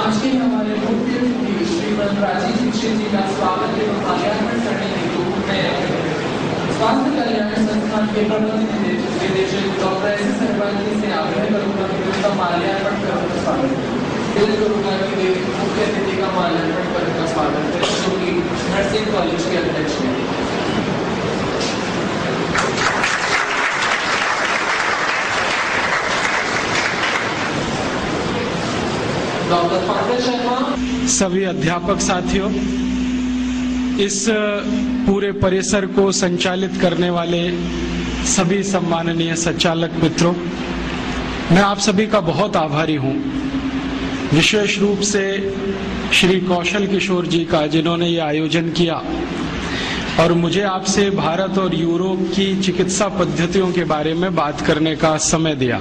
आज के हमारे मुख्य अतिथि श्रीमद राजीव दीक्षित जी का स्वागत एवं माल्यार्पण करने हेतु मैं स्वास्थ्य कल्याण संस्थान के प्रबंध निदेशक डॉक्टर एस एस अग्रवाल से आग्रह करूंगा कि उनका माल्यार्पण करने का स्वागत दिल करूंगा कि वे मुख्य अतिथि का माल्यार्पण करने का स्वागत करें, जो कि नर्सिंग कॉलेज के अध्यक्ष हैं। डॉक्टर पंकज शर्मा। सभी अध्यापक साथियों, इस पूरे परिसर को संचालित करने वाले सभी सम्माननीय संचालक मित्रों, मैं आप सभी का बहुत आभारी हूं। विशेष रूप से श्री कौशल किशोर जी का, जिन्होंने ये आयोजन किया और मुझे आपसे भारत और यूरोप की चिकित्सा पद्धतियों के बारे में बात करने का समय दिया।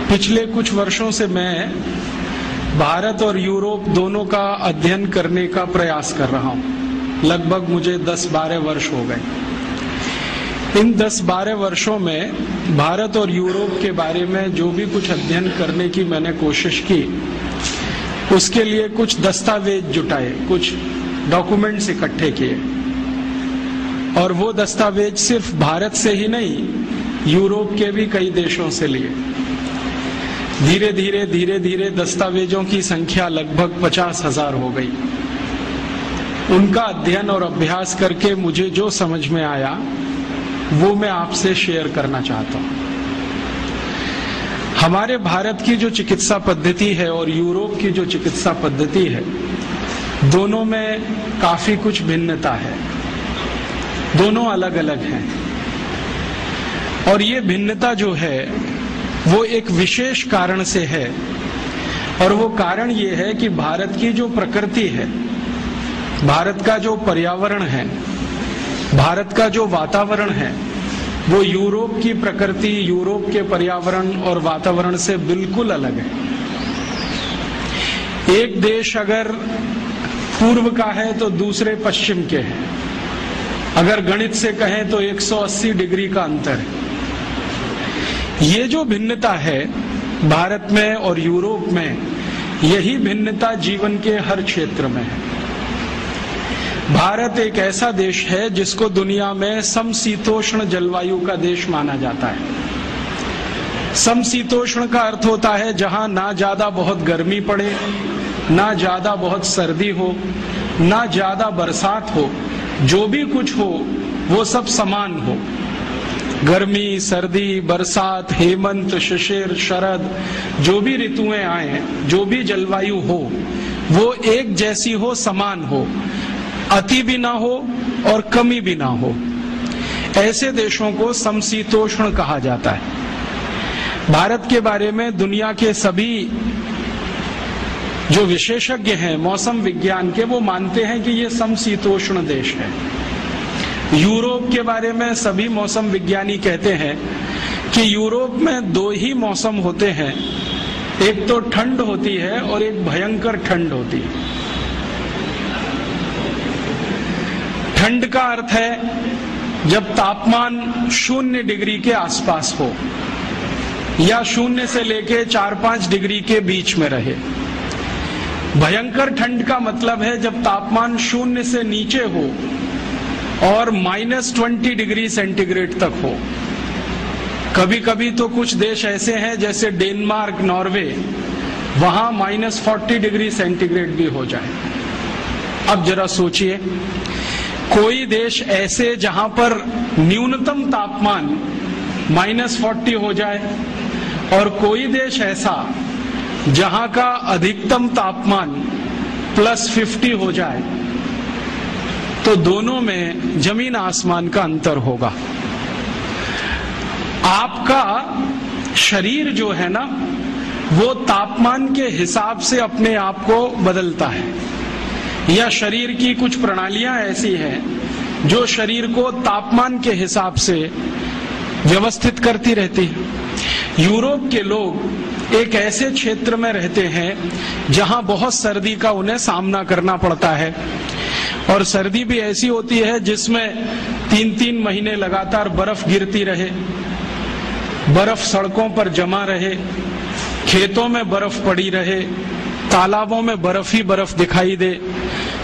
पिछले कुछ वर्षों से मैं भारत और यूरोप दोनों का अध्ययन करने का प्रयास कर रहा हूं। लगभग मुझे 10-12 वर्ष हो गए। इन 10-12 वर्षों में भारत और यूरोप के बारे में जो भी कुछ अध्ययन करने की मैंने कोशिश की, उसके लिए कुछ दस्तावेज जुटाए, कुछ डॉक्यूमेंट्स इकट्ठे किए, और वो दस्तावेज सिर्फ भारत से ही नहीं, यूरोप के भी कई देशों से लिए। धीरे धीरे दस्तावेजों की संख्या लगभग 50,000 हो गई। उनका अध्ययन और अभ्यास करके मुझे जो समझ में आया वो मैं आपसे शेयर करना चाहता हूं। हमारे भारत की जो चिकित्सा पद्धति है और यूरोप की जो चिकित्सा पद्धति है, दोनों में काफी कुछ भिन्नता है। दोनों अलग अलग हैं, और ये भिन्नता जो है वो एक विशेष कारण से है, और वो कारण ये है कि भारत की जो प्रकृति है, भारत का जो पर्यावरण है, भारत का जो वातावरण है, वो यूरोप की प्रकृति, यूरोप के पर्यावरण और वातावरण से बिल्कुल अलग है। एक देश अगर पूर्व का है तो दूसरे पश्चिम के हैं। अगर गणित से कहें तो 180 डिग्री का अंतर है। ये जो भिन्नता है भारत में और यूरोप में, यही भिन्नता जीवन के हर क्षेत्र में है। भारत एक ऐसा देश है जिसको दुनिया में समशीतोष्ण जलवायु का देश माना जाता है। समशीतोष्ण का अर्थ होता है जहां ना ज्यादा बहुत गर्मी पड़े, ना ज्यादा बहुत सर्दी हो, ना ज्यादा बरसात हो, जो भी कुछ हो वो सब समान हो। गर्मी, सर्दी, बरसात, हेमंत, शिशिर, शरद, जो भी ऋतुएं आए, जो भी जलवायु हो, वो एक जैसी हो, समान हो, अति भी ना हो और कमी भी ना हो। ऐसे देशों को समशीतोष्ण कहा जाता है। भारत के बारे में दुनिया के सभी जो विशेषज्ञ हैं मौसम विज्ञान के, वो मानते हैं कि ये समशीतोष्ण देश है। यूरोप के बारे में सभी मौसम विज्ञानी कहते हैं कि यूरोप में 2 ही मौसम होते हैं, एक तो ठंड होती है और एक भयंकर ठंड होती है। ठंड का अर्थ है जब तापमान 0 डिग्री के आसपास हो या 0 से लेके 4-5 डिग्री के बीच में रहे। भयंकर ठंड का मतलब है जब तापमान 0 से नीचे हो और -20 डिग्री सेंटीग्रेड तक हो। कभी कभी तो कुछ देश ऐसे हैं जैसे डेनमार्क, नॉर्वे, वहां -40 डिग्री सेंटीग्रेड भी हो जाए। अब जरा सोचिए, कोई देश ऐसे जहां पर न्यूनतम तापमान -40 हो जाए और कोई देश ऐसा जहां का अधिकतम तापमान +50 हो जाए, तो दोनों में जमीन आसमान का अंतर होगा। आपका शरीर जो है ना, वो तापमान के हिसाब से अपने आप को बदलता है, या शरीर की कुछ प्रणालियां ऐसी हैं जो शरीर को तापमान के हिसाब से व्यवस्थित करती रहती है। यूरोप के लोग एक ऐसे क्षेत्र में रहते हैं जहां बहुत सर्दी का उन्हें सामना करना पड़ता है, और सर्दी भी ऐसी होती है जिसमें 3-3 महीने लगातार बर्फ गिरती रहे, बर्फ सड़कों पर जमा रहे, खेतों में बर्फ पड़ी रहे, तालाबों में बर्फ ही बर्फ दिखाई दे,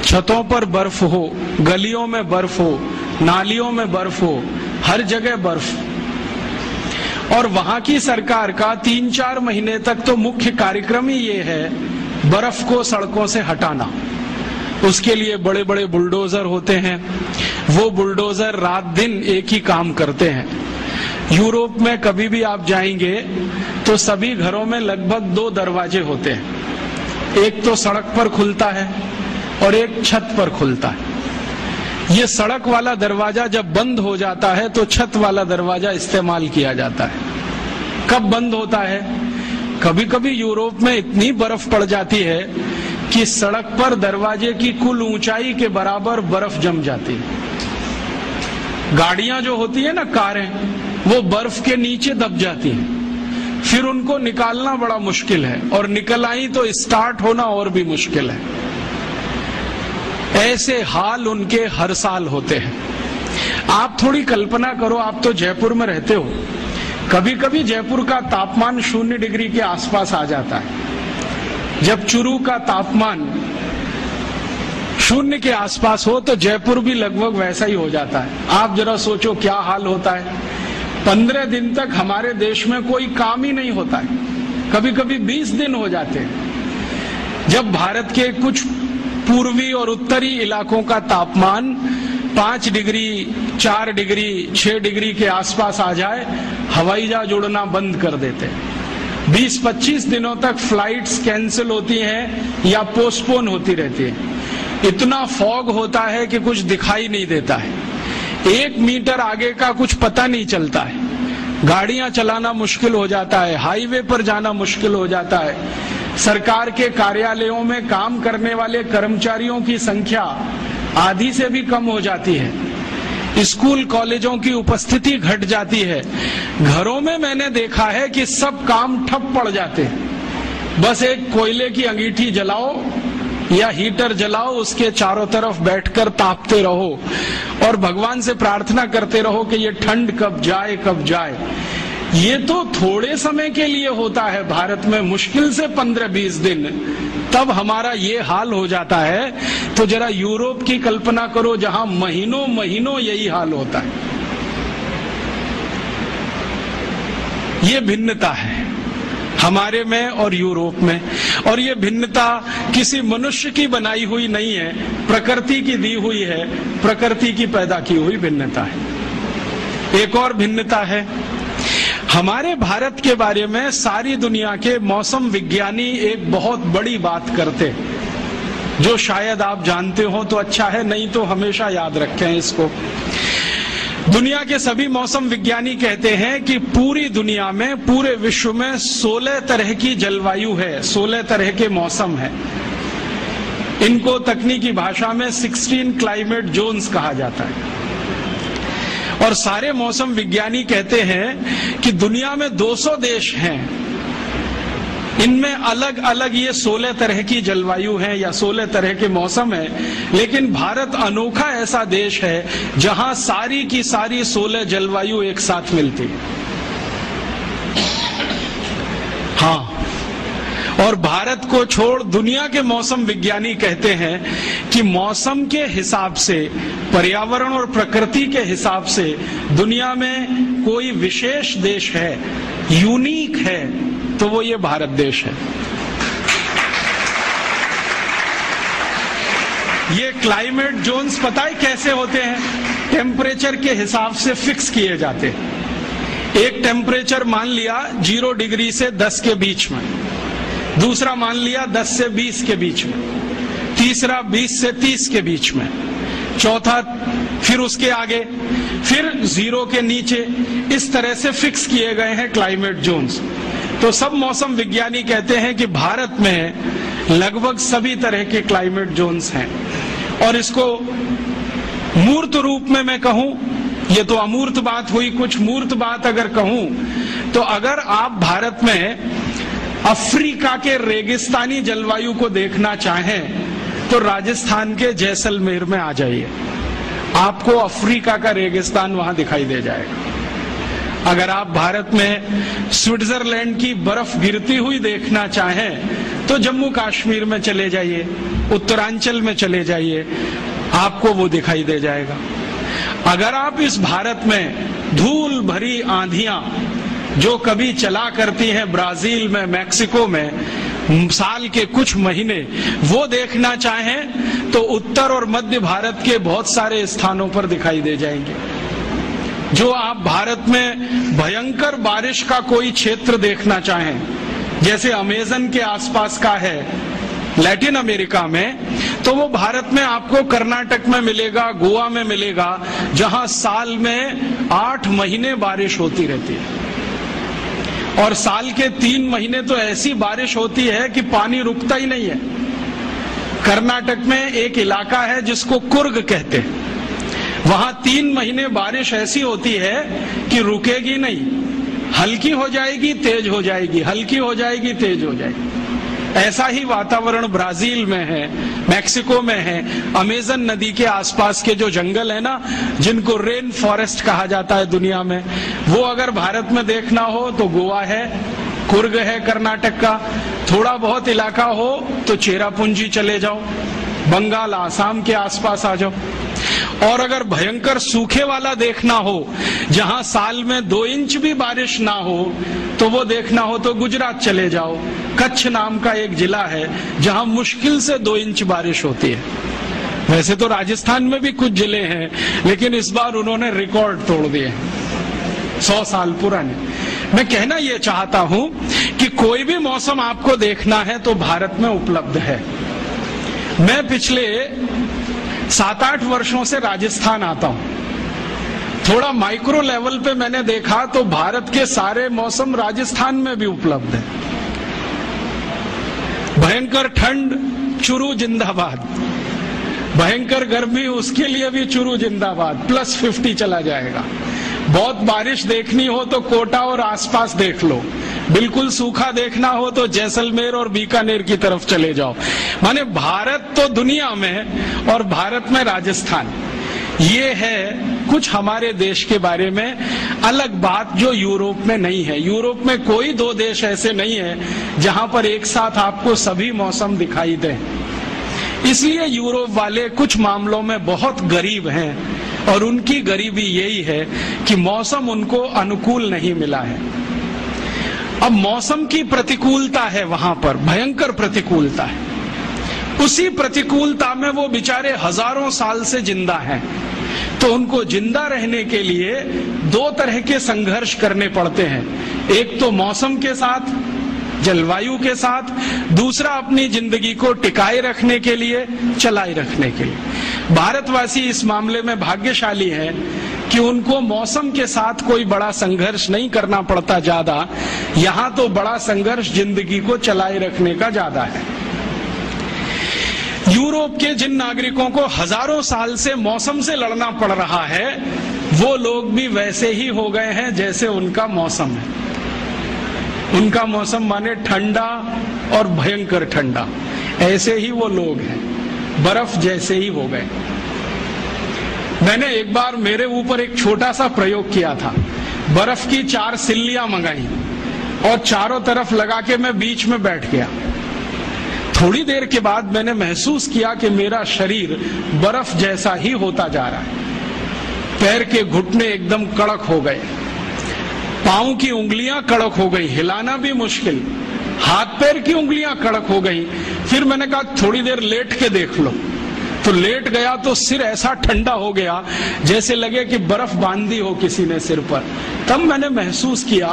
छतों पर बर्फ हो, गलियों में बर्फ हो, नालियों में बर्फ हो, हर जगह बर्फ। और वहां की सरकार का 3-4 महीने तक तो मुख्य कार्यक्रम ही ये है बर्फ को सड़कों से हटाना। उसके लिए बड़े बड़े बुलडोजर होते हैं, वो बुलडोजर रात दिन एक ही काम करते हैं। यूरोप में कभी भी आप जाएंगे तो सभी घरों में लगभग 2 दरवाजे होते हैं, एक तो सड़क पर खुलता है और एक छत पर खुलता है। ये सड़क वाला दरवाजा जब बंद हो जाता है तो छत वाला दरवाजा इस्तेमाल किया जाता है। कब बंद होता है? कभी कभी यूरोप में इतनी बर्फ पड़ जाती है कि सड़क पर दरवाजे की कुल ऊंचाई के बराबर बर्फ जम जाती है। गाड़ियां जो होती है ना, कारें, वो बर्फ के नीचे दब जाती हैं, फिर उनको निकालना बड़ा मुश्किल है, और निकल आई तो स्टार्ट होना और भी मुश्किल है। ऐसे हाल उनके हर साल होते हैं। आप थोड़ी कल्पना करो, आप तो जयपुर में रहते हो, कभी कभी जयपुर का तापमान 0 डिग्री के आसपास आ जाता है। जब चुरू का तापमान 0 के आसपास हो तो जयपुर भी लगभग वैसा ही हो जाता है। आप जरा सोचो क्या हाल होता है। 15 दिन तक हमारे देश में कोई काम ही नहीं होता है, कभी कभी 20 दिन हो जाते हैं। जब भारत के कुछ पूर्वी और उत्तरी इलाकों का तापमान 5 डिग्री, 4 डिग्री, 6 डिग्री के आसपास आ जाए, हवाई जहाज उड़ना बंद कर देते हैं। 20-25 दिनों तक फ्लाइट्स कैंसिल होती हैं या पोस्टपोन होती रहती है। इतना फॉग होता है कि कुछ दिखाई नहीं देता है, 1 मीटर आगे का कुछ पता नहीं चलता है, गाड़ियां चलाना मुश्किल हो जाता है, हाईवे पर जाना मुश्किल हो जाता है। सरकार के कार्यालयों में काम करने वाले कर्मचारियों की संख्या आधी से भी कम हो जाती है। स्कूल कॉलेजों की उपस्थिति घट जाती है। घरों में मैंने देखा है कि सब काम ठप पड़ जाते हैं। बस एक कोयले की अंगीठी जलाओ या हीटर जलाओ, उसके चारों तरफ बैठकर तापते रहो और भगवान से प्रार्थना करते रहो कि ये ठंड कब जाए कब जाए। ये तो थोड़े समय के लिए होता है भारत में, मुश्किल से 15-20 दिन, तब हमारा ये हाल हो जाता है। तो जरा यूरोप की कल्पना करो जहां महीनों महीनों यही हाल होता है। ये भिन्नता है हमारे में और यूरोप में, और ये भिन्नता किसी मनुष्य की बनाई हुई नहीं है, प्रकृति की दी हुई है, प्रकृति की पैदा की हुई भिन्नता है। एक और भिन्नता है, हमारे भारत के बारे में सारी दुनिया के मौसम विज्ञानी एक बहुत बड़ी बात करते, जो शायद आप जानते हो तो अच्छा है, नहीं तो हमेशा याद रखें इसको। दुनिया के सभी मौसम विज्ञानी कहते हैं कि पूरी दुनिया में, पूरे विश्व में 16 तरह की जलवायु है, 16 तरह के मौसम है। इनको तकनीकी भाषा में 16 क्लाइमेट जोन्स कहा जाता है। और सारे मौसम विज्ञानी कहते हैं कि दुनिया में 200 देश हैं, इनमें अलग अलग ये 16 तरह की जलवायु है या 16 तरह के मौसम है, लेकिन भारत अनोखा ऐसा देश है जहां सारी की सारी 16 जलवायु एक साथ मिलती है। हाँ, और भारत को छोड़ दुनिया के मौसम विज्ञानी कहते हैं कि मौसम के हिसाब से, पर्यावरण और प्रकृति के हिसाब से दुनिया में कोई विशेष देश है, यूनिक है, तो वो ये भारत देश है। ये क्लाइमेट जोन्स पता है कैसे होते हैं? टेम्परेचर के हिसाब से फिक्स किए जाते हैं। एक टेम्परेचर मान लिया 0 डिग्री से 10 के बीच में, दूसरा मान लिया 10 से 20 के बीच में, तीसरा 20 से 30 के बीच में, चौथा फिर उसके आगे, फिर 0 के नीचे। इस तरह से फिक्स किए गए हैं क्लाइमेट जोन्स। तो सब मौसम विज्ञानी कहते हैं कि भारत में लगभग सभी तरह के क्लाइमेट जोन्स हैं। और इसको मूर्त रूप में मैं कहूं, ये तो अमूर्त बात हुई, कुछ मूर्त बात अगर कहूं तो अगर आप भारत में अफ्रीका के रेगिस्तानी जलवायु को देखना चाहें तो राजस्थान के जैसलमेर में आ जाइए, आपको अफ्रीका का रेगिस्तान वहां दिखाई दे जाएगा। अगर आप भारत में स्विट्जरलैंड की बर्फ गिरती हुई देखना चाहें तो जम्मू कश्मीर में चले जाइए, उत्तरांचल में चले जाइए, आपको वो दिखाई दे जाएगा। अगर आप इस भारत में धूल भरी आंधियां जो कभी चला करती हैं ब्राजील में, मैक्सिको में, साल के कुछ महीने, वो देखना चाहें तो उत्तर और मध्य भारत के बहुत सारे स्थानों पर दिखाई दे जाएंगे। जो आप भारत में भयंकर बारिश का कोई क्षेत्र देखना चाहें, जैसे अमेज़न के आसपास का है लैटिन अमेरिका में, तो वो भारत में आपको कर्नाटक में मिलेगा, गोवा में मिलेगा, जहां साल में 8 महीने बारिश होती रहती है। और साल के 3 महीने तो ऐसी बारिश होती है कि पानी रुकता ही नहीं है। कर्नाटक में एक इलाका है जिसको कुर्ग कहते हैं, वहां 3 महीने बारिश ऐसी होती है कि रुकेगी नहीं, हल्की हो जाएगी, तेज हो जाएगी, हल्की हो जाएगी, तेज हो जाएगी। ऐसा ही वातावरण ब्राजील में है, मैक्सिको में है, अमेज़न नदी के आसपास के जो जंगल है ना, जिनको रेन फॉरेस्ट कहा जाता है दुनिया में, वो अगर भारत में देखना हो तो गोवा है, कुर्ग है कर्नाटक का, थोड़ा बहुत इलाका हो तो चेरापूंजी चले जाओ, बंगाल आसाम के आसपास आ जाओ। और अगर भयंकर सूखे वाला देखना हो, जहां साल में 2 इंच भी बारिश ना हो, तो वो देखना हो तो गुजरात चले जाओ। कच्छ नाम का एक जिला है जहां मुश्किल से 2 इंच बारिश होती है। वैसे तो राजस्थान में भी कुछ जिले हैं, लेकिन इस बार उन्होंने रिकॉर्ड तोड़ दिए, 100 साल पुराने। मैं कहना यह चाहता हूं कि कोई भी मौसम आपको देखना है तो भारत में उपलब्ध है। मैं पिछले 7-8 वर्षों से राजस्थान आता हूं। थोड़ा माइक्रो लेवल पे मैंने देखा तो भारत के सारे मौसम राजस्थान में भी उपलब्ध है। भयंकर ठंड, चुरू जिंदाबाद, भयंकर गर्मी, उसके लिए भी चुरू जिंदाबाद, +50 चला जाएगा। बहुत बारिश देखनी हो तो कोटा और आसपास देख लो, बिल्कुल सूखा देखना हो तो जैसलमेर और बीकानेर की तरफ चले जाओ। माने भारत तो दुनिया में और भारत में राजस्थान, ये है कुछ हमारे देश के बारे में अलग बात जो यूरोप में नहीं है। यूरोप में कोई 2 देश ऐसे नहीं है जहां पर एक साथ आपको सभी मौसम दिखाई दें। इसलिए यूरोप वाले कुछ मामलों में बहुत गरीब हैं, और उनकी गरीबी यही है कि मौसम उनको अनुकूल नहीं मिला है। अब मौसम की प्रतिकूलता है वहां पर, भयंकर प्रतिकूलता है। उसी प्रतिकूलता में वो बेचारे हजारों साल से जिंदा हैं, तो उनको जिंदा रहने के लिए 2 तरह के संघर्ष करने पड़ते हैं। एक तो मौसम के साथ, जलवायु के साथ, दूसरा अपनी जिंदगी को टिकाए रखने के लिए, चलाए रखने के लिए। भारतवासी इस मामले में भाग्यशाली है कि उनको मौसम के साथ कोई बड़ा संघर्ष नहीं करना पड़ता ज्यादा। यहां तो बड़ा संघर्ष जिंदगी को चलाए रखने का ज्यादा है। यूरोप के जिन नागरिकों को हजारों साल से मौसम से लड़ना पड़ रहा है, वो लोग भी वैसे ही हो गए हैं जैसे उनका मौसम है। उनका मौसम माने ठंडा और भयंकर ठंडा, ऐसे ही वो लोग हैं, बर्फ जैसे ही हो गए। मैंने एक बार मेरे ऊपर एक छोटा सा प्रयोग किया था। बर्फ की 4 सिल्लियां मंगाई और चारों तरफ लगा के मैं बीच में बैठ गया। थोड़ी देर के बाद मैंने महसूस किया कि मेरा शरीर बर्फ जैसा ही होता जा रहा है। पैर के घुटने एकदम कड़क हो गए, पांव की उंगलियां कड़क हो गई, हिलाना भी मुश्किल, हाथ पैर की उंगलियां कड़क हो गई। फिर मैंने कहा थोड़ी देर लेट के देख लो, तो लेट गया तो सिर ऐसा ठंडा हो गया जैसे लगे कि बर्फ बांध दी हो किसी ने सिर पर। तब मैंने महसूस किया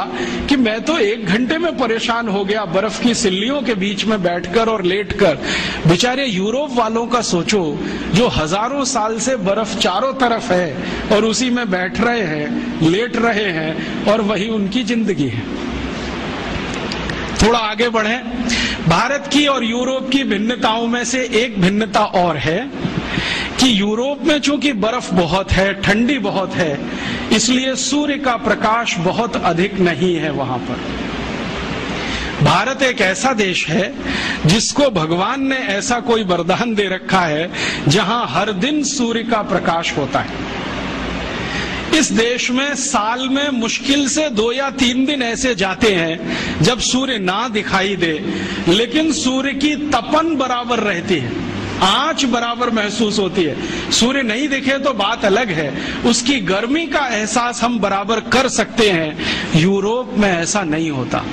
कि मैं तो 1 घंटे में परेशान हो गया बर्फ की सिल्लियों के बीच में बैठकर और लेटकर। बेचारे यूरोप वालों का सोचो, जो हजारों साल से बर्फ चारों तरफ है और उसी में बैठ रहे हैं, लेट रहे हैं, और वही उनकी जिंदगी है। थोड़ा आगे बढ़े। भारत की और यूरोप की भिन्नताओं में से एक भिन्नता और है कि यूरोप में चूंकि बर्फ बहुत है, ठंडी बहुत है, इसलिए सूर्य का प्रकाश बहुत अधिक नहीं है वहां पर। भारत एक ऐसा देश है जिसको भगवान ने ऐसा कोई वरदान दे रखा है जहां हर दिन सूर्य का प्रकाश होता है। इस देश में साल में मुश्किल से 2 या 3 दिन ऐसे जाते हैं जब सूर्य ना दिखाई दे, लेकिन सूर्य की तपन बराबर रहती है, आंच बराबर महसूस होती है। सूर्य नहीं दिखे तो बात अलग है, उसकी गर्मी का एहसास हम बराबर कर सकते हैं। यूरोप में ऐसा नहीं होता।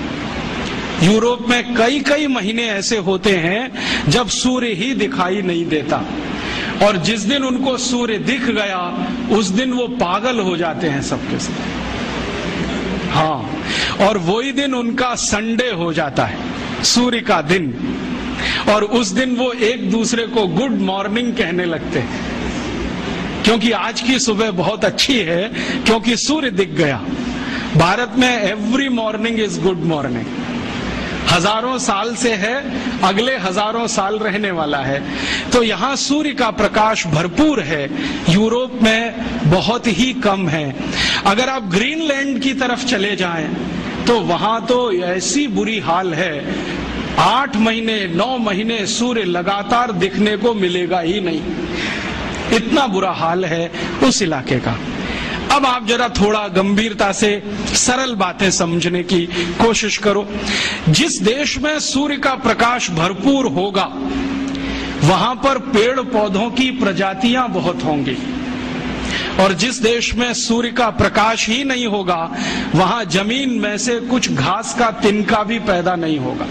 यूरोप में कई कई महीने ऐसे होते हैं जब सूर्य ही दिखाई नहीं देता, और जिस दिन उनको सूर्य दिख गया उस दिन वो पागल हो जाते हैं सबके सब। हाँ, और वही दिन उनका संडे हो जाता है, सूर्य का दिन, और उस दिन वो एक दूसरे को गुड मॉर्निंग कहने लगते हैं, क्योंकि आज की सुबह बहुत अच्छी है, क्योंकि सूर्य दिख गया। भारत में every morning is good morning, हजारों साल से है, अगले हजारों साल रहने वाला है। तो यहाँ सूर्य का प्रकाश भरपूर है, यूरोप में बहुत ही कम है। अगर आप ग्रीनलैंड की तरफ चले जाएं तो वहां तो ऐसी बुरी हाल है, 8 महीने 9 महीने सूर्य लगातार दिखने को मिलेगा ही नहीं, इतना बुरा हाल है उस इलाके का। अब आप जरा थोड़ा गंभीरता से सरल बातें समझने की कोशिश करो। जिस देश में सूर्य का प्रकाश भरपूर होगा वहां पर पेड़ पौधों की प्रजातियां बहुत होंगी, और जिस देश में सूर्य का प्रकाश ही नहीं होगा वहां जमीन में से कुछ घास का तिनका भी पैदा नहीं होगा।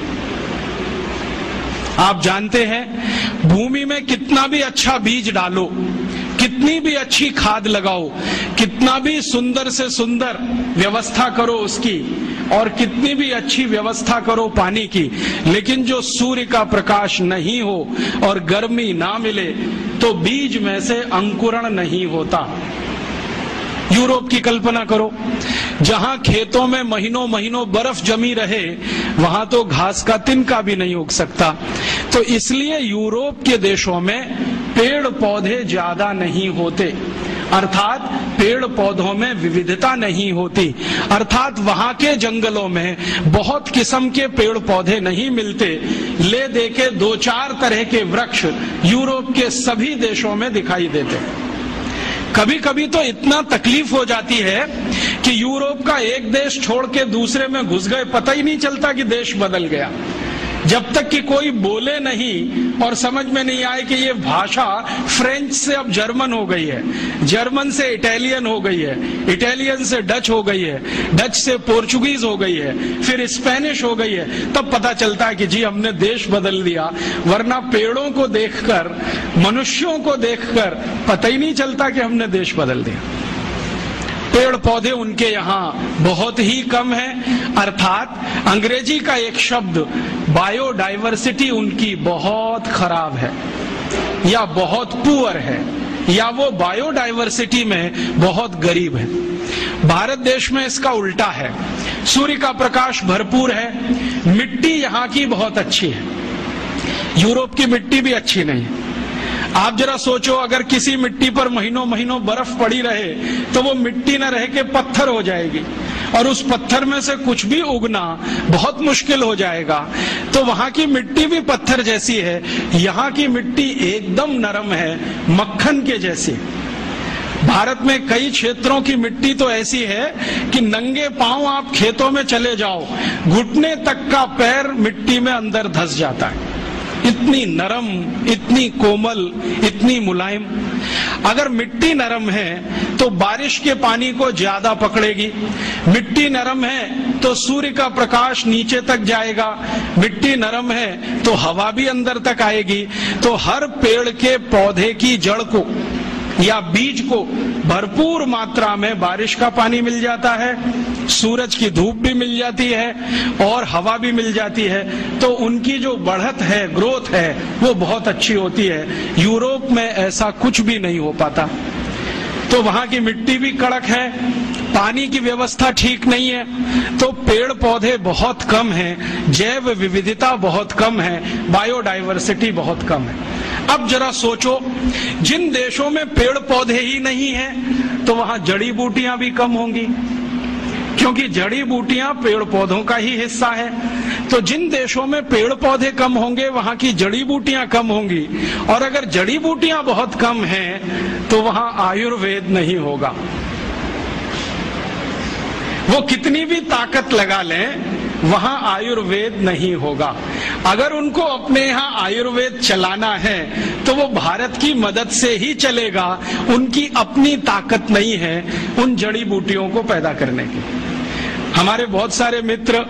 आप जानते हैं, भूमि में कितना भी अच्छा बीज डालो, कितनी भी अच्छी खाद लगाओ, कितना भी सुंदर से सुंदर व्यवस्था करो उसकी, और कितनी भी अच्छी व्यवस्था करो पानी की, लेकिन जो सूर्य का प्रकाश नहीं हो और गर्मी ना मिले तो बीज में से अंकुरण नहीं होता। यूरोप की कल्पना करो, जहां खेतों में महीनों महीनों बर्फ जमी रहे, वहां तो घास का तिनका भी नहीं उग सकता। तो इसलिए यूरोप के देशों में पेड़ पौधे ज्यादा नहीं होते, अर्थात पेड़ पौधों में विविधता नहीं होती, अर्थात वहां के जंगलों में बहुत किस्म के पेड़ पौधे नहीं मिलते। ले दे के 2-4 तरह के वृक्ष यूरोप के सभी देशों में दिखाई देते। कभी कभी तो इतना तकलीफ हो जाती है कि यूरोप का एक देश छोड़ के दूसरे में घुस गए, पता ही नहीं चलता कि देश बदल गया, जब तक कि कोई बोले नहीं और समझ में नहीं आए कि ये भाषा फ्रेंच से अब जर्मन हो गई है, जर्मन से इटालियन हो गई है, इटालियन से डच हो गई है, डच से पोर्चुगीज हो गई है, फिर स्पेनिश हो गई है। तब पता चलता है कि जी हमने देश बदल दिया, वरना पेड़ों को देखकर, मनुष्यों को देखकर पता ही नहीं चलता कि हमने देश बदल दिया। पेड़ पौधे उनके यहाँ बहुत ही कम है, अर्थात अंग्रेजी का एक शब्द बायोडाइवर्सिटी उनकी बहुत खराब है, या बहुत पुअर है, या वो बायोडाइवर्सिटी में बहुत गरीब है। भारत देश में इसका उल्टा है, सूर्य का प्रकाश भरपूर है, मिट्टी यहाँ की बहुत अच्छी है, यूरोप की मिट्टी भी अच्छी नहीं है। आप जरा सोचो, अगर किसी मिट्टी पर महीनों महीनों बर्फ पड़ी रहे तो वो मिट्टी न रह के पत्थर हो जाएगी, और उस पत्थर में से कुछ भी उगना बहुत मुश्किल हो जाएगा। तो वहां की मिट्टी भी पत्थर जैसी है, यहाँ की मिट्टी एकदम नरम है, मक्खन के जैसी। भारत में कई क्षेत्रों की मिट्टी तो ऐसी है कि नंगे पांव आप खेतों में चले जाओ, घुटने तक का पैर मिट्टी में अंदर धंस जाता है, इतनी नरम, इतनी कोमल, इतनी मुलायम। अगर मिट्टी नरम है तो बारिश के पानी को ज्यादा पकड़ेगी, मिट्टी नरम है तो सूर्य का प्रकाश नीचे तक जाएगा, मिट्टी नरम है तो हवा भी अंदर तक आएगी। तो हर पेड़ के पौधे की जड़ को या बीज को भरपूर मात्रा में बारिश का पानी मिल जाता है, सूरज की धूप भी मिल जाती है और हवा भी मिल जाती है, तो उनकी जो बढ़त है, ग्रोथ है, वो बहुत अच्छी होती है। यूरोप में ऐसा कुछ भी नहीं हो पाता। तो वहां की मिट्टी भी कड़क है, पानी की व्यवस्था ठीक नहीं है, तो पेड़ पौधे बहुत कम हैं, जैव विविधता बहुत कम है, बायोडाइवर्सिटी बहुत कम है। अब जरा सोचो, जिन देशों में पेड़ पौधे ही नहीं हैं तो वहां जड़ी बूटियां भी कम होंगी, क्योंकि जड़ी बूटियां पेड़ पौधों का ही हिस्सा है। तो जिन देशों में पेड़ पौधे कम होंगे वहां की जड़ी बूटियां कम होंगी, और अगर जड़ी बूटियां बहुत कम हैं तो वहां आयुर्वेद नहीं होगा। वो कितनी भी ताकत लगा लें, वहां आयुर्वेद नहीं होगा। अगर उनको अपने यहाँ आयुर्वेद चलाना है तो वो भारत की मदद से ही चलेगा। उनकी अपनी ताकत नहीं है उन जड़ी बूटियों को पैदा करने की। हमारे बहुत सारे मित्र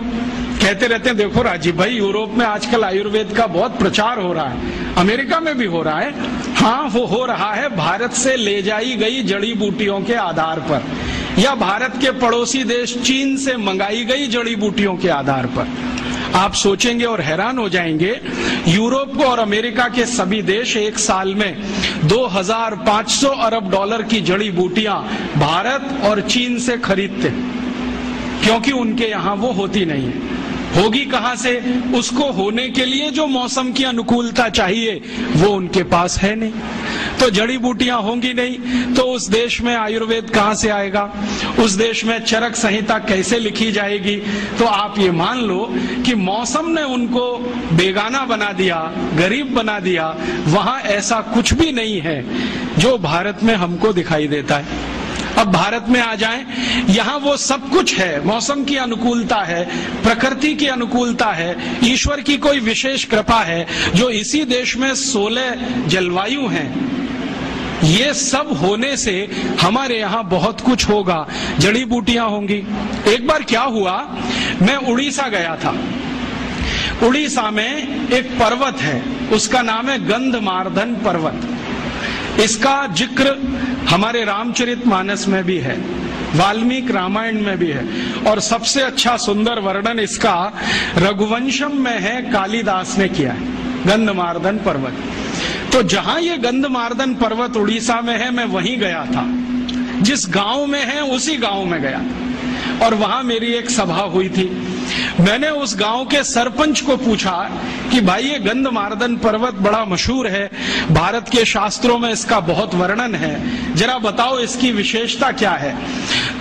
कहते रहते हैं, देखो राजीव भाई, यूरोप में आजकल आयुर्वेद का बहुत प्रचार हो रहा है, अमेरिका में भी हो रहा है। हाँ, वो हो रहा है भारत से ले जाई गई जड़ी बूटियों के आधार पर, या भारत के पड़ोसी देश चीन से मंगाई गई जड़ी बूटियों के आधार पर। आप सोचेंगे और हैरान हो जाएंगे, यूरोप और अमेरिका के सभी देश एक साल में 2500 अरब डॉलर की जड़ी बूटियां भारत और चीन से खरीदते, क्योंकि उनके यहाँ वो होती नहीं है। होगी कहां से? उसको होने के लिए जो मौसम की अनुकूलता चाहिए वो उनके पास है नहीं। तो जड़ी बूटियां होंगी नहीं तो उस देश में आयुर्वेद कहां से आएगा? उस देश में चरक संहिता कैसे लिखी जाएगी? तो आप ये मान लो कि मौसम ने उनको बेगाना बना दिया, गरीब बना दिया। वहां ऐसा कुछ भी नहीं है जो भारत में हमको दिखाई देता है। अब भारत में आ जाएं, यहाँ वो सब कुछ है। मौसम की अनुकूलता है, प्रकृति की अनुकूलता है, ईश्वर की कोई विशेष कृपा है जो इसी देश में 16 जलवायु हैं। ये सब होने से हमारे यहाँ बहुत कुछ होगा, जड़ी बूटियां होंगी। एक बार क्या हुआ, मैं उड़ीसा गया था। उड़ीसा में एक पर्वत है, उसका नाम है गंधमार्दन पर्वत। इसका जिक्र हमारे रामचरितमानस में भी है, वाल्मीकि रामायण में भी है, और सबसे अच्छा सुंदर वर्णन इसका रघुवंशम में है, कालिदास ने किया है, गंधमार्दन पर्वत। तो जहां ये गंधमार्दन पर्वत उड़ीसा में है, मैं वहीं गया था। जिस गांव में है उसी गांव में गया था, और वहां मेरी एक सभा हुई थी। मैंने उस गांव के सरपंच को पूछा कि भाई, ये गंधमार्दन पर्वत बड़ा मशहूर है, भारत के शास्त्रों में इसका बहुत वर्णन है, जरा बताओ इसकी विशेषता क्या है?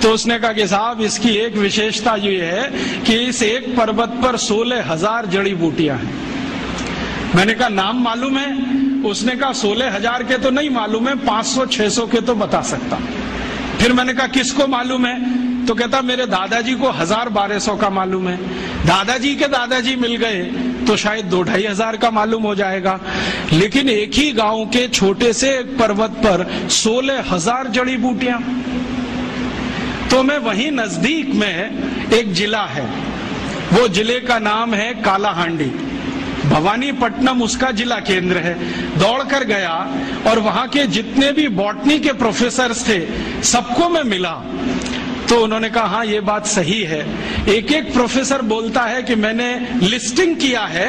तो उसने कहा कि साहब, इसकी एक विशेषता ये है कि इस एक पर्वत पर 16,000 जड़ी बूटियां हैं। मैंने कहा नाम मालूम है? उसने कहा 16,000 के तो नहीं मालूम है, 500-600 के तो बता सकता। फिर मैंने कहा किसको मालूम है? तो कहता मेरे दादाजी को 1000-1200 का मालूम है। दादाजी के दादाजी मिल गए तो शायद 2-2,500 का मालूम हो जाएगा। लेकिन एक ही गांव के छोटे से एक पर्वत पर 16,000 जड़ी बूटियां। तो मैं वहीं नजदीक में एक जिला है, वो जिले का नाम है कालाहांडी, भवानीपट्टनम उसका जिला केंद्र है। दौड़कर गया और वहां के जितने भी बॉटनी के प्रोफेसर्स थे सबको मैं मिला। तो उन्होंने कहा हाँ, ये बात सही है। एक एक प्रोफेसर बोलता है कि मैंने लिस्टिंग किया है,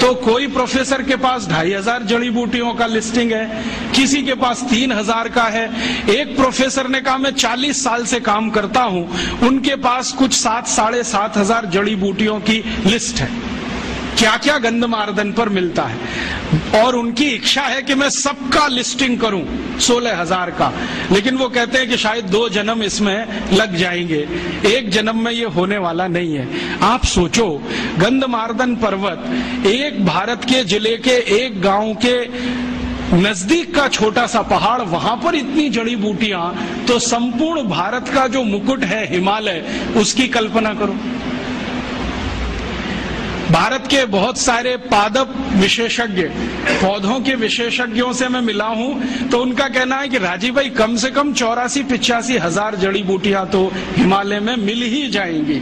तो कोई प्रोफेसर के पास 2,500 जड़ी बूटियों का लिस्टिंग है, किसी के पास 3,000 का है। एक प्रोफेसर ने कहा मैं 40 साल से काम करता हूं, उनके पास कुछ 7-7,500 जड़ी बूटियों की लिस्ट है। क्या क्या गंधमार्दन पर मिलता है, और उनकी इच्छा है कि मैं सबका लिस्टिंग करूं 16,000 का। लेकिन वो कहते हैं कि शायद 2 जन्म इसमें लग जाएंगे, एक जन्म में ये होने वाला नहीं है। आप सोचो, गंधमार्दन पर्वत एक भारत के जिले के एक गांव के नजदीक का छोटा सा पहाड़, वहां पर इतनी जड़ी बूटियां, तो संपूर्ण भारत का जो मुकुट है हिमालय, उसकी कल्पना करो। भारत के बहुत सारे पादप विशेषज्ञ, पौधों के विशेषज्ञों से मैं मिला हूं, तो उनका कहना है कि राजीव भाई, कम से कम 84-85 हजार जड़ी बूटियां तो हिमालय में मिल ही जाएंगी।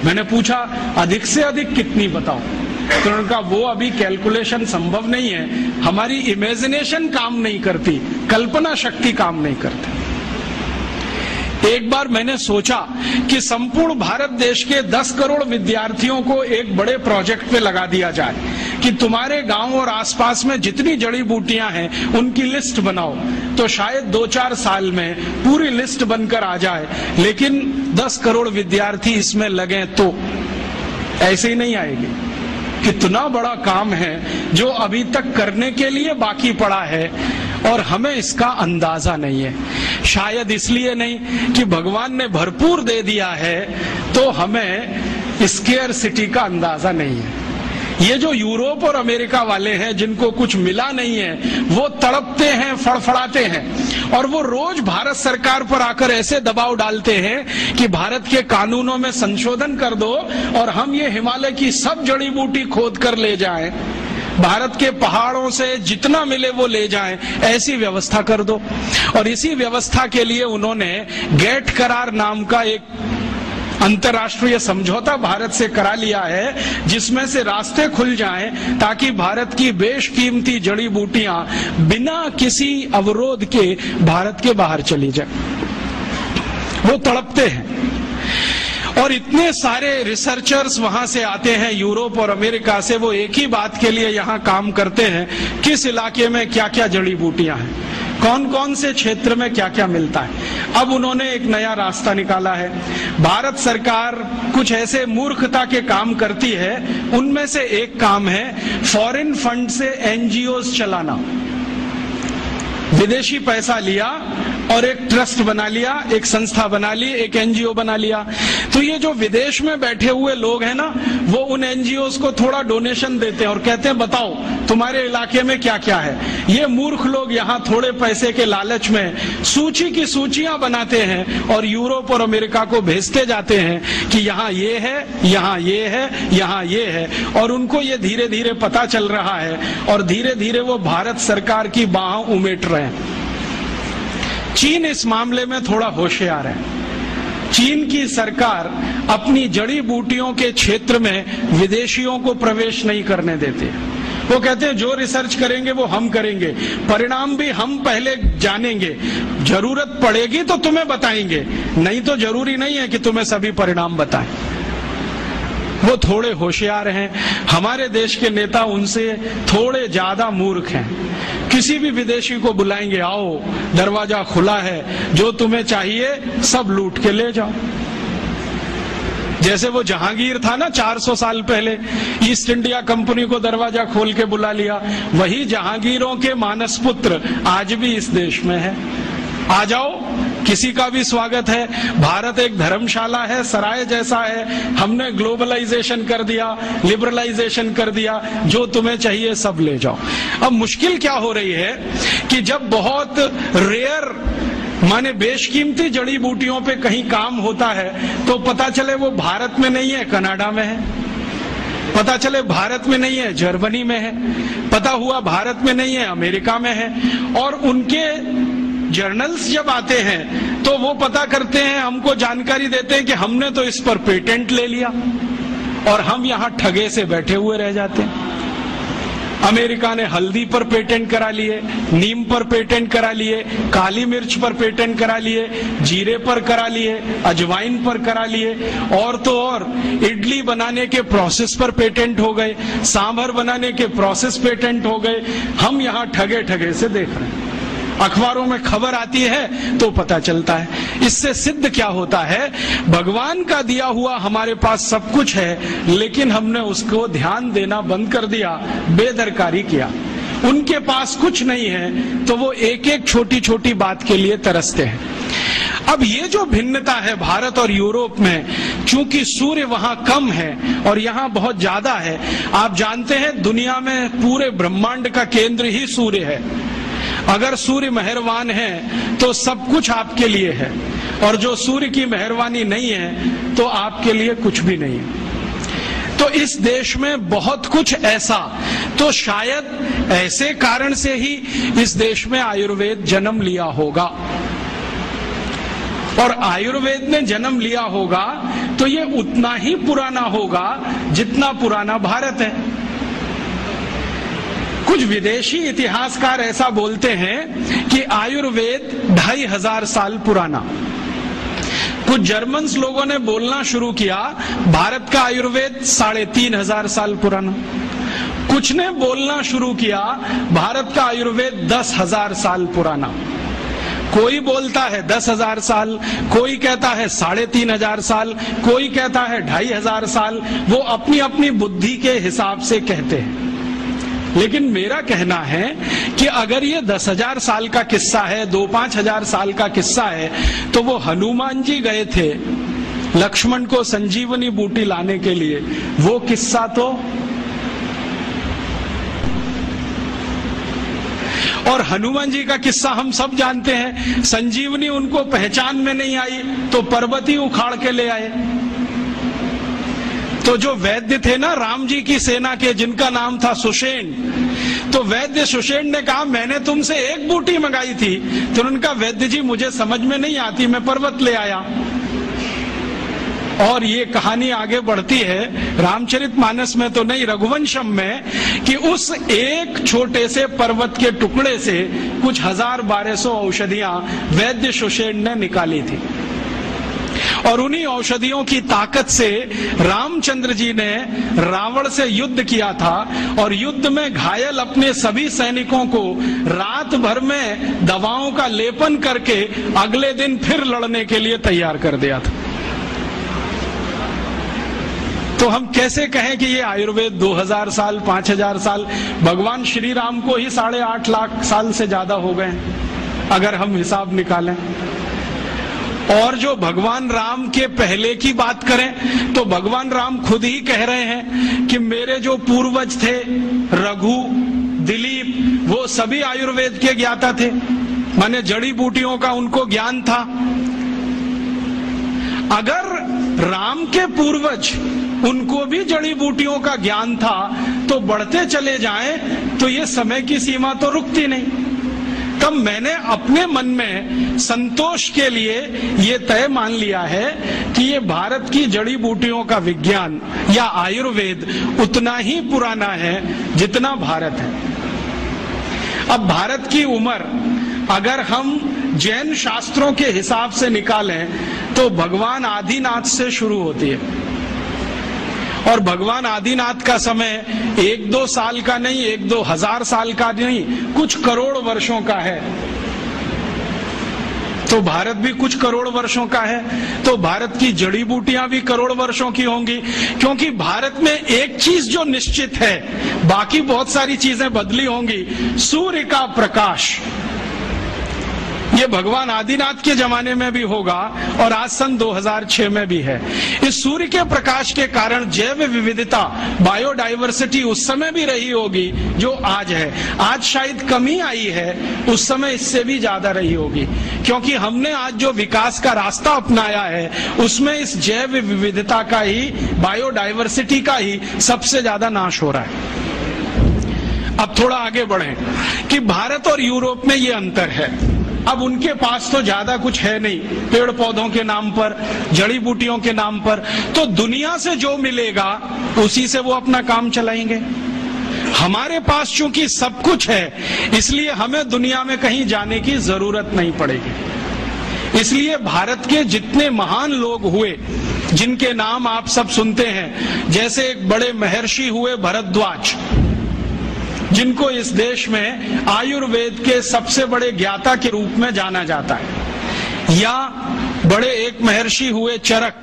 मैंने पूछा अधिक से अधिक कितनी बताओ? तो उनका वो अभी कैलकुलेशन संभव नहीं है, हमारी इमेजिनेशन काम नहीं करती, कल्पना शक्ति काम नहीं करती। एक बार मैंने सोचा कि संपूर्ण भारत देश के 10 करोड़ विद्यार्थियों को एक बड़े प्रोजेक्ट पे लगा दिया जाए कि तुम्हारे गांव और आसपास में जितनी जड़ी बूटियां हैं उनकी लिस्ट बनाओ, तो शायद 2-4 साल में पूरी लिस्ट बनकर आ जाए। लेकिन 10 करोड़ विद्यार्थी इसमें लगे तो ऐसे ही नहीं आएगी। कितना बड़ा काम है जो अभी तक करने के लिए बाकी पड़ा है, और हमें इसका अंदाजा नहीं है। शायद इसलिए नहीं कि भगवान ने भरपूर दे दिया है, तो हमें स्केयर सिटी का अंदाजा नहीं है। ये जो यूरोप और अमेरिका वाले हैं जिनको कुछ मिला नहीं है, वो तड़पते हैं, फड़फड़ाते हैं और वो रोज भारत सरकार पर आकर ऐसे दबाव डालते हैं कि भारत के कानूनों में संशोधन कर दो और हम ये हिमालय की सब जड़ी बूटी खोद कर ले जाएं, भारत के पहाड़ों से जितना मिले वो ले जाएं, ऐसी व्यवस्था कर दो। और इसी व्यवस्था के लिए उन्होंने गेट करार नाम का एक अंतर्राष्ट्रीय समझौता भारत से करा लिया है, जिसमें से रास्ते खुल जाएं ताकि भारत की बेशकीमती जड़ी बूटियां बिना किसी अवरोध के भारत के बाहर चली जाए। वो तड़पते हैं और इतने सारे रिसर्चर्स वहां से आते हैं यूरोप और अमेरिका से, वो एक ही बात के लिए यहाँ काम करते हैं, किस इलाके में क्या क्या जड़ी बूटियां हैं, कौन कौन से क्षेत्र में क्या क्या मिलता है। अब उन्होंने एक नया रास्ता निकाला है। भारत सरकार कुछ ऐसे मूर्खता के काम करती है, उनमें से एक काम है फॉरेन फंड से एनजीओज चलाना। विदेशी पैसा लिया और एक ट्रस्ट बना लिया, एक संस्था बना ली, एक एनजीओ बना लिया। तो ये जो विदेश में बैठे हुए लोग हैं ना, वो उन एनजीओज को थोड़ा डोनेशन देते हैं और कहते हैं बताओ तुम्हारे इलाके में क्या क्या है। ये मूर्ख लोग यहाँ थोड़े पैसे के लालच में सूची की सूचियां बनाते हैं और यूरोप और अमेरिका को भेजते जाते हैं कि यहाँ ये है, यहाँ ये है, यहाँ ये है, और उनको ये धीरे धीरे पता चल रहा है और धीरे धीरे वो भारत सरकार की बाहों उमेट रहे हैं। चीन इस मामले में थोड़ा होशियार है। चीन की सरकार अपनी जड़ी बूटियों के क्षेत्र में विदेशियों को प्रवेश नहीं करने देते। वो कहते हैं जो रिसर्च करेंगे वो हम करेंगे, परिणाम भी हम पहले जानेंगे, जरूरत पड़ेगी तो तुम्हें बताएंगे, नहीं तो जरूरी नहीं है कि तुम्हें सभी परिणाम बताएं। वो थोड़े होशियार हैं। हमारे देश के नेता उनसे थोड़े ज्यादा मूर्ख हैं। किसी भी विदेशी को बुलाएंगे, आओ दरवाजा खुला है, जो तुम्हें चाहिए सब लूट के ले जाओ। जैसे वो जहांगीर था ना 400 साल पहले, ईस्ट इंडिया कंपनी को दरवाजा खोल के बुला लिया, वही जहांगीरों के मानस पुत्र आज भी इस देश में है। आ जाओ, किसी का भी स्वागत है। भारत एक धर्मशाला है, सराय जैसा है। हमने ग्लोबलाइजेशन कर दिया, लिबरलाइजेशन कर दिया, जो तुम्हें चाहिए सब ले जाओ। अब मुश्किल क्या हो रही है कि जब बहुत रेयर माने बेशकीमती जड़ी बूटियों पे कहीं काम होता है तो पता चले वो भारत में नहीं है, कनाडा में है। पता चले भारत में नहीं है, जर्मनी में है। पता हुआ भारत में नहीं है, अमेरिका में है। और उनके जर्नल्स जब आते हैं तो वो पता करते हैं, हमको जानकारी देते हैं कि हमने तो इस पर पेटेंट ले लिया, और हम यहाँ ठगे से बैठे हुए रह जाते हैं। अमेरिका ने हल्दी पर पेटेंट करा लिए, नीम पर पेटेंट करा लिए, काली मिर्च पर पेटेंट करा लिए, जीरे पर करा लिए, अजवाइन पर करा लिए, और तो और इडली बनाने के प्रोसेस पर पेटेंट हो गए, सांभर बनाने के प्रोसेस पेटेंट हो गए। हम यहाँ ठगे ठगे से देख रहे हैं। अखबारों में खबर आती है तो पता चलता है। इससे सिद्ध क्या होता है, भगवान का दिया हुआ हमारे पास सब कुछ है, लेकिन हमने उसको ध्यान देना बंद कर दिया, बेदरकारी किया। उनके पास कुछ नहीं है तो वो एक एक छोटी छोटी बात के लिए तरसते हैं। अब ये जो भिन्नता है भारत और यूरोप में, चूंकि सूर्य वहां कम है और यहाँ बहुत ज्यादा है। आप जानते हैं दुनिया में पूरे ब्रह्मांड का केंद्र ही सूर्य है। अगर सूर्य मेहरबान है तो सब कुछ आपके लिए है, और जो सूर्य की मेहरबानी नहीं है तो आपके लिए कुछ भी नहीं है। तो इस देश में बहुत कुछ ऐसा, तो शायद ऐसे कारण से ही इस देश में आयुर्वेद जन्म लिया होगा। और आयुर्वेद ने जन्म लिया होगा तो ये उतना ही पुराना होगा जितना पुराना भारत है। कुछ विदेशी इतिहासकार ऐसा बोलते हैं कि आयुर्वेद 2500 साल पुराना। कुछ जर्मन्स लोगों ने बोलना शुरू किया भारत का आयुर्वेद 3500 साल पुराना। कुछ ने बोलना शुरू किया भारत का आयुर्वेद 10,000 साल पुराना। कोई बोलता है 10,000 साल, कोई कहता है 3500 साल, कोई कहता है 2500 साल। वो अपनी अपनी बुद्धि के हिसाब से कहते हैं। लेकिन मेरा कहना है कि अगर ये 10,000 साल का किस्सा है, 2-5 हजार साल का किस्सा है, तो वो हनुमान जी गए थे लक्ष्मण को संजीवनी बूटी लाने के लिए, वो किस्सा तो और हनुमान जी का किस्सा हम सब जानते हैं, संजीवनी उनको पहचान में नहीं आई तो पर्वत ही उखाड़ के ले आए। तो जो वैद्य थे ना राम जी की सेना के, जिनका नाम था सुषेण, तो वैद्य सुषेण ने कहा मैंने तुमसे एक बूटी मंगाई थी, तो उन्होंने कहा वैद्य जी मुझे समझ में नहीं आती, मैं पर्वत ले आया। और ये कहानी आगे बढ़ती है रामचरितमानस में तो नहीं, रघुवंशम में, कि उस एक छोटे से पर्वत के टुकड़े से कुछ 1200 औषधियां वैद्य सुषेण ने निकाली थी। और उन्हीं औषधियों की ताकत से रामचंद्र जी ने रावण से युद्ध किया था, और युद्ध में घायल अपने सभी सैनिकों को रात भर में दवाओं का लेपन करके अगले दिन फिर लड़ने के लिए तैयार कर दिया था। तो हम कैसे कहें कि ये आयुर्वेद 2000 साल 5000 साल, भगवान श्री राम को ही 8.5 लाख साल से ज्यादा हो गए अगर हम हिसाब निकालें। और जो भगवान राम के पहले की बात करें तो भगवान राम खुद ही कह रहे हैं कि मेरे जो पूर्वज थे रघु, दिलीप, वो सभी आयुर्वेद के ज्ञाता थे, माने जड़ी बूटियों का उनको ज्ञान था। अगर राम के पूर्वज उनको भी जड़ी बूटियों का ज्ञान था तो बढ़ते चले जाएं तो ये समय की सीमा तो रुकती नहीं। तब मैंने अपने मन में संतोष के लिए ये तय मान लिया है कि ये भारत की जड़ी बूटियों का विज्ञान या आयुर्वेद उतना ही पुराना है जितना भारत है। अब भारत की उम्र अगर हम जैन शास्त्रों के हिसाब से निकालें तो भगवान आदिनाथ से शुरू होती है, और भगवान आदिनाथ का समय 1-2 साल का नहीं, 1-2 हजार साल का नहीं, कुछ करोड़ वर्षों का है। तो भारत भी कुछ करोड़ वर्षों का है, तो भारत की जड़ी बूटियां भी करोड़ वर्षों की होंगी, क्योंकि भारत में एक चीज जो निश्चित है, बाकी बहुत सारी चीजें बदली होंगी, सूर्य का प्रकाश। ये भगवान आदिनाथ के जमाने में भी होगा और आज सन 2006 में भी है। इस सूर्य के प्रकाश के कारण जैव विविधता, बायोडाइवर्सिटी उस समय भी रही होगी जो आज है। आज शायद कमी आई है, उस समय इससे भी ज्यादा रही होगी, क्योंकि हमने आज जो विकास का रास्ता अपनाया है उसमें इस जैव विविधता का ही, बायोडाइवर्सिटी का ही सबसे ज्यादा नाश हो रहा है। अब थोड़ा आगे बढ़ें कि भारत और यूरोप में ये अंतर है। अब उनके पास तो ज्यादा कुछ है नहीं, पेड़ पौधों के नाम पर, जड़ी बूटियों के नाम पर, तो दुनिया से जो मिलेगा उसी से वो अपना काम चलाएंगे। हमारे पास चूंकि सब कुछ है इसलिए हमें दुनिया में कहीं जाने की जरूरत नहीं पड़ेगी। इसलिए भारत के जितने महान लोग हुए जिनके नाम आप सब सुनते हैं, जैसे एक बड़े महर्षि हुए भरद्वाज, जिनको इस देश में आयुर्वेद के सबसे बड़े ज्ञाता के रूप में जाना जाता है, या बड़े एक महर्षि हुए चरक,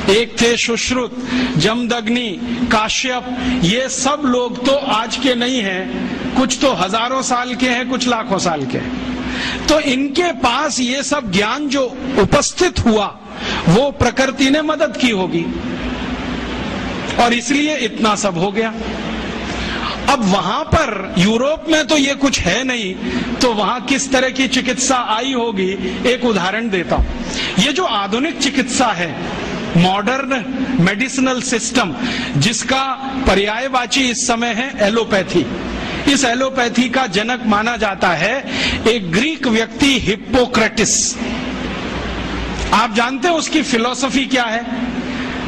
एक थे सुश्रुत, जमदग्नि, काश्यप, ये सब लोग तो आज के नहीं हैं, कुछ तो हजारों साल के हैं, कुछ लाखों साल के हैं। तो इनके पास ये सब ज्ञान जो उपस्थित हुआ वो प्रकृति ने मदद की होगी और इसलिए इतना सब हो गया। अब वहां पर यूरोप में तो ये कुछ है नहीं, तो वहां किस तरह की चिकित्सा आई होगी, एक उदाहरण देता हूं। ये जो आधुनिक चिकित्सा है, मॉडर्न मेडिसिनल सिस्टम, जिसका पर्यायवाची इस समय है एलोपैथी, इस एलोपैथी का जनक माना जाता है एक ग्रीक व्यक्ति हिप्पोक्रेटिस। आप जानते हैं उसकी फिलॉसफी क्या है?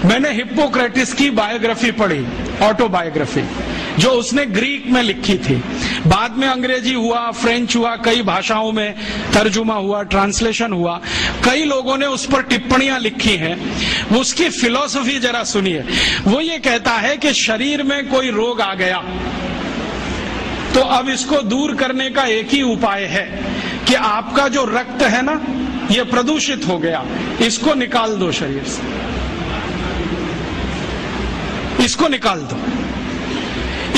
मैंने हिप्पोक्रेटिस की बायोग्राफी पढ़ी, ऑटोबायोग्राफी, जो उसने ग्रीक में लिखी थी। बाद में अंग्रेजी हुआ, फ्रेंच हुआ, कई भाषाओं में तर्जुमा हुआ, ट्रांसलेशन हुआ, कई लोगों ने उस पर टिप्पणियां लिखी हैं। उसकी फिलॉसफी जरा सुनिए। वो ये कहता है कि शरीर में कोई रोग आ गया तो अब इसको दूर करने का एक ही उपाय है कि आपका जो रक्त है ना, ये प्रदूषित हो गया, इसको निकाल दो शरीर से, इसको निकाल दो।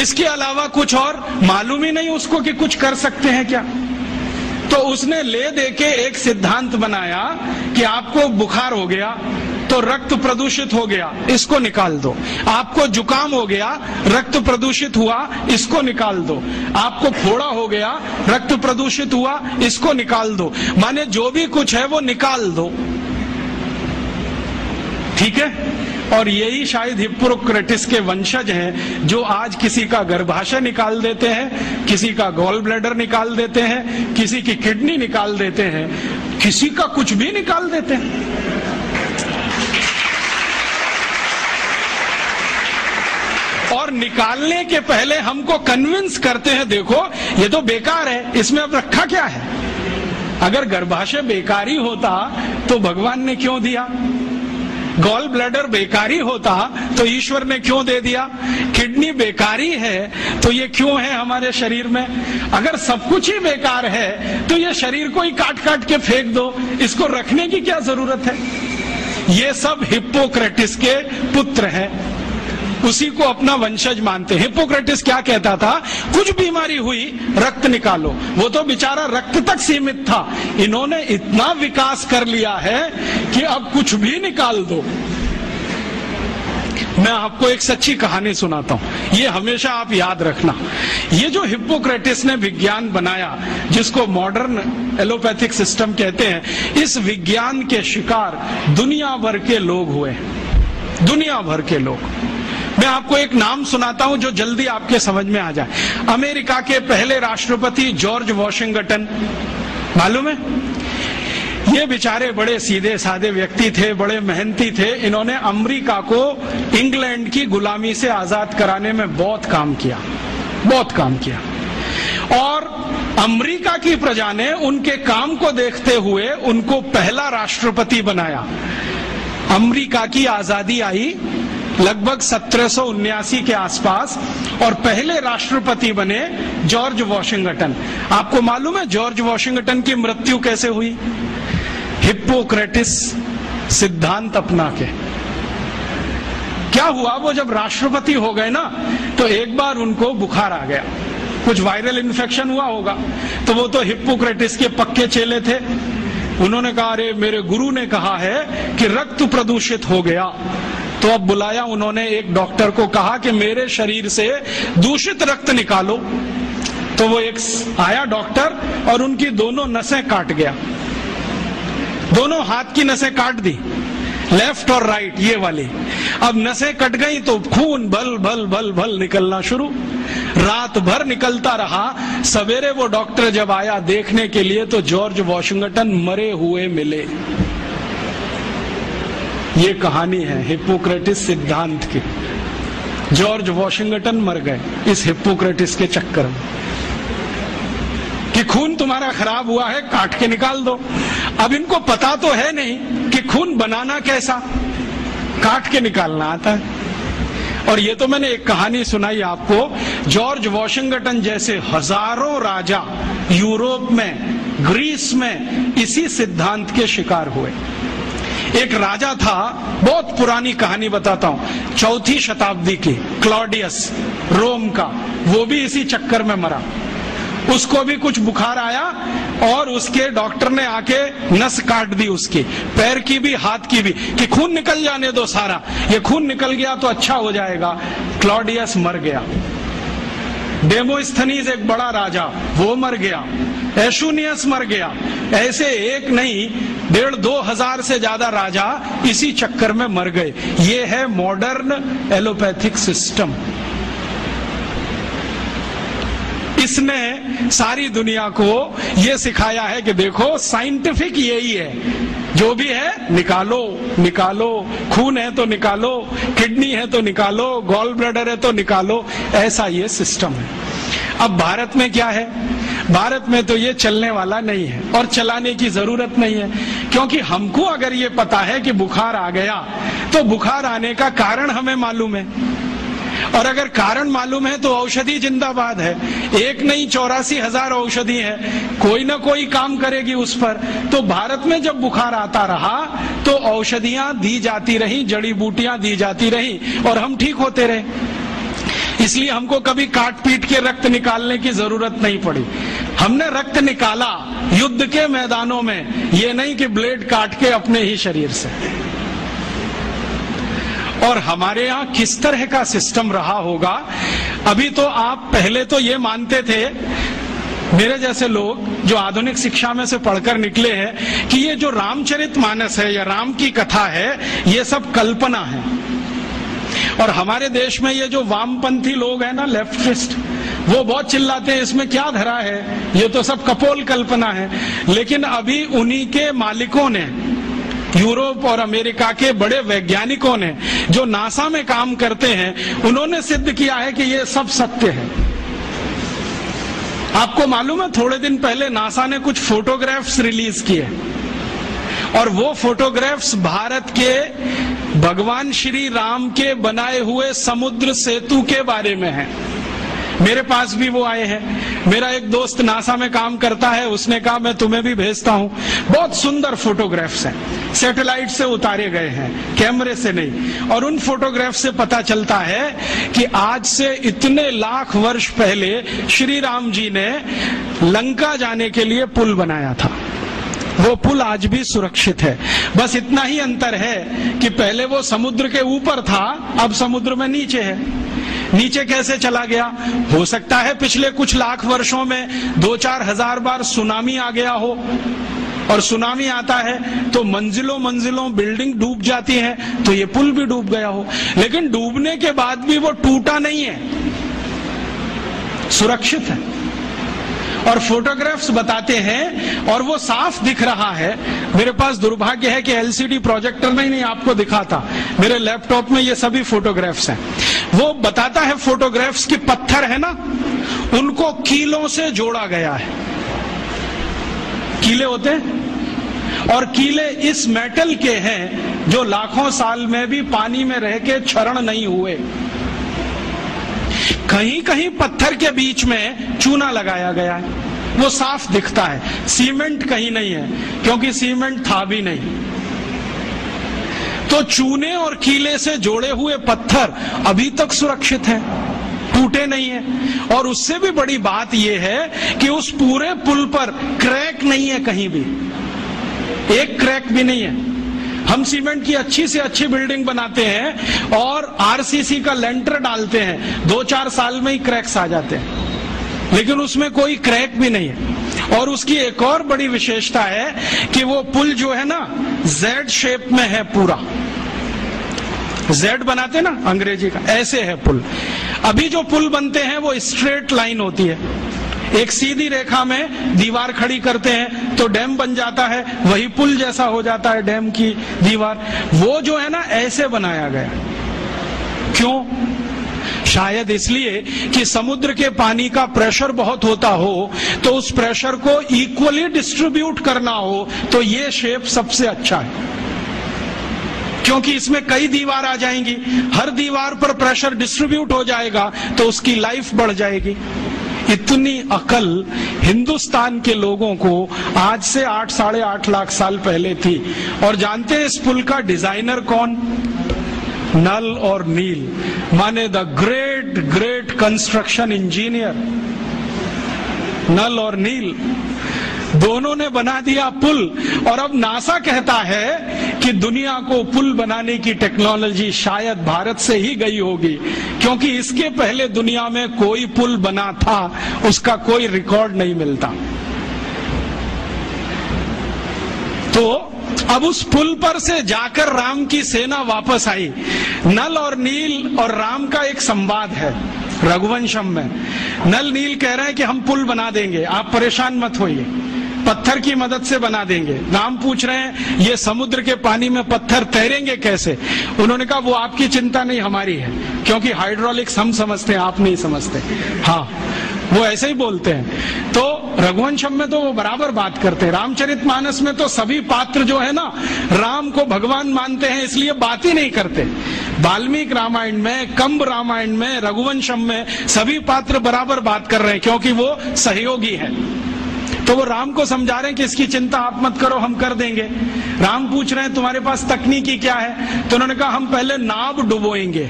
इसके अलावा कुछ और मालूम ही नहीं उसको कि कुछ कर सकते हैं क्या। तो उसने ले दे के एक सिद्धांत बनाया कि आपको बुखार हो गया तो रक्त प्रदूषित हो गया, इसको निकाल दो। आपको जुकाम हो गया, रक्त प्रदूषित हुआ, इसको निकाल दो। आपको फोड़ा हो गया, रक्त प्रदूषित हुआ, इसको निकाल दो। माने जो भी कुछ है वो निकाल दो, ठीक है। और यही शायद हिप्पोक्रेटिस के वंशज हैं जो आज किसी का गर्भाशय निकाल देते हैं, किसी का गॉल ब्लैडर निकाल देते हैं, किसी की किडनी निकाल देते हैं, किसी का कुछ भी निकाल देते हैं। और निकालने के पहले हमको कन्विंस करते हैं, देखो ये तो बेकार है, इसमें अब रखा क्या है। अगर गर्भाशय बेकारी होता तो भगवान ने क्यों दिया? गॉल ब्लैडर बेकारी होता तो ईश्वर ने क्यों दे दिया? किडनी बेकारी है तो ये क्यों है हमारे शरीर में? अगर सब कुछ ही बेकार है तो ये शरीर को ही काट काट के फेंक दो, इसको रखने की क्या जरूरत है? ये सब हिप्पोक्रेटिस के पुत्र हैं, उसी को अपना वंशज मानते हैं। हिप्पोक्रेटिस क्या कहता था? कुछ बीमारी हुई रक्त निकालो। वो तो बेचारा रक्त तक सीमित था, इन्होंने इतना विकास कर लिया है कि अब कुछ भी निकाल दो। मैं आपको एक सच्ची कहानी सुनाता हूं, ये हमेशा आप याद रखना। ये जो हिप्पोक्रेटिस ने विज्ञान बनाया, जिसको मॉडर्न एलोपैथिक सिस्टम कहते हैं, इस विज्ञान के शिकार दुनिया भर के लोग हुए, दुनिया भर के लोग। मैं आपको एक नाम सुनाता हूं जो जल्दी आपके समझ में आ जाए। अमेरिका के पहले राष्ट्रपति जॉर्ज वॉशिंगटन, मालूम है? ये बेचारे बड़े सीधे साधे व्यक्ति थे, बड़े मेहनती थे। इन्होंने अमेरिका को इंग्लैंड की गुलामी से आजाद कराने में बहुत काम किया, बहुत काम किया। और अमेरिका की प्रजा ने उनके काम को देखते हुए उनको पहला राष्ट्रपति बनाया। अमेरिका की आजादी आई लगभग 1779 के आसपास और पहले राष्ट्रपति बने जॉर्ज वॉशिंगटन। आपको मालूम है जॉर्ज वॉशिंगटन की मृत्यु कैसे हुई? हिप्पोक्रेटिस सिद्धांत अपना के। क्या हुआ, वो जब राष्ट्रपति हो गए ना तो एक बार उनको बुखार आ गया, कुछ वायरल इन्फेक्शन हुआ होगा। तो वो तो हिप्पोक्रेटिस के पक्के चेले थे, उन्होंने कहा अरे मेरे गुरु ने कहा है कि रक्त प्रदूषित हो गया। तो अब बुलाया उन्होंने एक डॉक्टर को, कहा कि मेरे शरीर से दूषित रक्त निकालो। तो वो एक आया डॉक्टर और उनकी दोनों नसें काट गया, दोनों हाथ की नसें काट दी, लेफ्ट और राइट ये वाली। अब नसें कट गई तो खून भल भल भल भल निकलना शुरू, रात भर निकलता रहा। सवेरे वो डॉक्टर जब आया देखने के लिए तो जॉर्ज वॉशिंगटन मरे हुए मिले। ये कहानी है हिप्पोक्रेटिस सिद्धांत की। जॉर्ज वॉशिंगटन मर गए इस हिप्पोक्रेटिस के चक्कर में कि खून तुम्हारा खराब हुआ है, काट के निकाल दो। अब इनको पता तो है नहीं कि खून बनाना कैसा, काट के निकालना आता है। और ये तो मैंने एक कहानी सुनाई आपको, जॉर्ज वॉशिंगटन जैसे हजारों राजा यूरोप में, ग्रीस में इसी सिद्धांत के शिकार हुए। एक राजा था, बहुत पुरानी कहानी बताता हूं, 4वीं शताब्दी की, क्लॉडियस रोम का, वो भी इसी चक्कर में मरा। उसको भी कुछ बुखार आया और उसके डॉक्टर ने आके नस काट दी उसकी, पैर की भी हाथ की भी, कि खून निकल जाने दो सारा, ये खून निकल गया तो अच्छा हो जाएगा। क्लॉडियस मर गया। डेमोस्थनीज एक बड़ा राजा, वो मर गया। एशुनियस मर गया। ऐसे एक नहीं 1,500-2 हजार से ज्यादा राजा इसी चक्कर में मर गए। ये है मॉडर्न एलोपैथिक सिस्टम। इसने सारी दुनिया को ये सिखाया है कि देखो साइंटिफिक यही है, जो भी है निकालो निकालो, खून है तो निकालो, किडनी है तो निकालो, गॉल ब्लैडर है तो निकालो, ऐसा ये सिस्टम है। अब भारत में क्या है? भारत में तो ये चलने वाला नहीं है और चलाने की जरूरत नहीं है, क्योंकि हमको अगर ये पता है कि बुखार आ गया तो बुखार आने का कारण हमें मालूम है, और अगर कारण मालूम है तो औषधि जिंदाबाद है। एक नहीं 84,000 औषधि है, कोई ना कोई काम करेगी उस पर। तो भारत में जब बुखार आता रहा तो औषधियां दी जाती रही, जड़ी बूटियां दी जाती रही और हम ठीक होते रहे। इसलिए हमको कभी काट पीट के रक्त निकालने की जरूरत नहीं पड़ी। हमने रक्त निकाला युद्ध के मैदानों में, ये नहीं कि ब्लेड काट के अपने ही शरीर से। और हमारे यहाँ किस तरह का सिस्टम रहा होगा। अभी तो आप पहले तो ये मानते थे, मेरे जैसे लोग जो आधुनिक शिक्षा में से पढ़कर निकले हैं, कि ये जो रामचरितमानस है या राम की कथा है ये सब कल्पना है। और हमारे देश में ये जो वामपंथी लोग हैं ना, लेफ्टिस्ट, वो बहुत चिल्लाते हैं इसमें क्या धरा है, ये तो सब कपोल कल्पना है। लेकिन अभी उन्हीं के मालिकों ने, यूरोप और अमेरिका के बड़े वैज्ञानिकों ने जो नासा में काम करते हैं, उन्होंने सिद्ध किया है कि ये सब सत्य है। आपको मालूम है, थोड़े दिन पहले नासा ने कुछ फोटोग्राफ्स रिलीज किए और वो फोटोग्राफ्स भारत के भगवान श्री राम के बनाए हुए समुद्र सेतु के बारे में है। मेरे पास भी वो आए हैं। मेरा एक दोस्त नासा में काम करता है, उसने कहा मैं तुम्हें भी भेजता हूं। बहुत सुंदर फोटोग्राफ्स हैं, सैटेलाइट से उतारे गए हैं, कैमरे से नहीं। और उन फोटोग्राफ से पता चलता है कि आज से इतने लाख वर्ष पहले श्री राम जी ने लंका जाने के लिए पुल बनाया था। वो पुल आज भी सुरक्षित है। बस इतना ही अंतर है कि पहले वो समुद्र के ऊपर था, अब समुद्र में नीचे है। नीचे कैसे चला गया? हो सकता है पिछले कुछ लाख वर्षों में 2-4 हजार बार सुनामी आ गया हो, और सुनामी आता है तो मंजिलों मंजिलों बिल्डिंग डूब जाती हैं, तो ये पुल भी डूब गया हो। लेकिन डूबने के बाद भी वो टूटा नहीं है, सुरक्षित है। और फोटोग्राफ्स बताते हैं और वो साफ दिख रहा है। मेरे पास दुर्भाग्य है कि एलसीडी प्रोजेक्टर नहीं आपको दिखाता, मेरे लैपटॉप में ये सभी फोटोग्राफ्स हैं। वो बताता है फोटोग्राफ्स की पत्थर है ना, उनको कीलों से जोड़ा गया है। कीले होते हैं, और कीले इस मेटल के हैं जो लाखों साल में भी पानी में रह के क्षरण नहीं हुए। कहीं कहीं पत्थर के बीच में चूना लगाया गया है, वो साफ दिखता है। सीमेंट कहीं नहीं है, क्योंकि सीमेंट था भी नहीं। तो चूने और कीले से जोड़े हुए पत्थर अभी तक सुरक्षित हैं, टूटे नहीं है। और उससे भी बड़ी बात यह है कि उस पूरे पुल पर क्रैक नहीं है, कहीं भी एक क्रैक भी नहीं है। हम सीमेंट की अच्छी से अच्छी बिल्डिंग बनाते हैं और आरसीसी का लेंटर डालते हैं, 2-4 साल में ही क्रैक्स आ जाते हैं, लेकिन उसमें कोई क्रैक भी नहीं है। और उसकी एक और बड़ी विशेषता है कि वो पुल जो है ना, जेड शेप में है पूरा। जेड बनाते ना अंग्रेजी का, ऐसे है पुल। अभी जो पुल बनते हैं वो स्ट्रेट लाइन होती है, एक सीधी रेखा में दीवार खड़ी करते हैं तो डैम बन जाता है, वही पुल जैसा हो जाता है डैम की दीवार। वो जो है ना, ऐसे बनाया गया। क्यों? शायद इसलिए कि समुद्र के पानी का प्रेशर बहुत होता हो, तो उस प्रेशर को इक्वली डिस्ट्रीब्यूट करना हो, तो ये शेप सबसे अच्छा है। क्योंकि इसमें कई दीवार आ जाएंगी, हर दीवार पर प्रेशर डिस्ट्रीब्यूट हो जाएगा, तो उसकी लाइफ बढ़ जाएगी। इतनी अकल हिंदुस्तान के लोगों को आज से 8-8.5 लाख साल पहले थी। और जानते हैं इस पुल का डिजाइनर कौन? नल और नील, माने the great great construction engineer. Nal और नील दोनों ने बना दिया पुल। और अब नासा कहता है कि दुनिया को पुल बनाने की टेक्नोलॉजी शायद भारत से ही गई होगी, क्योंकि इसके पहले दुनिया में कोई पुल बना था, उसका कोई रिकॉर्ड नहीं मिलता। तो अब उस पुल पर से जाकर राम की सेना वापस आई। नल और नील और राम का एक संवाद है रघुवंशम में। नल नील कह रहे हैं कि हम पुल बना देंगे, आप परेशान मत होइए, पत्थर की मदद से बना देंगे। राम पूछ रहे हैं ये समुद्र के पानी में पत्थर तैरेंगे कैसे? उन्होंने कहा वो आपकी चिंता नहीं, हमारी है, क्योंकि हाइड्रोलिक्स हम समझते हैं, आप नहीं समझते। हाँ, वो ऐसे ही बोलते हैं। तो रघुवंशम में तो वो बराबर बात करते हैं। रामचरितमानस में तो सभी पात्र जो है ना, राम को भगवान मानते हैं, इसलिए बात ही नहीं करते। वाल्मीकि रामायण में, कंब रामायण में, रघुवंशम में सभी पात्र बराबर बात कर रहे हैं, क्योंकि वो सहयोगी है। तो वो राम को समझा रहे हैं कि इसकी चिंता आप मत करो, हम कर देंगे। राम पूछ रहे हैं तुम्हारे पास तकनीकी क्या है? तो उन्होंने कहा हम पहले नाव डुबोएंगे,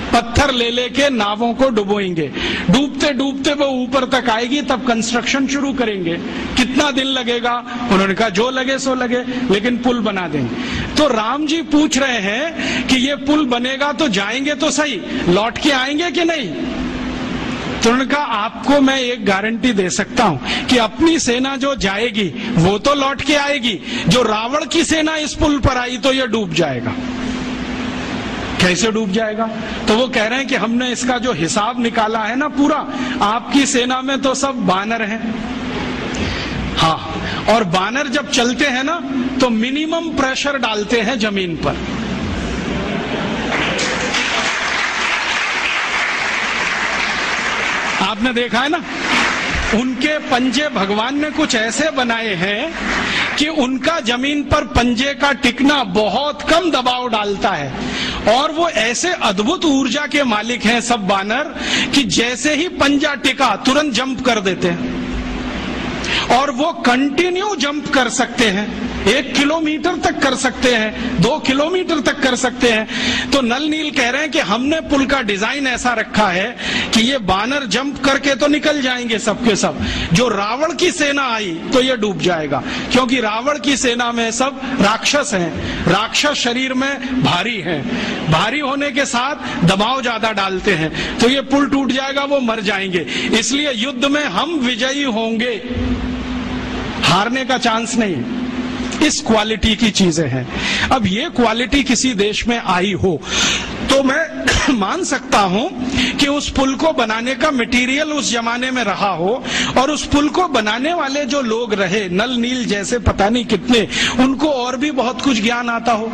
पत्थर ले लेके नावों को डुबोएंगे, डूबते डूबते वो ऊपर तक आएगी, तब कंस्ट्रक्शन शुरू करेंगे। कितना दिन लगेगा? उन्होंने कहा जो लगे सो लगे, लेकिन पुल बना देंगे। तो राम जी पूछ रहे हैं कि ये पुल बनेगा तो जाएंगे तो सही, लौट के आएंगे कि नहीं? तो उन्होंने कहा आपको मैं एक गारंटी दे सकता हूं कि अपनी सेना जो जाएगी वो तो लौट के आएगी, जो रावण की सेना इस पुल पर आई तो ये डूब जाएगा। कैसे डूब जाएगा? तो वो कह रहे हैं कि हमने इसका जो हिसाब निकाला है ना पूरा, आपकी सेना में तो सब बानर हैं। हाँ, और बानर जब चलते हैं ना तो मिनिमम प्रेशर डालते हैं जमीन पर। आपने देखा है ना, उनके पंजे भगवान ने कुछ ऐसे बनाए हैं कि उनका जमीन पर पंजे का टिकना बहुत कम दबाव डालता है, और वो ऐसे अद्भुत ऊर्जा के मालिक हैं सब बानर कि जैसे ही पंजा टिका तुरंत जंप कर देते हैं, और वो कंटिन्यू जंप कर सकते हैं, 1 किलोमीटर तक कर सकते हैं, 2 किलोमीटर तक कर सकते हैं। तो नल नील कह रहे हैं कि हमने पुल का डिजाइन ऐसा रखा है कि ये बानर जंप करके तो निकल जाएंगे सबके सब, जो रावण की सेना आई तो ये डूब जाएगा, क्योंकि रावण की सेना में सब राक्षस हैं, राक्षस शरीर में भारी हैं, भारी होने के साथ दबाव ज्यादा डालते हैं, तो ये पुल टूट जाएगा, वो मर जाएंगे। इसलिए युद्ध में हम विजयी होंगे, हारने का चांस नहीं। इस क्वालिटी की चीजें हैं। अब ये क्वालिटी किसी देश में आई हो तो मैं मान सकता हूं कि उस पुल को बनाने का मटेरियल उस जमाने में रहा हो, और उस पुल को बनाने वाले जो लोग रहे, नल नील जैसे पता नहीं कितने, उनको और भी बहुत कुछ ज्ञान आता हो,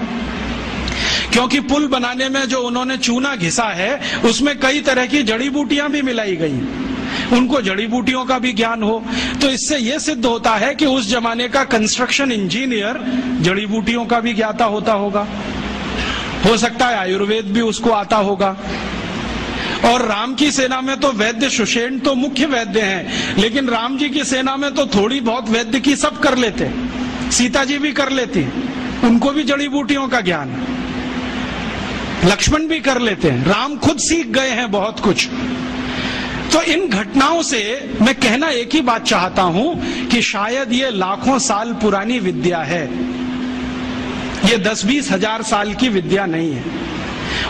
क्योंकि पुल बनाने में जो उन्होंने चूना घिसा है उसमें कई तरह की जड़ी बूटियां भी मिलाई गई, उनको जड़ी बूटियों का भी ज्ञान हो। तो इससे यह सिद्ध होता है कि उस जमाने का कंस्ट्रक्शन इंजीनियर जड़ी बूटियों का भी ज्ञाता होता होगा, हो सकता है आयुर्वेद भी उसको आता होगा। और राम की सेना में तो वैद्य सुषेण तो मुख्य वैद्य हैं, लेकिन राम जी की सेना में तो थोड़ी बहुत वैद्य की सब कर लेते हैं, सीता जी भी कर लेती, उनको भी जड़ी बूटियों का ज्ञान, लक्ष्मण भी कर लेते हैं, राम खुद सीख गए हैं बहुत कुछ। तो इन घटनाओं से मैं कहना एक ही बात चाहता हूं कि शायद ये लाखों साल पुरानी विद्या है, ये 10-20 हजार साल की विद्या नहीं है।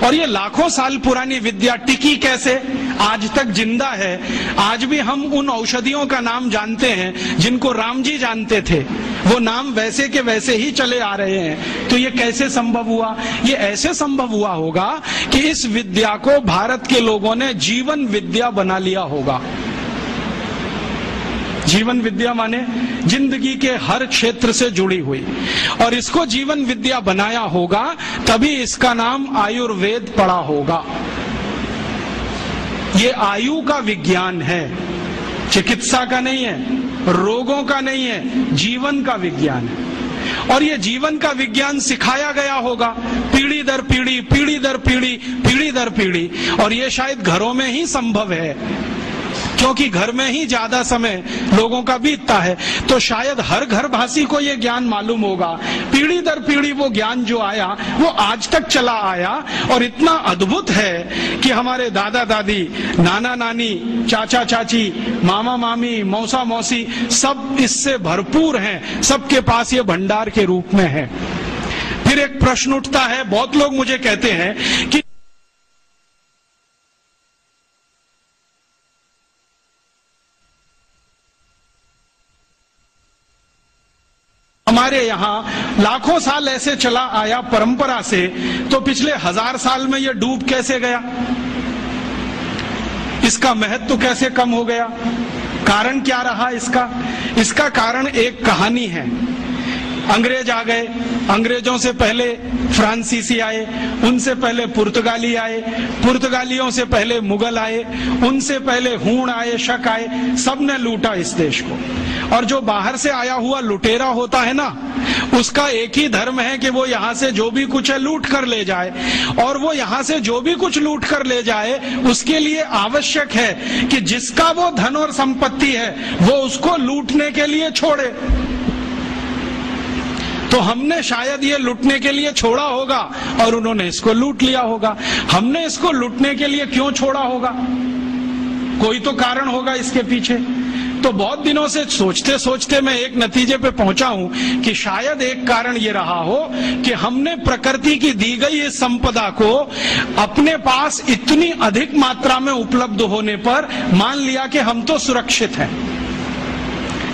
और ये लाखों साल पुरानी विद्या टिकी कैसे, आज तक जिंदा है। आज भी हम उन औषधियों का नाम जानते हैं जिनको राम जी जानते थे, वो नाम वैसे के वैसे ही चले आ रहे हैं। तो ये कैसे संभव हुआ? ये ऐसे संभव हुआ होगा कि इस विद्या को भारत के लोगों ने जीवन विद्या बना लिया होगा। जीवन विद्या माने जिंदगी के हर क्षेत्र से जुड़ी हुई, और इसको जीवन विद्या बनाया होगा, तभी इसका नाम आयुर्वेद पड़ा होगा। ये आयु का विज्ञान है, चिकित्सा का नहीं है, रोगों का नहीं है, जीवन का विज्ञान है। और ये जीवन का विज्ञान सिखाया गया होगा पीढ़ी दर पीढ़ी, पीढ़ी दर पीढ़ी, पीढ़ी दर पीढ़ी। और ये शायद घरों में ही संभव है, क्योंकि घर में ही ज्यादा समय लोगों का बीतता है। तो शायद हर घर भाषी को ये ज्ञान मालूम होगा। पीढ़ी दर पीढ़ी वो ज्ञान जो आया वो आज तक चला आया, और इतना अद्भुत है कि हमारे दादा दादी, नाना नानी, चाचा चाची, मामा मामी, मौसा मौसी सब इससे भरपूर हैं, सबके पास ये भंडार के रूप में है। फिर एक प्रश्न उठता है, बहुत लोग मुझे कहते हैं कि हमारे यहाँ लाखों साल ऐसे चला आया परंपरा से, तो पिछले 1000 साल में ये डूब कैसे गया? इसका महत्व कैसे कम हो गया? कारण क्या रहा इसका? इसका कारण एक कहानी है। अंग्रेज आ गए, अंग्रेजों से पहले फ्रांसीसी आए, उनसे पहले पुर्तगाली आए, पुर्तगालियों से पहले मुगल आए, उनसे पहले हूण आए, शक आए, सबने लूटा इस देश को। और जो बाहर से आया हुआ लुटेरा होता है ना, उसका एक ही धर्म है कि वो यहाँ से जो भी कुछ है लूट कर ले जाए। और वो यहाँ से जो भी कुछ लूट कर ले जाए, उसके लिए आवश्यक है कि जिसका वो धन और संपत्ति है वो उसको लूटने के लिए छोड़े। तो हमने शायद ये लूटने के लिए छोड़ा होगा और उन्होंने इसको लूट लिया होगा। हमने इसको लूटने के लिए क्यों छोड़ा होगा? कोई तो कारण होगा इसके पीछे। तो बहुत दिनों से सोचते सोचते मैं एक नतीजे पे पहुंचा हूं कि शायद एक कारण ये रहा हो कि हमने प्रकृति की दी गई इस संपदा को अपने पास इतनी अधिक मात्रा में उपलब्ध होने पर मान लिया कि हम तो सुरक्षित हैं।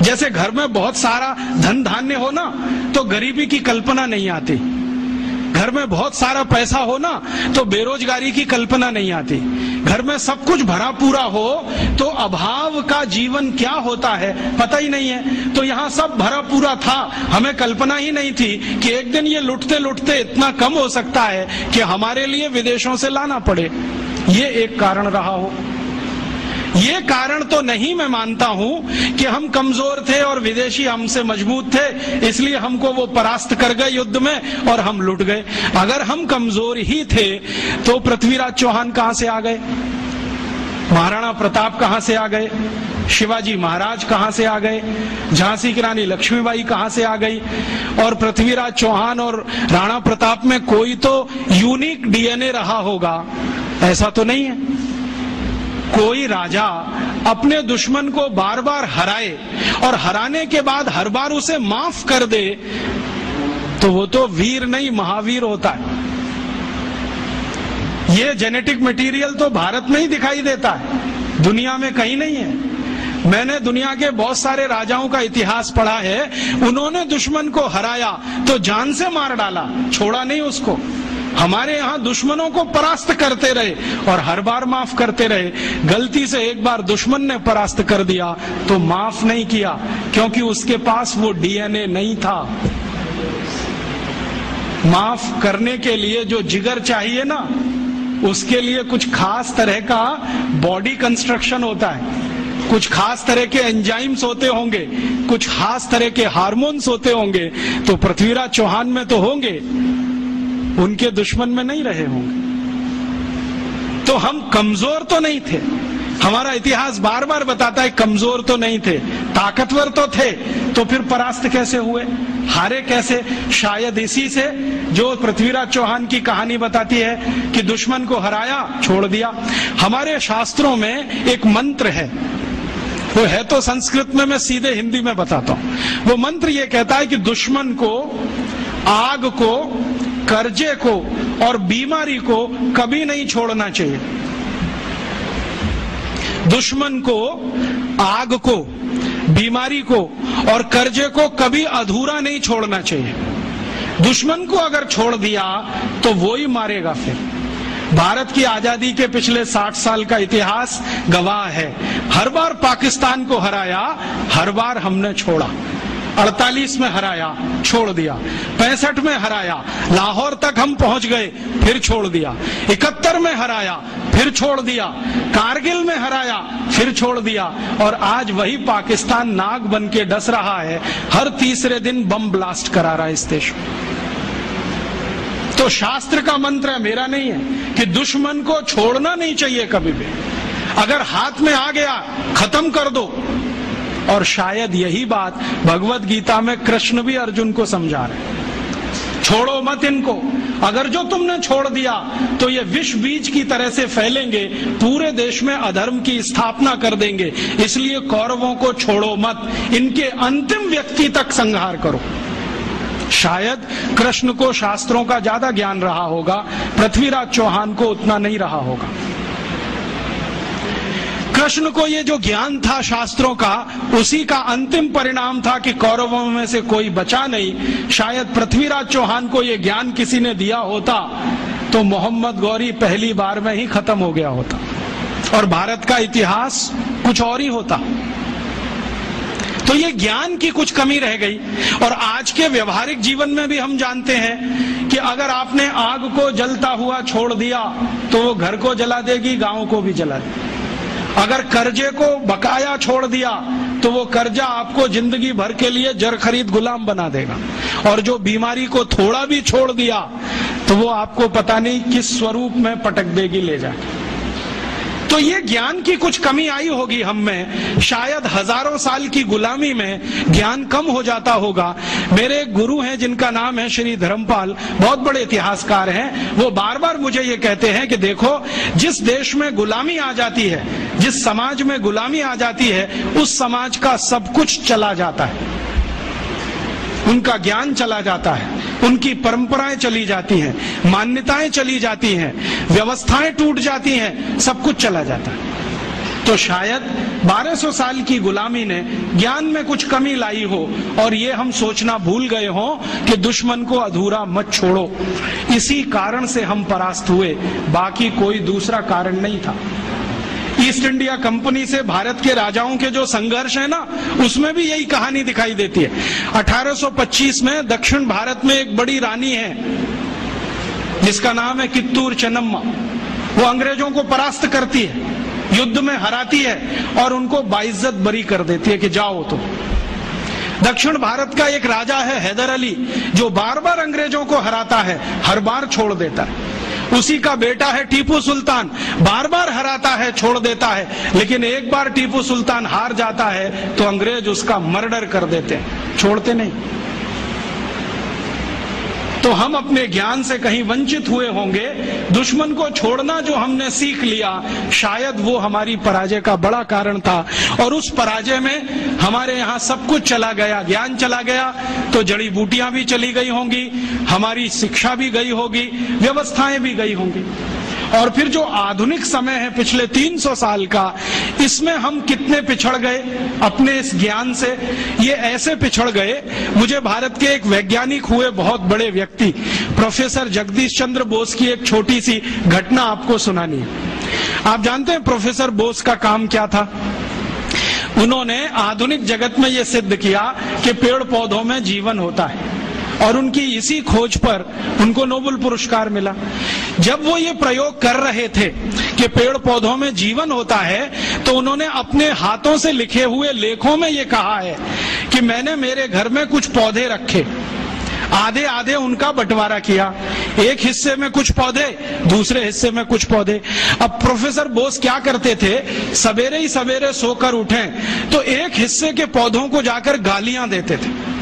जैसे घर में बहुत सारा धन धान्य हो ना तो गरीबी की कल्पना नहीं आती, घर में बहुत सारा पैसा हो ना तो बेरोजगारी की कल्पना नहीं आती, घर में सब कुछ भरा पूरा हो तो अभाव का जीवन क्या होता है पता ही नहीं है। तो यहाँ सब भरा पूरा था, हमें कल्पना ही नहीं थी कि एक दिन ये लुटते लुटते इतना कम हो सकता है कि हमारे लिए विदेशों से लाना पड़े। ये एक कारण रहा हो। ये कारण तो नहीं मैं मानता हूं कि हम कमजोर थे और विदेशी हमसे मजबूत थे इसलिए हमको वो परास्त कर गए युद्ध में और हम लुट गए। अगर हम कमजोर ही थे तो पृथ्वीराज चौहान कहां से आ गए, महाराणा प्रताप कहां से आ गए, शिवाजी महाराज कहां से आ गए, झांसी की रानी लक्ष्मीबाई कहां से आ गई। और पृथ्वीराज चौहान और राणा प्रताप में कोई तो यूनिक डीएनए रहा होगा, ऐसा तो नहीं है। कोई राजा अपने दुश्मन को बार बार हराए और हराने के बाद हर बार उसे माफ कर दे तो वो तो वीर नहीं महावीर होता है। ये जेनेटिक मटेरियल तो भारत में ही दिखाई देता है, दुनिया में कहीं नहीं है। मैंने दुनिया के बहुत सारे राजाओं का इतिहास पढ़ा है, उन्होंने दुश्मन को हराया तो जान से मार डाला, छोड़ा नहीं उसको। हमारे यहाँ दुश्मनों को परास्त करते रहे और हर बार माफ करते रहे। गलती से एक बार दुश्मन ने परास्त कर दिया तो माफ नहीं किया क्योंकि उसके पास वो डीएनए नहीं था। माफ करने के लिए जो जिगर चाहिए ना, उसके लिए कुछ खास तरह का बॉडी कंस्ट्रक्शन होता है, कुछ खास तरह के एंजाइम्स होते होंगे, कुछ खास तरह के हार्मोन्स होते होंगे। तो पृथ्वीराज चौहान में तो होंगे, उनके दुश्मन में नहीं रहे होंगे। तो हम कमजोर तो नहीं थे, हमारा इतिहास बार बार बताता है कमजोर तो नहीं थे, ताकतवर तो थे। तो फिर परास्त कैसे हुए, हारे कैसे? शायद इसी से जो पृथ्वीराज चौहान की कहानी बताती है कि दुश्मन को हराया छोड़ दिया। हमारे शास्त्रों में एक मंत्र है, वो है तो संस्कृत में, मैं सीधे हिंदी में बताता हूं। वो मंत्र ये कहता है कि दुश्मन को, आग को, कर्जे को और बीमारी को कभी नहीं छोड़ना चाहिए। दुश्मन को, आग को, बीमारी को और कर्जे को कभी अधूरा नहीं छोड़ना चाहिए। दुश्मन को अगर छोड़ दिया तो वो ही मारेगा। फिर भारत की आजादी के पिछले 60 साल का इतिहास गवाह है, हर बार पाकिस्तान को हराया, हर बार हमने छोड़ा। 48 में हराया, छोड़ दिया। 65 में हराया, लाहौर तक हम पहुंच गए, फिर छोड़ दिया। 71 में हराया, फिर छोड़ दिया। कारगिल में हराया, फिर छोड़ दिया। और आज वही पाकिस्तान नाग बन के डस रहा है, हर तीसरे दिन बम ब्लास्ट करा रहा है इस देश में। तो शास्त्र का मंत्र है, मेरा नहीं है, कि दुश्मन को छोड़ना नहीं चाहिए कभी भी। अगर हाथ में आ गया, खत्म कर दो। और शायद यही बात भगवत गीता में कृष्ण भी अर्जुन को समझा रहे, छोड़ो मत इनको। अगर जो तुमने छोड़ दिया तो ये विष बीज की तरह से फैलेंगे, पूरे देश में अधर्म की स्थापना कर देंगे। इसलिए कौरवों को छोड़ो मत, इनके अंतिम व्यक्ति तक संहार करो। शायद कृष्ण को शास्त्रों का ज्यादा ज्ञान रहा होगा, पृथ्वीराज चौहान को उतना नहीं रहा होगा। कृष्ण को ये जो ज्ञान था शास्त्रों का, उसी का अंतिम परिणाम था कि कौरवों में से कोई बचा नहीं। शायद पृथ्वीराज चौहान को ये ज्ञान किसी ने दिया होता तो मोहम्मद गौरी पहली बार में ही खत्म हो गया होता और भारत का इतिहास कुछ और ही होता। तो ये ज्ञान की कुछ कमी रह गई। और आज के व्यवहारिक जीवन में भी हम जानते हैं कि अगर आपने आग को जलता हुआ छोड़ दिया तो वो घर को जला देगी, गांव को भी जला देगी। अगर कर्जे को बकाया छोड़ दिया तो वो कर्जा आपको जिंदगी भर के लिए जर खरीद गुलाम बना देगा। और जो बीमारी को थोड़ा भी छोड़ दिया तो वो आपको पता नहीं किस स्वरूप में पटक देगी ले जाके। तो ये ज्ञान की कुछ कमी आई होगी हम में, शायद हजारों साल की गुलामी में ज्ञान कम हो जाता होगा। मेरे एक गुरु हैं जिनका नाम है श्री धर्मपाल, बहुत बड़े इतिहासकार हैं। वो बार बार मुझे ये कहते हैं कि देखो, जिस देश में गुलामी आ जाती है, जिस समाज में गुलामी आ जाती है, उस समाज का सब कुछ चला जाता है। उनका ज्ञान चला जाता है, उनकी परंपराएं चली जाती हैं, मान्यताएं चली जाती हैं, व्यवस्थाएं टूट जाती हैं, सब कुछ चला जाता है। तो शायद 1200 साल की गुलामी ने ज्ञान में कुछ कमी लाई हो और ये हम सोचना भूल गए हों कि दुश्मन को अधूरा मत छोड़ो। इसी कारण से हम परास्त हुए, बाकी कोई दूसरा कारण नहीं था। ईस्ट इंडिया कंपनी से भारत के राजाओं के जो संघर्ष है ना, उसमें भी यही कहानी दिखाई देती है। 1825 में दक्षिण भारत में एक बड़ी रानी है जिसका नाम है कित्तूर चेन्नम्मा। वो अंग्रेजों को परास्त करती है, युद्ध में हराती है और उनको बाइज्जत बरी कर देती है कि जाओ। तो दक्षिण भारत का एक राजा है हैदर अली, जो बार बार अंग्रेजों को हराता है, हर बार छोड़ देता है। उसी का बेटा है टीपू सुल्तान, बार बार हराता है, छोड़ देता है, लेकिन एक बार टीपू सुल्तान हार जाता है तो अंग्रेज उसका मर्डर कर देते हैं, छोड़ते नहीं। तो हम अपने ज्ञान से कहीं वंचित हुए होंगे। दुश्मन को छोड़ना जो हमने सीख लिया, शायद वो हमारी पराजय का बड़ा कारण था। और उस पराजय में हमारे यहाँ सब कुछ चला गया, ज्ञान चला गया तो जड़ी बूटियां भी चली गई होंगी, हमारी शिक्षा भी गई होगी, व्यवस्थाएं भी गई होंगी। और फिर जो आधुनिक समय है पिछले 300 साल का, इसमें हम कितने पिछड़ गए अपने इस ज्ञान से। ये ऐसे पिछड़ गए, मुझे भारत के एक वैज्ञानिक हुए बहुत बड़े व्यक्ति प्रोफेसर जगदीश चंद्र बोस की एक छोटी सी घटना आपको सुनानी है। आप जानते हैं प्रोफेसर बोस का काम क्या था? उन्होंने आधुनिक जगत में ये सिद्ध किया कि पेड़ पौधों में जीवन होता है और उनकी इसी खोज पर उनको नोबेल पुरस्कार मिला। जब वो ये प्रयोग कर रहे थे कि पेड़ पौधों में जीवन होता है, तो उन्होंने अपने हाथों से लिखे हुए लेखों में ये कहा है कि मैंने मेरे घर में कुछ पौधे रखे, आधे आधे उनका बंटवारा किया, एक हिस्से में कुछ पौधे, दूसरे हिस्से में कुछ पौधे। अब प्रोफेसर बोस क्या करते थे, सवेरे ही सवेरे सोकर उठें तो एक हिस्से के पौधों को जाकर गालियां देते थे।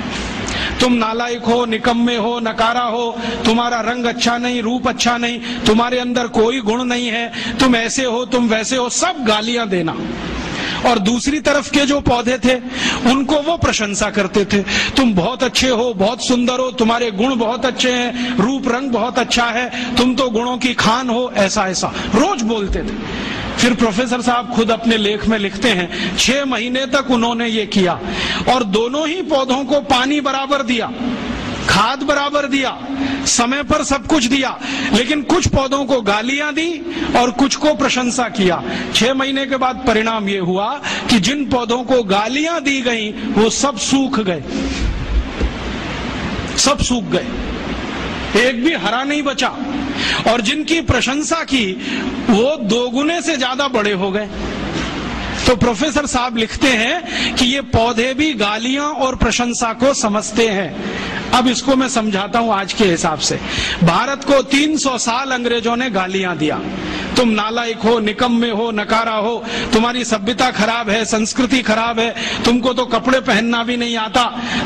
तुम नालायक हो, निकम्मे हो, नकारा हो, तुम्हारा रंग अच्छा नहीं, रूप अच्छा नहीं, तुम्हारे अंदर कोई गुण नहीं है, तुम ऐसे हो, तुम वैसे हो, सब गालियां देना। और दूसरी तरफ के जो पौधे थे उनको वो प्रशंसा करते थे, तुम बहुत अच्छे हो, बहुत सुंदर हो, तुम्हारे गुण बहुत अच्छे हैं, रूप रंग बहुत अच्छा है, तुम तो गुणों की खान हो, ऐसा ऐसा रोज बोलते थे। फिर प्रोफेसर साहब खुद अपने लेख में लिखते हैं 6 महीने तक उन्होंने ये किया और दोनों ही पौधों को पानी बराबर दिया, खाद बराबर दिया, समय पर सब कुछ दिया, लेकिन कुछ पौधों को गालियां दी और कुछ को प्रशंसा किया। 6 महीने के बाद परिणाम ये हुआ कि जिन पौधों को गालियां दी गई वो सब सूख गए, सब सूख गए, एक भी हरा नहीं बचा। और जिनकी प्रशंसा की वो 2 गुने से ज्यादा बड़े हो गए। तो प्रोफेसर साहब लिखते हैं कि ये पौधे भी गालियां और प्रशंसा को समझते हैं। अब इसको मैं समझाता हूं आज के हिसाब से। भारत को 300 साल अंग्रेजों ने गालियां दिया, तुम नालायक हो, निकम्मे हो, नकारा हो, तुम्हारी सभ्यता खराब है, संस्कृति खराब है, तुमको तो कपड़े पहनना भी नहीं आता,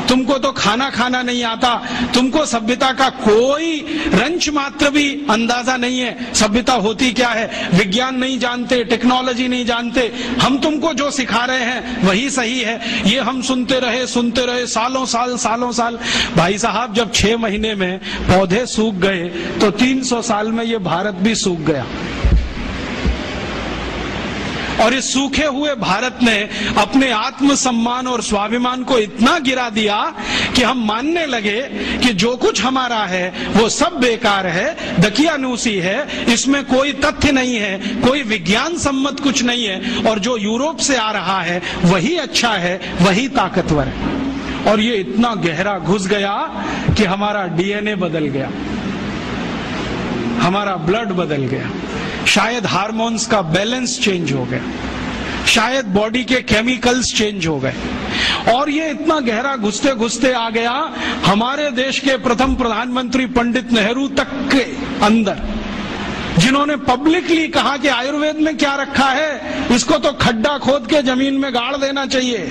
तुमको तो खाना खाना नहीं आता, तुमको सभ्यता का कोई रंच मात्र भी अंदाजा नहीं है, सभ्यता होती क्या है, विज्ञान नहीं जानते, टेक्नोलॉजी नहीं जानते, हम तुमको जो सिखा रहे हैं वही सही है। ये हम सुनते रहे सालों साल। भाई साहब, जब 6 महीने में पौधे सूख गए तो 300 साल में ये भारत भी सूख गया। और इस सूखे हुए भारत ने अपने आत्मसम्मान और स्वाभिमान को इतना गिरा दिया कि हम मानने लगे कि जो कुछ हमारा है वो सब बेकार है, दकियानूसी है, इसमें कोई तथ्य नहीं है, कोई विज्ञान सम्मत कुछ नहीं है, और जो यूरोप से आ रहा है वही अच्छा है, वही ताकतवर है। और ये इतना गहरा घुस गया कि हमारा डीएनए बदल गया, हमारा ब्लड बदल गया, शायद हार्मोन्स का बैलेंस चेंज हो गया, शायद बॉडी के केमिकल्स चेंज हो गए। और ये इतना गहरा घुसते घुसते आ गया हमारे देश के प्रथम प्रधानमंत्री पंडित नेहरू तक के अंदर, जिन्होंने पब्लिकली कहा कि आयुर्वेद में क्या रखा है, इसको तो खड्डा खोद के जमीन में गाड़ देना चाहिए,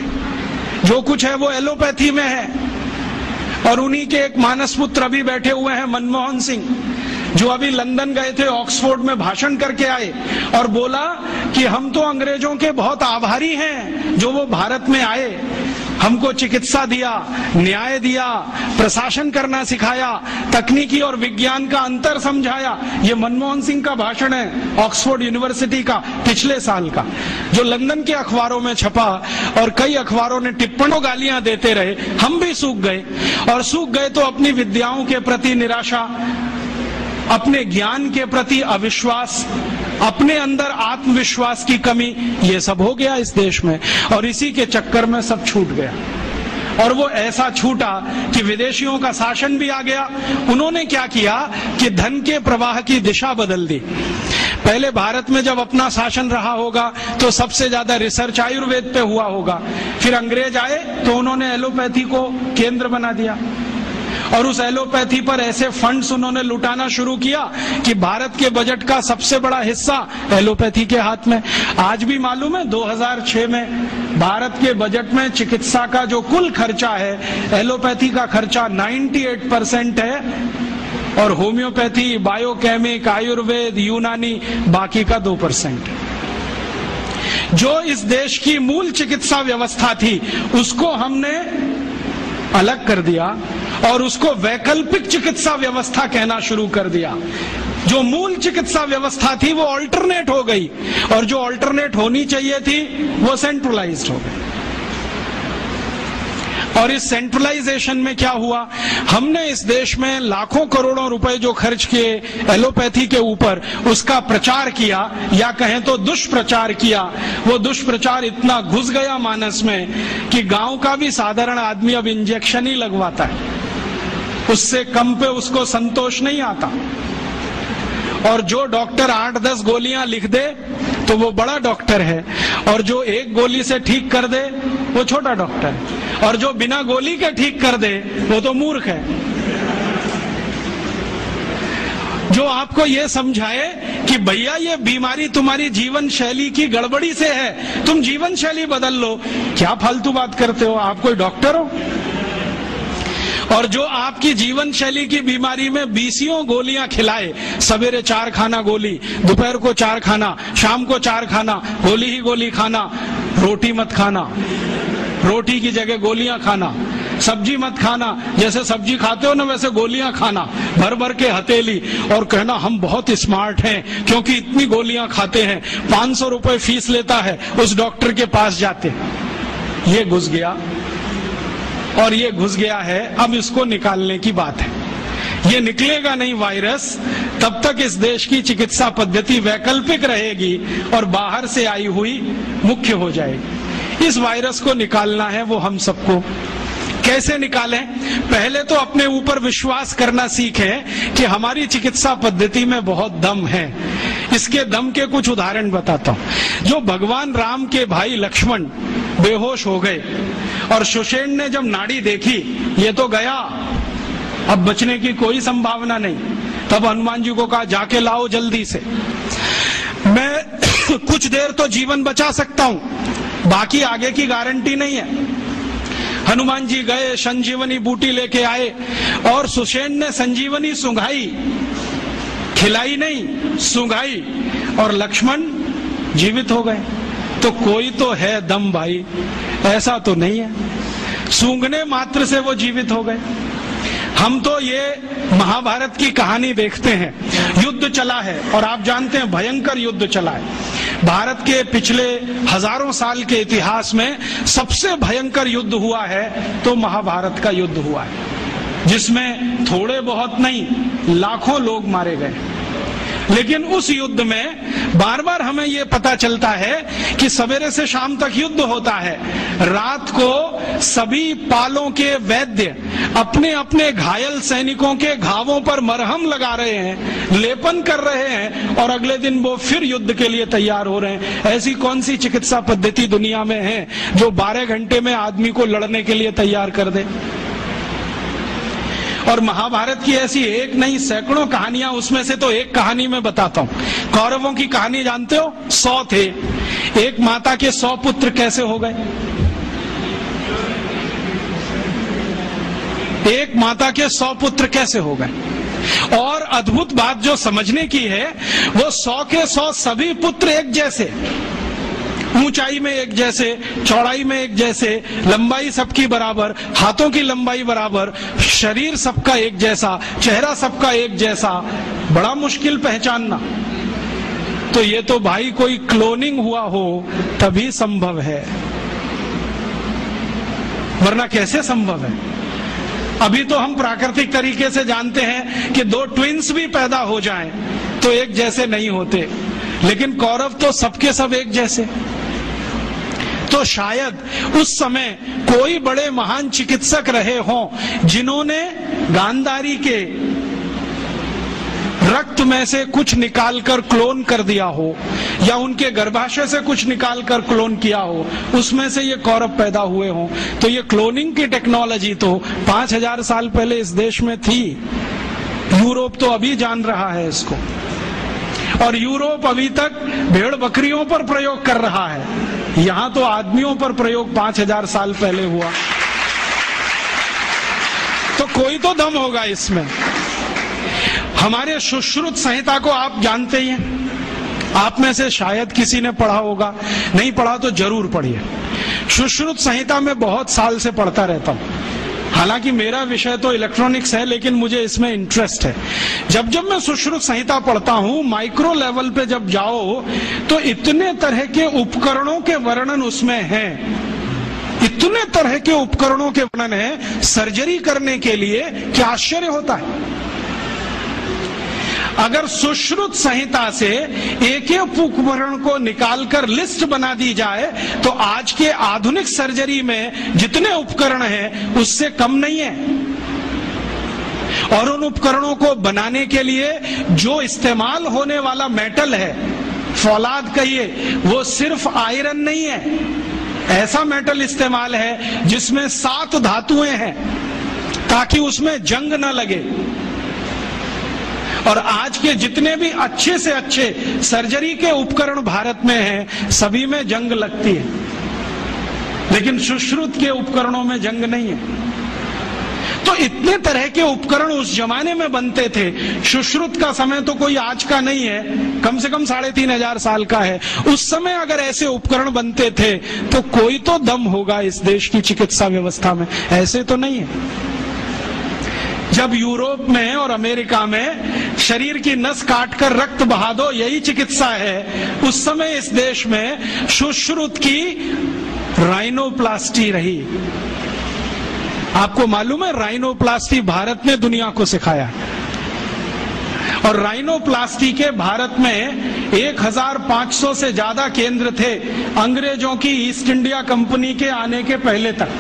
जो कुछ है वो एलोपैथी में है। और उन्हीं के एक मानस पुत्र अभी बैठे हुए हैं, मनमोहन सिंह, जो अभी लंदन गए थे, ऑक्सफोर्ड में भाषण करके आए और बोला कि हम तो अंग्रेजों के बहुत आभारी हैं जो वो भारत में आए, हमको चिकित्सा दिया, न्याय दिया, प्रशासन करना सिखाया, तकनीकी और विज्ञान का अंतर समझाया। ये मनमोहन सिंह का भाषण है ऑक्सफोर्ड यूनिवर्सिटी का पिछले साल का, जो लंदन के अखबारों में छपा और कई अखबारों ने टिप्पणों गालियां देते रहे। हम भी सूख गए, और सूख गए तो अपनी विद्याओं के प्रति निराशा, अपने ज्ञान के प्रति अविश्वास, अपने अंदर आत्मविश्वास की कमी, ये सब हो गया इस देश में। और इसी के चक्कर में सब छूट गया, और वो ऐसा छूटा कि विदेशियों का शासन भी आ गया। उन्होंने क्या किया कि धन के प्रवाह की दिशा बदल दी। पहले भारत में जब अपना शासन रहा होगा तो सबसे ज्यादा रिसर्च आयुर्वेद पे हुआ होगा, फिर अंग्रेज आए तो उन्होंने एलोपैथी को केंद्र बना दिया, और उस एलोपैथी पर ऐसे फंड्स उन्होंने लुटाना शुरू किया कि भारत के बजट का सबसे बड़ा हिस्सा एलोपैथी के हाथ में। आज भी मालूम है 2006 में भारत के बजट में चिकित्सा का जो कुल खर्चा है, एलोपैथी का खर्चा 98% है, और होम्योपैथी, बायोकेमिक, आयुर्वेद, यूनानी बाकी का 2%। जो इस देश की मूल चिकित्सा व्यवस्था थी उसको हमने अलग कर दिया और उसको वैकल्पिक चिकित्सा व्यवस्था कहना शुरू कर दिया। जो मूल चिकित्सा व्यवस्था थी वो ऑल्टरनेट हो गई, और जो ऑल्टरनेट होनी चाहिए थी वो सेंट्रलाइज्ड हो गई। और इस सेंट्रलाइजेशन में क्या हुआ, हमने इस देश में लाखों करोड़ों रुपए जो खर्च किए एलोपैथी के ऊपर, उसका प्रचार किया, या कहें तो दुष्प्रचार किया। वो दुष्प्रचार इतना घुस गया मानस में कि गांव का भी साधारण आदमी अब इंजेक्शन ही लगवाता है, उससे कम पे उसको संतोष नहीं आता। और जो डॉक्टर 8-10 गोलियां लिख दे तो वो बड़ा डॉक्टर है, और जो एक गोली से ठीक कर दे वो छोटा डॉक्टर है, और जो बिना गोली के ठीक कर दे वो तो मूर्ख है। जो आपको ये समझाए कि भैया ये बीमारी तुम्हारी जीवन शैली की गड़बड़ी से है, तुम जीवन शैली बदल लो, क्या फालतू बात करते हो, आप कोई डॉक्टर हो? और जो आपकी जीवन शैली की बीमारी में 20 गोलियां खिलाए, सवेरे 4 खाना गोली, दोपहर को 4 खाना, शाम को 4 खाना, गोली ही गोली खाना, रोटी मत खाना, रोटी की जगह गोलियां खाना, सब्जी मत खाना, जैसे सब्जी खाते हो ना वैसे गोलियां खाना, भर भर के हथेली, और कहना हम बहुत स्मार्ट हैं क्योंकि इतनी गोलियां खाते हैं, 500 रुपए फीस लेता है उस डॉक्टर के पास जाते। ये घुस गया, और ये घुस गया है, अब इसको निकालने की बात है। ये निकलेगा नहीं वायरस तब तक इस देश की चिकित्सा पद्धति वैकल्पिक रहेगी और बाहर से आई हुई मुख्य हो जाएगी। इस वायरस को निकालना है, वो हम सबको। कैसे निकालें? पहले तो अपने ऊपर विश्वास करना सीखें कि हमारी चिकित्सा पद्धति में बहुत दम है। इसके दम के कुछ उदाहरण बताता हूं। जो भगवान राम के भाई लक्ष्मण बेहोश हो गए और सुषेण ने जब नाड़ी देखी ये तो गया, अब बचने की कोई संभावना नहीं, तब हनुमान जी को कहा जाके लाओ जल्दी से, मैं कुछ देर तो जीवन बचा सकता हूं, बाकी आगे की गारंटी नहीं है। हनुमान जी गए, संजीवनी बूटी लेके आए, और सुषेण ने संजीवनी सुंघाई, खिलाई नहीं, सुंघाई, और लक्ष्मण जीवित हो गए। तो कोई तो है दम भाई, ऐसा तो नहीं है सूंघने मात्र से वो जीवित हो गए। हम तो ये महाभारत की कहानी देखते हैं, युद्ध चला है, और आप जानते हैं भयंकर युद्ध चला है। भारत के पिछले हजारों साल के इतिहास में सबसे भयंकर युद्ध हुआ है तो महाभारत का युद्ध हुआ है, जिसमें थोड़े बहुत नहीं लाखों लोग मारे गए। लेकिन उस युद्ध में बार बार हमें ये पता चलता है कि सवेरे से शाम तक युद्ध होता है, रात को सभी पालों के वैद्य अपने अपने घायल सैनिकों के घावों पर मरहम लगा रहे हैं, लेपन कर रहे हैं, और अगले दिन वो फिर युद्ध के लिए तैयार हो रहे हैं। ऐसी कौन सी चिकित्सा पद्धति दुनिया में है जो 12 घंटे में आदमी को लड़ने के लिए तैयार कर दे? और महाभारत की ऐसी एक नहीं सैकड़ों कहानियां, उसमें से तो एक कहानी मैं बताता हूं। कौरवों की कहानी जानते हो? 100 थे। एक माता के 100 पुत्र कैसे हो गए? एक माता के 100 पुत्र कैसे हो गए? और अद्भुत बात जो समझने की है, वो 100 के 100 सभी पुत्र एक जैसे, ऊंचाई में एक जैसे, चौड़ाई में एक जैसे, लंबाई सबकी बराबर, हाथों की लंबाई बराबर, शरीर सबका एक जैसा, चेहरा सबका एक जैसा। बड़ा मुश्किल पहचानना। तो ये तो भाई कोई क्लोनिंग हुआ हो तभी संभव है, वरना कैसे संभव है? अभी तो हम प्राकृतिक तरीके से जानते हैं कि 2 ट्विंस भी पैदा हो जाएं तो एक जैसे नहीं होते, लेकिन कौरव तो सबके सब एक जैसे। तो शायद उस समय कोई बड़े महान चिकित्सक रहे हों जिन्होंने गांधारी के रक्त में से कुछ निकालकर क्लोन कर दिया हो, या उनके गर्भाशय से कुछ निकालकर क्लोन किया हो, उसमें से ये कौरव पैदा हुए हों। तो ये क्लोनिंग की टेक्नोलॉजी तो 5000 साल पहले इस देश में थी। यूरोप तो अभी जान रहा है इसको, और यूरोप अभी तक भेड़ बकरियों पर प्रयोग कर रहा है। यहां तो आदमियों पर प्रयोग 5000 साल पहले हुआ। तो कोई तो दम होगा इसमें। हमारे सुश्रुत संहिता को आप जानते ही हैं, आप में से शायद किसी ने पढ़ा होगा, नहीं पढ़ा तो जरूर पढ़िए। सुश्रुत संहिता में बहुत साल से पढ़ता रहता हूं। हालांकि मेरा विषय तो इलेक्ट्रॉनिक्स है, लेकिन मुझे इसमें इंटरेस्ट है। जब जब मैं सुश्रुत संहिता पढ़ता हूं, माइक्रो लेवल पे जब जाओ तो इतने तरह के उपकरणों के वर्णन उसमें हैं, इतने तरह के उपकरणों के वर्णन है सर्जरी करने के लिए, क्या आश्चर्य होता है। अगर सुश्रुत संहिता से एक एक उपकरण को निकालकर लिस्ट बना दी जाए तो आज के आधुनिक सर्जरी में जितने उपकरण हैं उससे कम नहीं है। और उन उपकरणों को बनाने के लिए जो इस्तेमाल होने वाला मेटल है, फौलाद कहिए, वो सिर्फ आयरन नहीं है। ऐसा मेटल इस्तेमाल है जिसमें 7 धातुएं हैं ताकि उसमें जंग न लगे। और आज के जितने भी अच्छे से अच्छे सर्जरी के उपकरण भारत में हैं, सभी में जंग लगती है, लेकिन सुश्रुत के उपकरणों में जंग नहीं है। तो इतने तरह के उपकरण उस जमाने में बनते थे। सुश्रुत का समय तो कोई आज का नहीं है, कम से कम 3500 साल का है। उस समय अगर ऐसे उपकरण बनते थे तो कोई तो दम होगा इस देश की चिकित्सा व्यवस्था में, ऐसे तो नहीं है। जब यूरोप में और अमेरिका में शरीर की नस काटकर रक्त बहा दो, यही चिकित्सा है, उस समय इस देश में सुश्रुत की राइनोप्लास्टी रही। आपको मालूम है, राइनोप्लास्टी भारत ने दुनिया को सिखाया। और राइनोप्लास्टी के भारत में 1500 से ज्यादा केंद्र थे अंग्रेजों की ईस्ट इंडिया कंपनी के आने के पहले तक।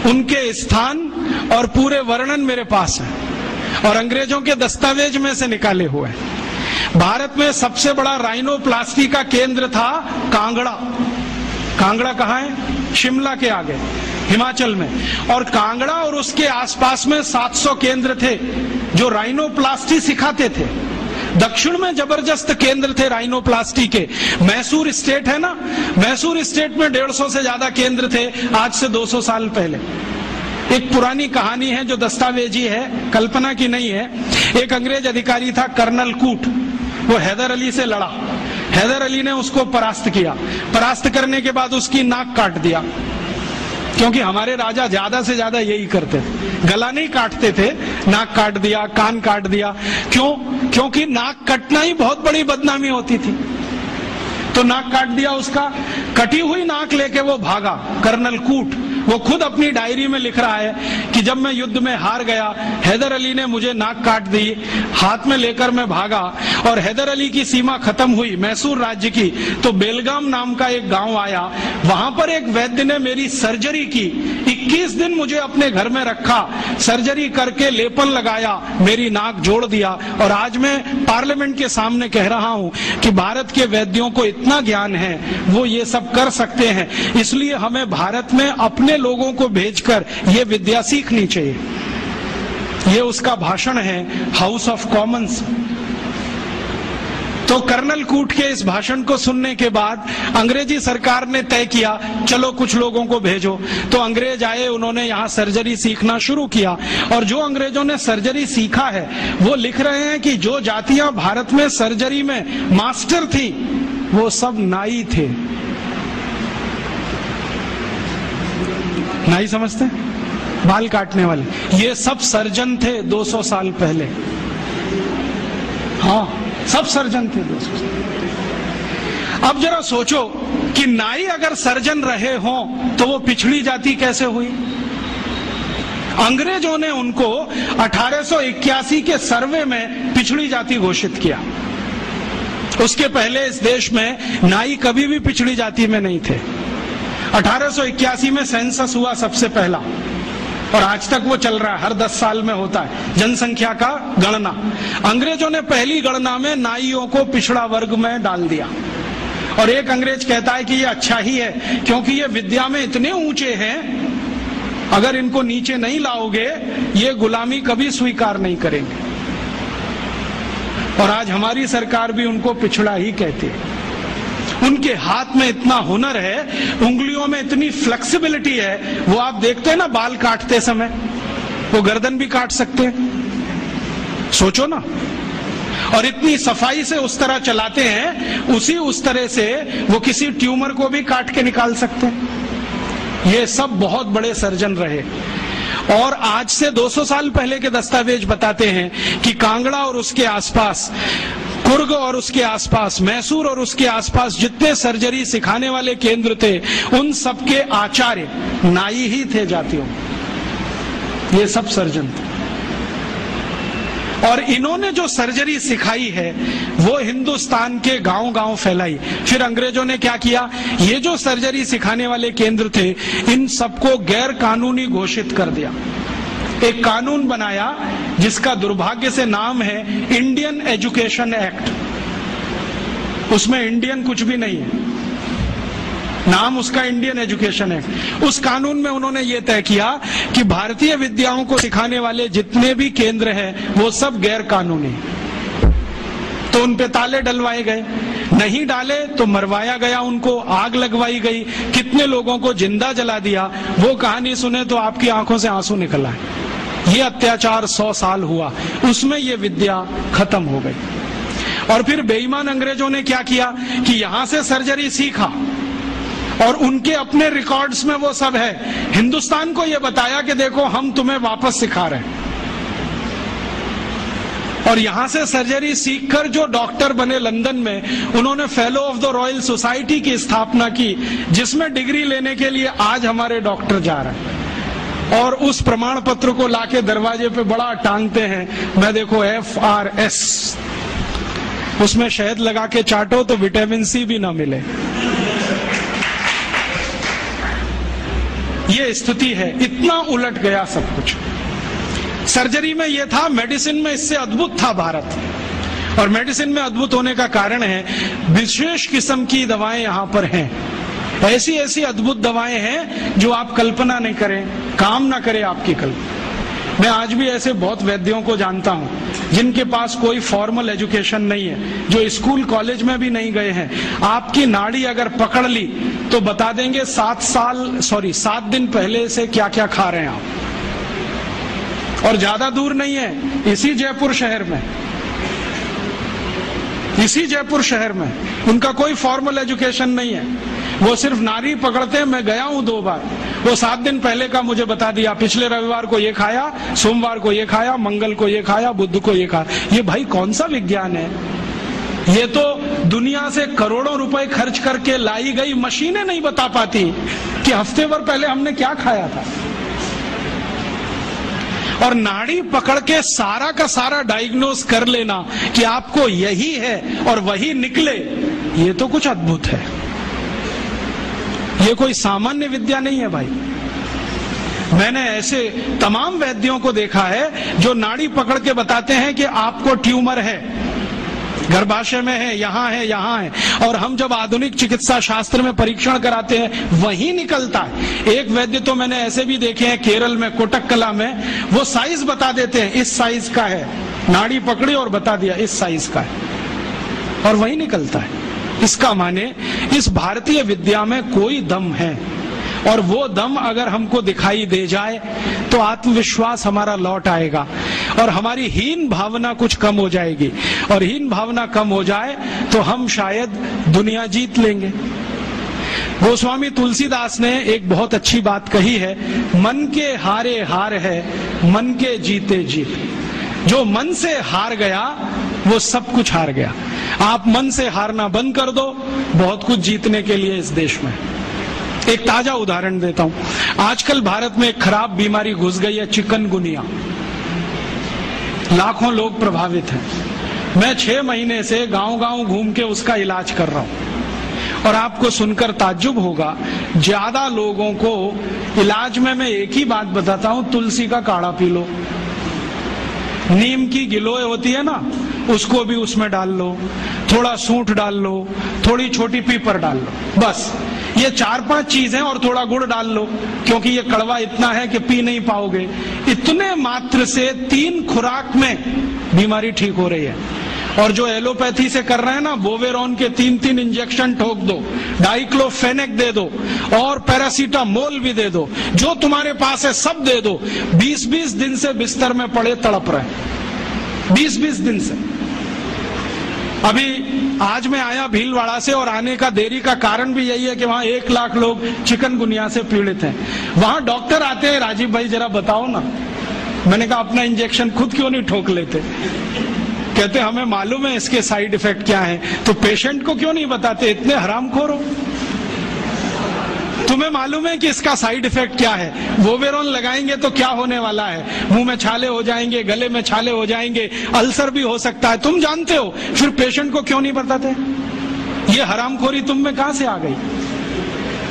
उनके स्थान और पूरे वर्णन मेरे पास है और अंग्रेजों के दस्तावेज में से निकाले हुए हैं। भारत में सबसे बड़ा राइनोप्लास्टी का केंद्र था कांगड़ा। कांगड़ा कहाँ है? शिमला के आगे, हिमाचल में। और कांगड़ा और उसके आसपास में 700 केंद्र थे जो राइनोप्लास्टी सिखाते थे। दक्षिण में जबरदस्त केंद्र थे राइनोप्लास्टी के। मैसूर स्टेट है ना, मैसूर स्टेट में 150 से ज्यादा केंद्र थे आज से 200 साल पहले। एक पुरानी कहानी है जो दस्तावेजी है, कल्पना की नहीं है। एक अंग्रेज अधिकारी था कर्नल कूट, वो हैदर अली से लड़ा। हैदर अली ने उसको परास्त किया। परास्त करने के बाद उसकी नाक काट दिया, क्योंकि हमारे राजा ज्यादा से ज्यादा यही करते थे, गला नहीं काटते थे, नाक काट दिया, कान काट दिया। क्यों? क्योंकि नाक कटना ही बहुत बड़ी बदनामी होती थी। तो नाक काट दिया उसका। कटी हुई नाक लेके वो भागा कर्नल कूट। वो खुद अपनी डायरी में लिख रहा है कि जब मैं युद्ध में हार गया, हैदर अली ने मुझे नाक काट दी, हाथ में लेकर मैं भागा और हैदर अली की सीमा खत्म हुई मैसूर राज्य की, तो बेलगाम नाम का एक गांव आया। वहां पर एक वैद्य ने मेरी सर्जरी की। 21 दिन मुझे अपने घर में रखा, सर्जरी करके लेपन लगाया, मेरी नाक जोड़ दिया। और आज मैं पार्लियामेंट के सामने कह रहा हूं कि भारत के वैद्यों को इतना ज्ञान है, वो ये सब कर सकते हैं। इसलिए हमें भारत में अपने लोगों को भेजकर ये विद्या सीखनी चाहिए। ये उसका भाषण है हाउस ऑफ कॉमन्स। तो कर्नल कूट के इस भाषण को सुनने के बाद अंग्रेजी सरकार ने तय किया चलो कुछ लोगों को भेजो। तो अंग्रेज आए, उन्होंने यहाँ सर्जरी सीखना शुरू किया। और जो अंग्रेजों ने सर्जरी सीखा है वो लिख रहे हैं कि जो जातियां भारत में सर्जरी में मास्टर थी वो सब नाई थे। नाई समझते हैं? बाल काटने वाले, ये सब सर्जन थे 200 साल पहले। हाँ, सब सर्जन थे 200 साल। अब जरा सोचो कि नाई अगर सर्जन रहे हों तो वो पिछड़ी जाति कैसे हुई? अंग्रेजों ने उनको 1881 के सर्वे में पिछड़ी जाति घोषित किया। उसके पहले इस देश में नाई कभी भी पिछड़ी जाति में नहीं थे। 1881 में सेंसस हुआ सबसे पहला, और आज तक वो चल रहा है, हर 10 साल में होता है जनसंख्या का गणना। अंग्रेजों ने पहली गणना में नाइयों को पिछड़ा वर्ग में डाल दिया। और एक अंग्रेज कहता है कि ये अच्छा ही है, क्योंकि ये विद्या में इतने ऊंचे हैं, अगर इनको नीचे नहीं लाओगे ये गुलामी कभी स्वीकार नहीं करेंगे। और आज हमारी सरकार भी उनको पिछड़ा ही कहती है। उनके हाथ में इतना हुनर है, उंगलियों में इतनी फ्लेक्सिबिलिटी है, वो आप देखते हैं ना बाल काटते समय, वो गर्दन भी काट सकते हैं, सोचो ना। और इतनी सफाई से उस तरह चलाते हैं, उस तरह से वो किसी ट्यूमर को भी काट के निकाल सकते हैं। ये सब बहुत बड़े सर्जन रहे। और आज से 200 साल पहले के दस्तावेज बताते हैं कि कांगड़ा और उसके आसपास, कुर्ग और उसके आसपास, मैसूर और उसके आसपास जितने सर्जरी सिखाने वाले केंद्र थे, उन सबके आचार्य नाई ही थे जातियों। ये सब सर्जन थे। और इन्होंने जो सर्जरी सिखाई है वो हिंदुस्तान के गांव-गांव फैलाई। फिर अंग्रेजों ने क्या किया, ये जो सर्जरी सिखाने वाले केंद्र थे इन सबको गैर कानूनी घोषित कर दिया। एक कानून बनाया जिसका दुर्भाग्य से नाम है इंडियन एजुकेशन एक्ट। उसमें इंडियन कुछ भी नहीं है, नाम उसका इंडियन एजुकेशन एक्ट। उस कानून में उन्होंने ये तय किया कि भारतीय विद्याओं को सिखाने वाले जितने भी केंद्र हैं वो सब गैर कानूनी। तो उन पे ताले डलवाए गए, नहीं डाले तो मरवाया गया, उनको आग लगवाई गई, कितने लोगों को जिंदा जला दिया। वो कहानी सुने तो आपकी आंखों से आंसू निकल आए। ये अत्याचार 100 साल हुआ, उसमें ये विद्या खत्म हो गई। और फिर बेईमान अंग्रेजों ने क्या किया कि यहां से सर्जरी सीखा और उनके अपने रिकॉर्ड्स में वो सब है। हिंदुस्तान को ये बताया कि देखो हम तुम्हें वापस सिखा रहे हैं। और यहां से सर्जरी सीखकर जो डॉक्टर बने लंदन में, उन्होंने fellow of the royal society की स्थापना की, जिसमें डिग्री लेने के लिए आज हमारे डॉक्टर जा रहे हैं। और उस प्रमाण पत्र को लाके दरवाजे पे बड़ा टांगते हैं। मैं देखो FRS, उसमें शहद लगा के चाटो तो विटामिन C भी ना मिले। ये स्थिति है, इतना उलट गया सब कुछ। सर्जरी में ये था, मेडिसिन में इससे अद्भुत था भारत। और मेडिसिन में अद्भुत होने का कारण है विशेष किस्म की दवाएं यहाँ पर हैं। ऐसी ऐसी अद्भुत दवाएं हैं जो आप कल्पना नहीं करें, काम ना करे आपकी कल्पना। मैं आज भी ऐसे बहुत वैद्यों को जानता हूं जिनके पास कोई फॉर्मल एजुकेशन नहीं है, जो स्कूल कॉलेज में भी नहीं गए हैं। आपकी नाड़ी अगर पकड़ ली तो बता देंगे 7 दिन पहले से क्या क्या खा रहे हैं आप। और ज्यादा दूर नहीं है, इसी जयपुर शहर में उनका कोई फॉर्मल एजुकेशन नहीं है। वो सिर्फ नारी पकड़ते हैं। मैं गया हूं 2 बार, वो 7 दिन पहले का मुझे बता दिया, पिछले रविवार को ये खाया, सोमवार को ये खाया, मंगल को ये खाया, बुध को ये खाया। ये भाई कौन सा विज्ञान है? ये तो दुनिया से करोड़ों रुपए खर्च करके लाई गई मशीनें नहीं बता पाती कि हफ्ते भर पहले हमने क्या खाया था। और नाड़ी पकड़ के सारा का सारा डायग्नोज कर लेना कि आपको यही है और वही निकले, ये तो कुछ अद्भुत है। ये कोई सामान्य विद्या नहीं है भाई। मैंने ऐसे तमाम वैद्यों को देखा है जो नाड़ी पकड़ के बताते हैं कि आपको ट्यूमर है, गर्भाशय में है, यहाँ है, यहाँ है। और हम जब आधुनिक चिकित्सा शास्त्र में परीक्षण कराते हैं वही निकलता है। एक वैद्य तो मैंने ऐसे भी देखे हैं केरल में, कोटक्कला में, वो साइज बता देते हैं, इस साइज का है, नाड़ी पकड़ी और बता दिया इस साइज का है, और वही निकलता है। इसका माने इस भारतीय विद्या में कोई दम है, और वो दम अगर हमको दिखाई दे जाए तो आत्मविश्वास हमारा लौट आएगा और हमारी हीन भावना कुछ कम हो जाएगी, और हीन भावना कम हो जाए तो हम शायद दुनिया जीत लेंगे। गोस्वामी तुलसीदास ने एक बहुत अच्छी बात कही है, मन के हारे हार है, मन के जीते जीत। जो मन से हार गया वो सब कुछ हार गया। आप मन से हारना बंद कर दो, बहुत कुछ जीतने के लिए इस देश में। एक ताजा उदाहरण देता हूं। आजकल भारत में एक खराब बीमारी घुस गई है, चिकनगुनिया। लाखों लोग प्रभावित हैं। मैं 6 महीने से गांव-गांव घूम के उसका इलाज कर रहा हूं, और आपको सुनकर ताज्जुब होगा, ज्यादा लोगों को इलाज में मैं एक ही बात बताता हूं, तुलसी का काढ़ा पी लो, नीम की गिलोय होती है ना, उसको भी उसमें डाल लो, थोड़ा सूंठ डाल लो, थोड़ी छोटी पीपर डाल लो, बस ये 4-5 चीजें, और थोड़ा गुड़ डाल लो, क्योंकि ये कड़वा इतना है कि पी नहीं पाओगे। इतने मात्र से 3 खुराक में बीमारी ठीक हो रही है। और जो एलोपैथी से कर रहे हैं ना, बोवेरॉन के 3-3 इंजेक्शन ठोक दो, डाइक्लोफेनेक दे दो, और पैरासीटामोल भी दे दो, जो तुम्हारे पास है सब दे दो। 20-20 दिन से बिस्तर में पड़े तड़प रहे, 20-20 दिन से। अभी आज मैं आया भीलवाड़ा से, और आने का देरी का कारण भी यही है कि वहां 1 लाख लोग चिकनगुनिया से पीड़ित हैं। वहां डॉक्टर आते हैं, राजीव भाई जरा बताओ ना। मैंने कहा अपना इंजेक्शन खुद क्यों नहीं ठोक लेते? कहते हमें मालूम है इसके साइड इफेक्ट क्या है, तो पेशेंट को क्यों नहीं बताते? इतने हरामखोर हो, तुम्हें मालूम है कि इसका साइड इफेक्ट क्या है, वोवेरॉन लगाएंगे तो क्या होने वाला है, मुंह में छाले हो जाएंगे, गले में छाले हो जाएंगे, अल्सर भी हो सकता है, तुम जानते हो, फिर पेशेंट को क्यों नहीं बताते? ये हरामखोरी तुम में कहां से आ गई?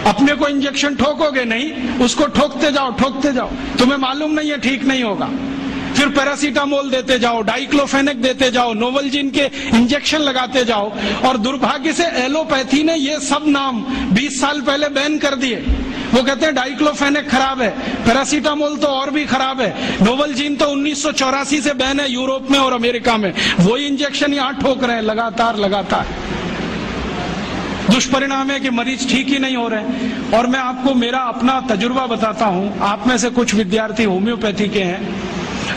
अपने को इंजेक्शन ठोकोगे नहीं, उसको ठोकते जाओ, ठोकते जाओ, तुम्हें मालूम नहीं है ठीक नहीं होगा, फिर पैरासीटामोल देते जाओ, डाइक्लोफेनेक देते जाओ, नोवलजीन के इंजेक्शन लगाते जाओ। और दुर्भाग्य से एलोपैथी ने ये सब नाम 20 साल पहले बैन कर दिए। वो कहते हैं डाइक्लोफेनेक खराब है, पैरासीटामोल तो और भी खराब है, नोवलजीन तो 1984 से बैन है यूरोप में और अमेरिका में, वही इंजेक्शन यहाँ ठोक रहे हैं लगातार लगातार। दुष्परिणाम है कि मरीज ठीक ही नहीं हो रहे। और मैं आपको मेरा अपना तजुर्बा बताता हूं, आप में से कुछ विद्यार्थी होम्योपैथी के हैं,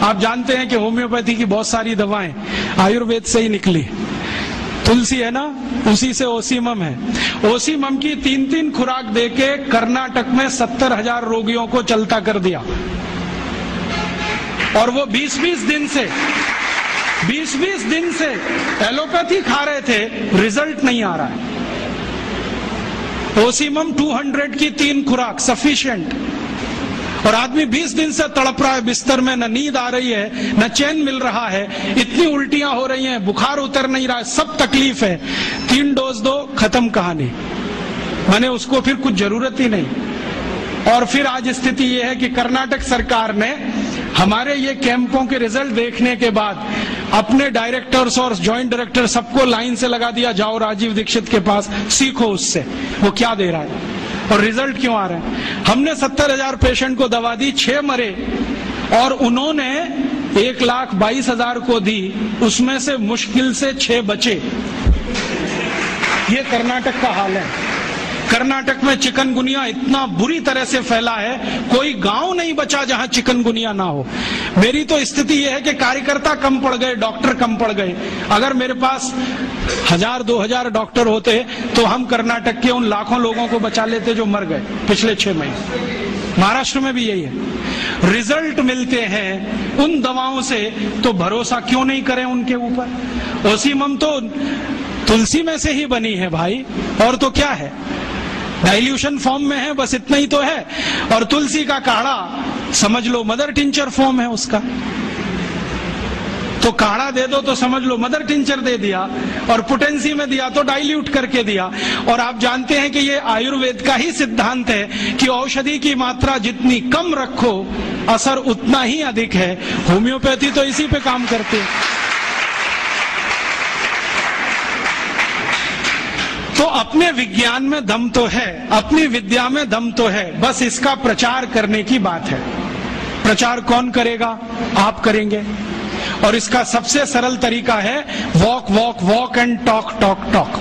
आप जानते हैं कि होम्योपैथी की बहुत सारी दवाएं आयुर्वेद से ही निकली। तुलसी है ना, उसी से ओसीमम है। ओसीमम की 3-3 खुराक देके कर्नाटक में 70,000 रोगियों को चलता कर दिया, और वो 20-20 दिन से एलोपैथी खा रहे थे, रिजल्ट नहीं आ रहा है। ओसीमम 200 की 3 खुराक सफिशिएंट, और आदमी 20 दिन से तड़प रहा है बिस्तर में, न नींद आ रही है, न चैन मिल रहा है, इतनी उल्टियां हो रही हैं, बुखार उतर नहीं रहा है, सब तकलीफ है। 3 डोज दो, खत्म कहानी, माने उसको फिर कुछ जरूरत ही नहीं। और फिर आज स्थिति यह है कि कर्नाटक सरकार ने हमारे ये कैंपों के रिजल्ट देखने के बाद अपने डायरेक्टर्स और ज्वाइंट डायरेक्टर सबको लाइन से लगा दिया, जाओ राजीव दीक्षित के पास, सीखो उससे वो क्या दे रहा है और रिजल्ट क्यों आ रहे हैं। हमने 70,000 पेशेंट को दवा दी, 6 मरे, और उन्होंने 1,22,000 को दी, उसमें से मुश्किल से 6 बचे। ये कर्नाटक का हाल है। कर्नाटक में चिकनगुनिया इतना बुरी तरह से फैला है, कोई गांव नहीं बचा जहां चिकनगुनिया ना हो। मेरी तो स्थिति यह है कि कार्यकर्ता कम पड़ गए, डॉक्टर कम पड़ गए। अगर मेरे पास 1,000-2,000 डॉक्टर होते तो हम कर्नाटक के उन लाखों लोगों को बचा लेते जो मर गए पिछले 6 महीने। महाराष्ट्र में भी यही है, रिजल्ट मिलते हैं उन दवाओं से, तो भरोसा क्यों नहीं करें उनके ऊपर। ओसीमम तो तुलसी में से ही बनी है भाई, और तो क्या है, डाइल्यूशन फॉर्म में है, बस इतना ही तो है। और तुलसी का काढ़ा समझ लो मदर टिंचर फॉर्म है उसका, तो काढ़ा दे दो तो समझ लो मदर टिंचर दे दिया, और पोटेंसी में दिया तो डाइल्यूट करके दिया। और आप जानते हैं कि ये आयुर्वेद का ही सिद्धांत है कि औषधि की मात्रा जितनी कम रखो असर उतना ही अधिक है। होम्योपैथी तो इसी पे काम करती है। तो अपने विज्ञान में दम तो है, अपनी विद्या में दम तो है, बस इसका प्रचार करने की बात है। प्रचार कौन करेगा? आप करेंगे। और इसका सबसे सरल तरीका है walk walk walk and talk talk talk.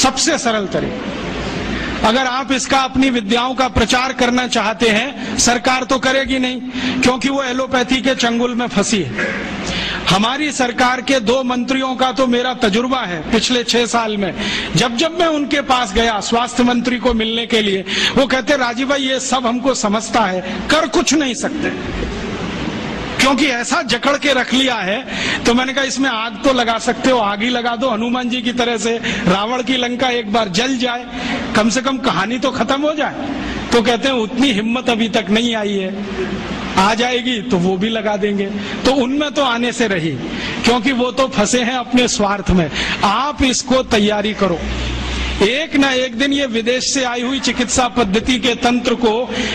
सबसे सरल तरीका। अगर आप इसका अपनी विद्याओं का प्रचार करना चाहते हैं, सरकार तो करेगी नहीं, क्योंकि वो एलोपैथी के चंगुल में फंसी है। हमारी सरकार के 2 मंत्रियों का तो मेरा तजुर्बा है पिछले 6 साल में। जब जब मैं उनके पास गया स्वास्थ्य मंत्री को मिलने के लिए, वो कहते राजीव भाई ये सब हमको समझता है, कर कुछ नहीं सकते, क्योंकि ऐसा जकड़ के रख लिया है। तो मैंने कहा इसमें आग तो लगा सकते हो, आग ही लगा दो हनुमान जी की तरह से, रावण की लंका एक बार जल जाए, कम से कम कहानी तो खत्म हो जाए। तो कहते हैं उतनी हिम्मत अभी तक नहीं आई है, आ जाएगी तो वो भी लगा देंगे। तो उनमें तो आने से रही, क्योंकि वो तो फंसे हैं अपने स्वार्थ में। आप इसको तैयारी करो, एक ना एक दिन ये विदेश से आई हुई चिकित्सा पद्धति के तंत्र को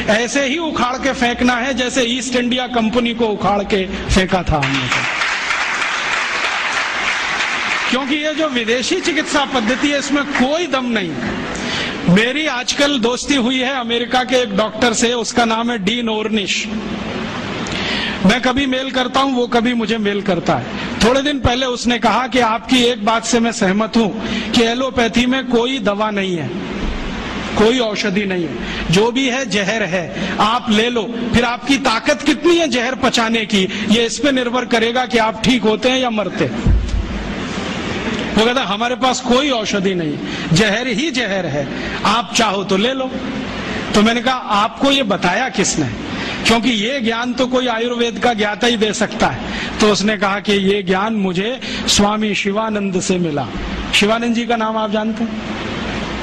ऐसे ही उखाड़ के फेंकना है जैसे ईस्ट इंडिया कंपनी को उखाड़ के फेंका था हमने। क्योंकि ये जो विदेशी चिकित्सा पद्धति है इसमें कोई दम नहीं। मेरी आजकल दोस्ती हुई है अमेरिका के एक डॉक्टर से, उसका नाम है डीन ऑर्निश। मैं कभी मेल करता हूं, वो कभी मुझे मेल करता है। थोड़े दिन पहले उसने कहा कि आपकी एक बात से मैं सहमत हूं कि एलोपैथी में कोई दवा नहीं है, कोई औषधि नहीं है, जो भी है जहर है, आप ले लो। फिर आपकी ताकत कितनी है जहर पचाने की, ये इस पे निर्भर करेगा कि आप ठीक होते हैं या मरते। वो कहता हमारे पास कोई औषधि नहीं, जहर ही जहर है, आप चाहो तो ले लो। तो मैंने कहा आपको ये बताया किसने? क्योंकि ये ज्ञान तो कोई आयुर्वेद का ज्ञाता ही दे सकता है। तो उसने कहा कि ये ज्ञान मुझे स्वामी शिवानंद से मिला। शिवानंद जी का नाम आप जानते हैं?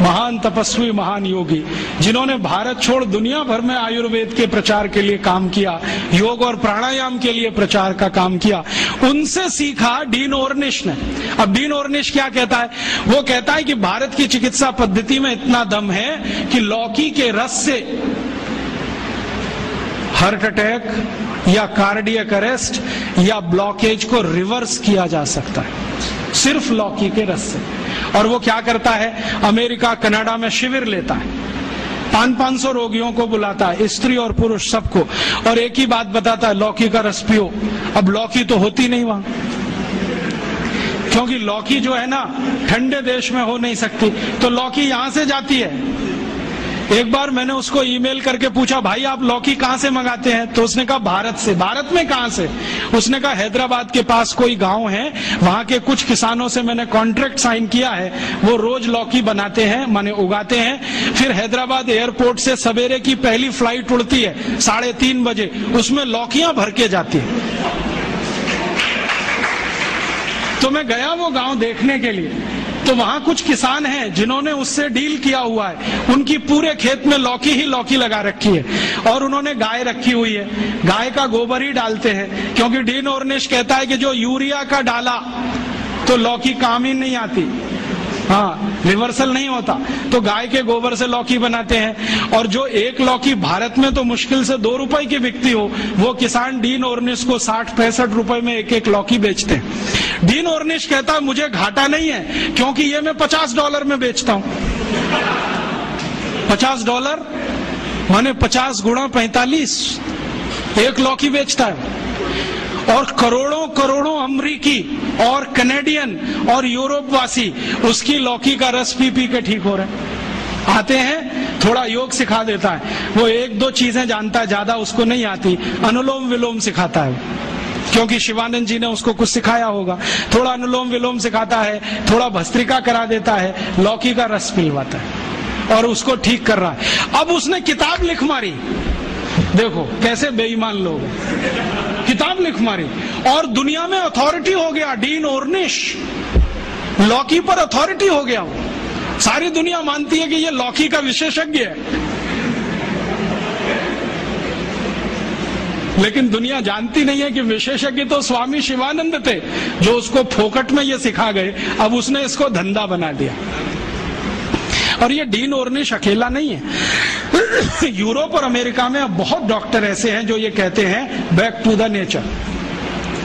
महान तपस्वी, महान योगी, जिन्होंने भारत छोड़ दुनिया भर में आयुर्वेद के प्रचार के लिए काम किया, योग और प्राणायाम के लिए प्रचार का काम किया। उनसे सीखा डीन ऑर्निश ने। अब डीन ऑर्निश क्या कहता है? वो कहता है कि भारत की चिकित्सा पद्धति में इतना दम है कि लौकी के रस से हार्ट अटैक या कार्डियक अरेस्ट या ब्लॉकेज को रिवर्स किया जा सकता है, सिर्फ लौकी के रस से। और वो क्या करता है, अमेरिका कनाडा में शिविर लेता है, 500-500 रोगियों को बुलाता है, स्त्री और पुरुष सबको, और एक ही बात बताता है, लौकी का रस पियो। अब लौकी तो होती नहीं वहां, क्योंकि लौकी जो है ना ठंडे देश में हो नहीं सकती, तो लौकी यहां से जाती है। एक बार मैंने उसको ईमेल करके पूछा, भाई आप लौकी कहां से मंगाते हैं? तो उसने कहा भारत से। भारत में कहां से? उसने कहा हैदराबाद के पास कोई गांव है, वहां के कुछ किसानों से मैंने कॉन्ट्रैक्ट साइन किया है, वो रोज लौकी बनाते हैं, माने उगाते हैं। फिर हैदराबाद एयरपोर्ट से सवेरे की पहली फ्लाइट उड़ती है 3:30 बजे, उसमें लौकियां भर के जाती है। तो मैं गया वो गांव देखने के लिए, तो वहां कुछ किसान हैं जिन्होंने उससे डील किया हुआ है, उनकी पूरे खेत में लौकी ही लौकी लगा रखी है, और उन्होंने गाय रखी हुई है, गाय का गोबर ही डालते हैं। क्योंकि डीन ऑर्निश कहता है कि जो यूरिया का डाला तो लौकी काम ही नहीं आती, हाँ रिवर्सल नहीं होता, तो गाय के गोबर से लौकी बनाते हैं। और जो एक लौकी भारत में तो मुश्किल से 2 रुपए की बिकती हो, वो किसान डीन ऑर्निश को 60-65 रुपए में एक लौकी बेचते हैं। डीन ऑर्निश कहता है मुझे घाटा नहीं है, क्योंकि ये मैं $50 में बेचता हूं। $50 माने 50 गुणा 45, एक लौकी बेचता है। और करोड़ों करोड़ों अमरीकी और कनेडियन और यूरोप वासी उसकी लौकी का रस पी पी के ठीक हो रहे हैं। आते हैं, थोड़ा योग सिखा देता है, वो 1-2 चीजें जानता है, ज्यादा उसको नहीं आती, अनुलोम विलोम सिखाता है, क्योंकि शिवानंद जी ने उसको कुछ सिखाया होगा। थोड़ा अनुलोम विलोम सिखाता है, थोड़ा भस्त्रिका करा देता है, लौकी का रस पिलवाता है और उसको ठीक कर रहा है। अब उसने किताब लिख मारी, देखो कैसे बेईमान लोग, किताब लिख मारी और दुनिया में अथॉरिटी हो गया। डीन ऑर्निश लौकी पर अथॉरिटी हो गया, सारी दुनिया मानती है कि ये लौकी का विशेषज्ञ है। लेकिन दुनिया जानती नहीं है कि विशेषज्ञ तो स्वामी शिवानंद थे, जो उसको फोकट में ये सिखा गए। अब उसने इसको धंधा बना दिया। और ये डीन ऑर्निश अकेला नहीं है, यूरोप और अमेरिका में अब बहुत डॉक्टर ऐसे हैं जो ये कहते हैं बैक टू द नेचर,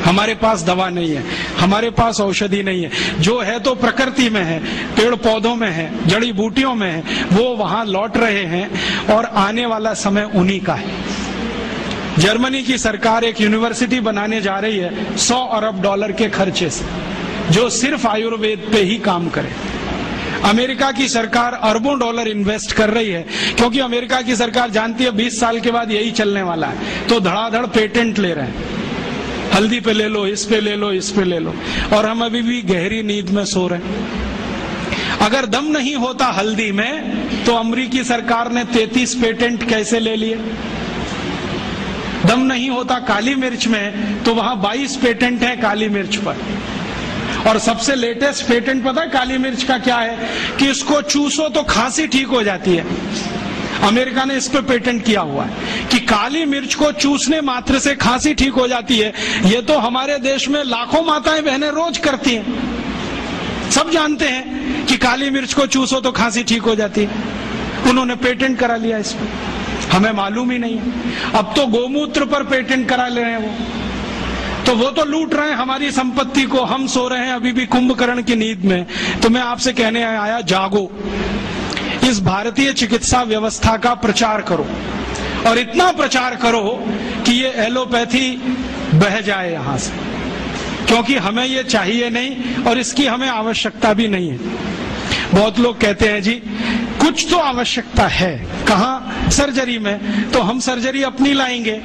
हमारे पास दवा नहीं है। हमारे पास औषधि नहीं है, जो है तो प्रकृति में है, पेड़ पौधों में है, जड़ी बूटियों में है, वो वहां लौट रहे हैं और आने वाला समय उन्हीं का है। जर्मनी की सरकार एक यूनिवर्सिटी बनाने जा रही है 100 अरब डॉलर के खर्चे से, जो सिर्फ आयुर्वेद पे ही काम करे। अमेरिका की सरकार अरबों डॉलर इन्वेस्ट कर रही है, क्योंकि अमेरिका की सरकार जानती है 20 साल के बाद यही चलने वाला है, तो धड़ाधड़ पेटेंट ले रहे हैं। हल्दी पे ले लो, इस पे ले लो, इस पे ले लो, और हम अभी भी गहरी नींद में सो रहे हैं। अगर दम नहीं होता हल्दी में, तो अमेरिकी सरकार ने 33 पेटेंट कैसे ले लिए? दम नहीं होता काली मिर्च में, तो वहां 22 पेटेंट है काली मिर्च पर। और सबसे लेटेस्ट पेटेंट पता है काली मिर्च का क्या है? कि इसको चूसो तो खांसी ठीक हो जाती है। अमेरिका ने इस पे पेटेंट किया हुआ है कि काली मिर्च को चूसने मात्र से खांसी ठीक हो जाती है। ये तो हमारे देश में लाखों माताएं बहनें रोज करती हैं, सब जानते हैं कि काली मिर्च को चूसो तो खांसी ठीक हो जाती है। उन्होंने पेटेंट करा लिया इस पे, हमें मालूम ही नहीं है। अब तो गोमूत्र पर पेटेंट करा ले रहे हैं वो तो लूट रहे हैं हमारी संपत्ति को। हम सो रहे हैं अभी भी कुंभकर्ण की नींद में। तो मैं आपसे कहने आया, जागो, इस भारतीय चिकित्सा व्यवस्था का प्रचार करो, और इतना प्रचार करो कि ये एलोपैथी बह जाए यहां से, क्योंकि हमें ये चाहिए नहीं और इसकी हमें आवश्यकता भी नहीं है। बहुत लोग कहते हैं जी कुछ तो आवश्यकता है, कहाँ? सर्जरी में। तो हम सर्जरी अपनी लाएंगे,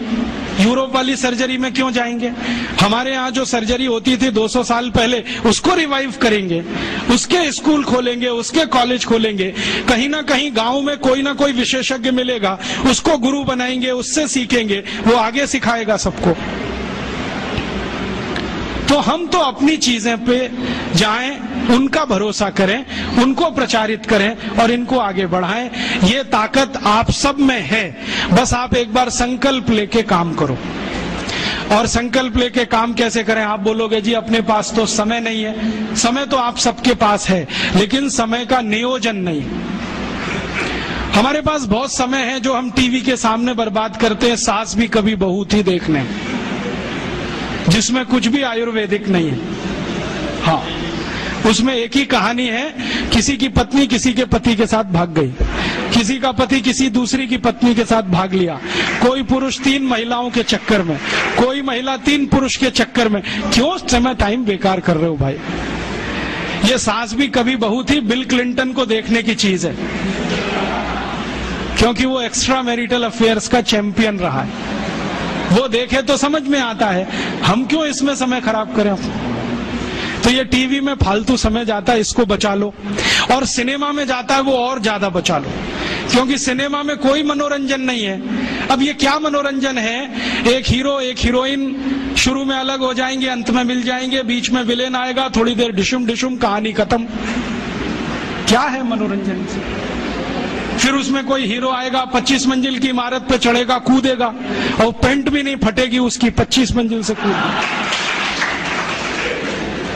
यूरोप वाली सर्जरी में क्यों जाएंगे? हमारे यहाँ जो सर्जरी होती थी 200 साल पहले, उसको रिवाइव करेंगे, उसके स्कूल खोलेंगे, उसके कॉलेज खोलेंगे। कहीं ना कहीं गांव में कोई ना कोई विशेषज्ञ मिलेगा, उसको गुरु बनाएंगे, उससे सीखेंगे, वो आगे सिखाएगा सबको। तो हम तो अपनी चीजें पे जाएं, उनका भरोसा करें, उनको प्रचारित करें और इनको आगे बढ़ाएं। ये ताकत आप सब में है, बस आप एक बार संकल्प लेके काम करो। और संकल्प लेके काम कैसे करें? आप बोलोगे जी अपने पास तो समय नहीं है। समय तो आप सबके पास है, लेकिन समय का नियोजन नहीं। हमारे पास बहुत समय है जो हम टीवी के सामने बर्बाद करते हैं, सास भी कभी बहू थी देखने, जिसमें कुछ भी आयुर्वेदिक नहीं है। हाँ, उसमें एक ही कहानी है, किसी की पत्नी किसी के पति के साथ भाग गई, किसी का पति किसी दूसरी की पत्नी के साथ भाग लिया, कोई पुरुष 3 महिलाओं के चक्कर में, कोई महिला 3 पुरुष के चक्कर में। क्यों समय टाइम बेकार कर रहे हो भाई? ये सास भी कभी बहू थी बिल क्लिंटन को देखने की चीज है, क्योंकि वो एक्स्ट्रा मैरिटल अफेयर्स का चैंपियन रहा है। वो देखे तो समझ में आता है, हम क्यों इसमें समय खराब करें? तो ये टीवी में फालतू समय जाता है, इसको बचा लो। और सिनेमा में जाता है वो और ज्यादा बचा लो, क्योंकि सिनेमा में कोई मनोरंजन नहीं है। अब ये क्या मनोरंजन है? एक हीरो एक हीरोइन शुरू में अलग हो जाएंगे, अंत में मिल जाएंगे, बीच में विलेन आएगा, थोड़ी देर डिशुम डिशुम, कहानी खत्म। क्या है मनोरंजन? फिर उसमें कोई हीरो आएगा, 25 मंजिल की इमारत पे चढ़ेगा, कूदेगा, और पेंट भी नहीं फटेगी उसकी, 25 मंजिल से कूदेगा।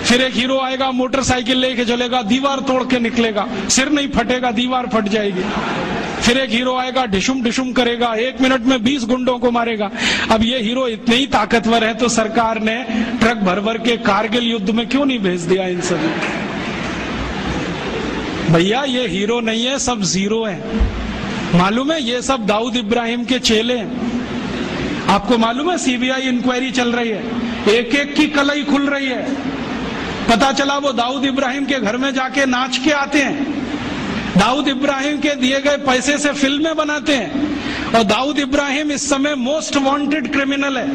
फिर एक हीरो आएगा, मोटरसाइकिल लेके चलेगा, दीवार तोड़ के निकलेगा, सिर नहीं फटेगा, दीवार फट जाएगी। फिर एक हीरो आएगा, डिशुम डिशुम करेगा, 1 मिनट में 20 गुंडों को मारेगा। अब ये हीरो इतने ही ताकतवर है, तो सरकार ने ट्रक भर भर के कारगिल युद्ध में क्यों नहीं भेज दिया इन सभी? भैया ये हीरो नहीं है, सब जीरो है। मालूम है? ये सब दाऊद इब्राहिम के चेले हैं। आपको मालूम है सीबीआई इंक्वायरी चल रही है, एक एक की कलई खुल रही है। पता चला वो दाऊद इब्राहिम के घर में जाके नाच के आते हैं, दाऊद इब्राहिम के दिए गए पैसे से फिल्में बनाते हैं। और दाऊद इब्राहिम इस समय मोस्ट वांटेड क्रिमिनल है,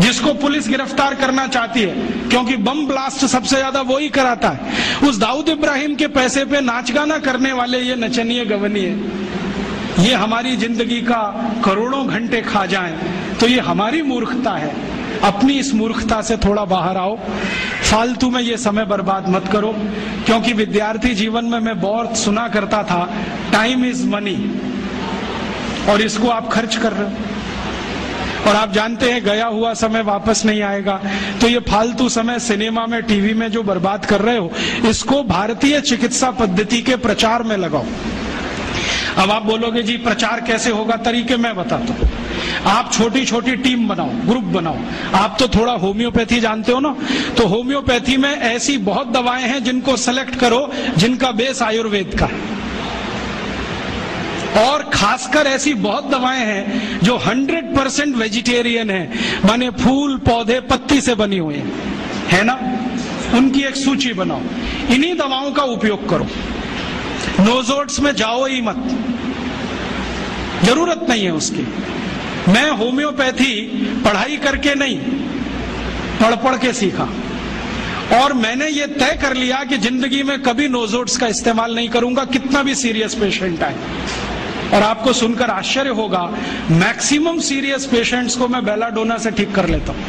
जिसको पुलिस गिरफ्तार करना चाहती है, क्योंकि बम ब्लास्ट सबसे ज्यादा वो ही कराता है। उस दाऊद इब्राहिम के पैसे पे नाच गाना करने वाले ये नचनिए गवनिए, ये हमारी जिंदगी का करोड़ों घंटे खा जाएं, तो ये हमारी मूर्खता है। अपनी इस मूर्खता से थोड़ा बाहर आओ, फालतू में ये समय बर्बाद मत करो। क्योंकि विद्यार्थी जीवन में मैं बहुत सुना करता था, टाइम इज मनी, और इसको आप खर्च कर रहे हो। और आप जानते हैं गया हुआ समय वापस नहीं आएगा। तो ये फालतू समय सिनेमा में, टीवी में जो बर्बाद कर रहे हो, इसको भारतीय चिकित्सा पद्धति के प्रचार में लगाओ। अब आप बोलोगे जी प्रचार कैसे होगा? तरीके मैं बताता हूँ। आप छोटी छोटी टीम बनाओ, ग्रुप बनाओ। आप तो थोड़ा होम्योपैथी जानते हो ना, तो होम्योपैथी में ऐसी बहुत दवाएं हैं जिनको सेलेक्ट करो जिनका बेस आयुर्वेद का है, और खासकर ऐसी बहुत दवाएं हैं जो 100% वेजिटेरियन है, माने फूल पौधे पत्ती से बनी हुई है ना। उनकी एक सूची बनाओ, इन्हीं दवाओं का उपयोग करो। नोजोट्स में जाओ ही मत, जरूरत नहीं है उसकी। मैं होम्योपैथी पढ़ाई करके नहीं, पढ़ पढ़ के सीखा, और मैंने ये तय कर लिया कि जिंदगी में कभी नोजोट्स का इस्तेमाल नहीं करूंगा, कितना भी सीरियस पेशेंट आए। और आपको सुनकर आश्चर्य होगा, मैक्सिमम सीरियस पेशेंट्स को मैं बेलाडोना से ठीक कर लेता हूं।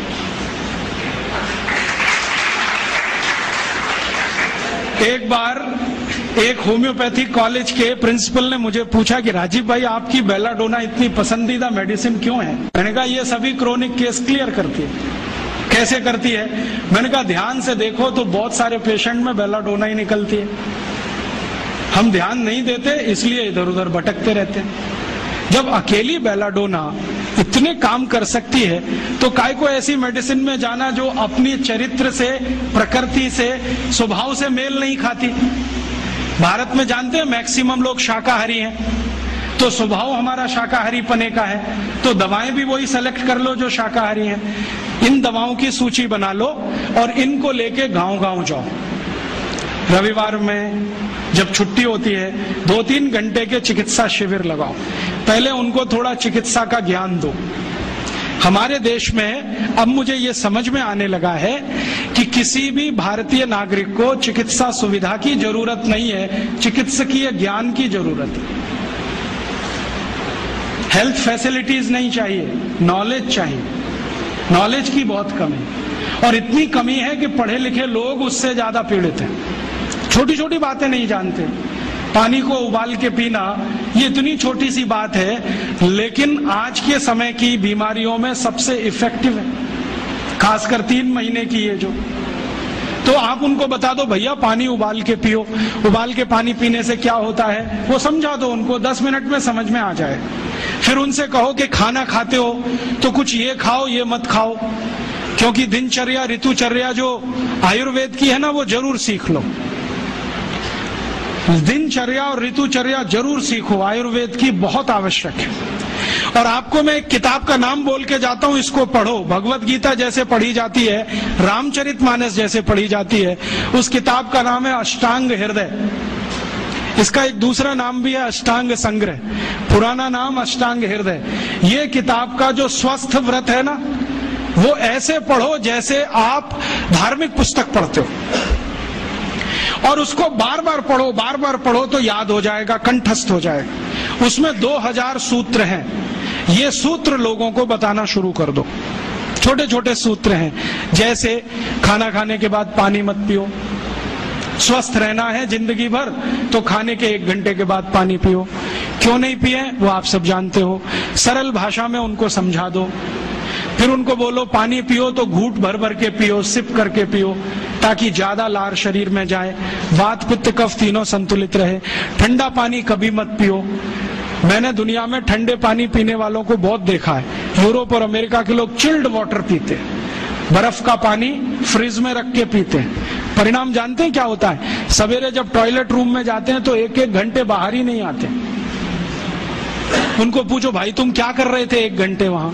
एक बार एक होम्योपैथिक कॉलेज के प्रिंसिपल ने मुझे पूछा कि राजीव भाई, आपकी बेलाडोना इतनी पसंदीदा मेडिसिन क्यों है? मैंने कहा ये सभी क्रोनिक केस क्लियर करती है। कैसे करती है? मैंने कहा ध्यान से देखो तो बहुत सारे पेशेंट में बेलाडोना ही निकलती है। हम ध्यान नहीं देते इसलिए इधर उधर भटकते रहते हैं। जब अकेली बेलाडोना इतने काम कर सकती है तो काय को ऐसी मेडिसिन में जाना जो अपनी चरित्र से, प्रकृति से, स्वभाव से मेल नहीं खाती। भारत में जानते हैं मैक्सिमम लोग शाकाहारी हैं, तो स्वभाव हमारा शाकाहारी पने का है, तो दवाएं भी वही सेलेक्ट कर लो जो शाकाहारी हैं। इन दवाओं की सूची बना लो और इनको लेके गांव-गांव जाओ। रविवार में जब छुट्टी होती है 2-3 घंटे के चिकित्सा शिविर लगाओ, पहले उनको थोड़ा चिकित्सा का ज्ञान दो। हमारे देश में अब मुझे ये समझ में आने लगा है कि किसी भी भारतीय नागरिक को चिकित्सा सुविधा की जरूरत नहीं है, चिकित्सकीय ज्ञान की जरूरत है। हेल्थ फैसिलिटीज नहीं चाहिए, नॉलेज चाहिए। नॉलेज की बहुत कमी, और इतनी कमी है कि पढ़े लिखे लोग उससे ज्यादा पीड़ित हैं। छोटी छोटी बातें नहीं जानते। पानी को उबाल के पीना ये इतनी छोटी सी बात है, लेकिन आज के समय की बीमारियों में सबसे इफेक्टिव है, खासकर 3 महीने की ये जो। तो आप उनको बता दो भैया पानी उबाल के पियो, उबाल के पानी पीने से क्या होता है वो समझा दो उनको, 10 मिनट में समझ में आ जाए। फिर उनसे कहो कि खाना खाते हो तो कुछ ये खाओ ये मत खाओ, क्योंकि दिनचर्या ऋतुचर्या जो आयुर्वेद की है ना वो जरूर सीख लो। दिनचर्या और ऋतुचर्या जरूर सीखो, आयुर्वेद की बहुत आवश्यक है। और आपको मैं एक किताब का नाम बोल के जाता हूं, इसको पढ़ो। भगवत गीता जैसे पढ़ी जाती है, रामचरितमानस जैसे पढ़ी जाती है, उस किताब का नाम है अष्टांग हृदय। इसका एक दूसरा नाम भी है अष्टांग संग्रह, पुराना नाम अष्टांग हृदय। ये किताब का जो स्वस्थ व्रत है ना, वो ऐसे पढ़ो जैसे आप धार्मिक पुस्तक पढ़ते हो, और उसको बार बार पढ़ो तो याद हो जाएगा, कंठस्थ हो जाएगा। उसमें 2000 सूत्र हैं। ये सूत्र लोगों को बताना शुरू कर दो। छोटे छोटे सूत्र हैं, जैसे खाना खाने के बाद पानी मत पियो, स्वस्थ रहना है जिंदगी भर तो खाने के 1 घंटे के बाद पानी पियो। क्यों नहीं पिए वो आप सब जानते हो, सरल भाषा में उनको समझा दो। फिर उनको बोलो पानी पियो तो घूंट भर भर के पियो, सिप करके पियो, ताकि ज्यादा लार शरीर में जाए, वात पित्त कफ तीनों संतुलित रहे। ठंडा पानी कभी मत पियो। मैंने दुनिया में ठंडे पानी पीने वालों को बहुत देखा है। यूरोप और अमेरिका के लोग चिल्ड वाटर पीते हैं, बर्फ का पानी फ्रिज में रख के पीते हैं। परिणाम जानते हैं क्या होता है? सवेरे जब टॉयलेट रूम में जाते हैं तो 1-1 घंटे बाहर ही नहीं आते। उनको पूछो भाई तुम क्या कर रहे थे 1 घंटे वहां?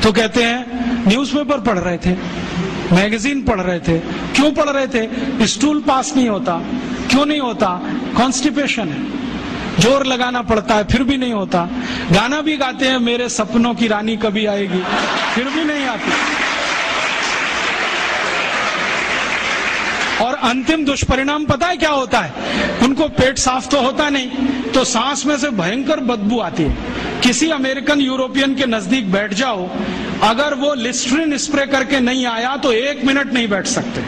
तो कहते हैं न्यूज़पेपर पढ़ रहे थे, मैगजीन पढ़ रहे थे। क्यों पढ़ रहे थे? स्टूल पास नहीं होता। क्यों नहीं होता? कॉन्स्टिपेशन है, जोर लगाना पड़ता है फिर भी नहीं होता। गाना भी गाते हैं मेरे सपनों की रानी कभी आएगी, फिर भी नहीं आती। और अंतिम दुष्परिणाम पता है क्या होता है? उनको पेट साफ तो होता नहीं, तो सांस में से भयंकर बदबू आती है। किसी अमेरिकन यूरोपियन के नजदीक बैठ जाओ, अगर वो लिस्ट्रीन स्प्रे करके नहीं आया तो 1 मिनट नहीं बैठ सकते।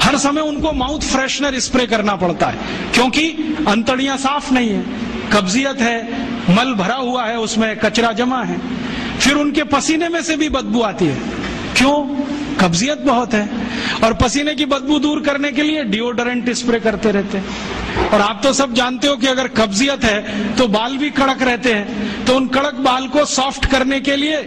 हर समय उनको माउथ फ्रेशनर स्प्रे करना पड़ता है, क्योंकि अंतड़ियां साफ नहीं है, कब्जियत है, मल भरा हुआ है, उसमें कचरा जमा है। फिर उनके पसीने में से भी बदबू आती है। क्यों? कब्जियत बहुत है। और पसीने की बदबू दूर करने के लिए डिओडोरेंट स्प्रे करते रहते हैं। और आप तो सब जानते हो कि अगर कब्जियत है तो बाल भी कड़क रहते हैं, तो उन कड़क बाल को सॉफ्ट करने के लिए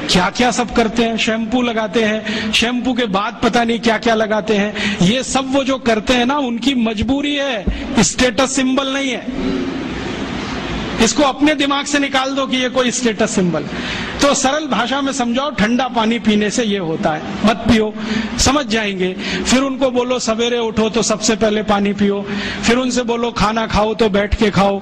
क्या क्या सब करते हैं, शैम्पू लगाते हैं, शैम्पू के बाद पता नहीं क्या क्या लगाते हैं। ये सब वो जो करते हैं ना, उनकी मजबूरी है, स्टेटस सिंबल नहीं है। इसको अपने दिमाग से निकाल दो कि ये कोई स्टेटस सिंबल। तो सरल भाषा में समझाओ, ठंडा पानी पीने से ये होता है, मत पियो, समझ जाएंगे। फिर उनको बोलो सवेरे उठो तो सबसे पहले पानी पियो। फिर उनसे बोलो खाना खाओ तो बैठ के खाओ,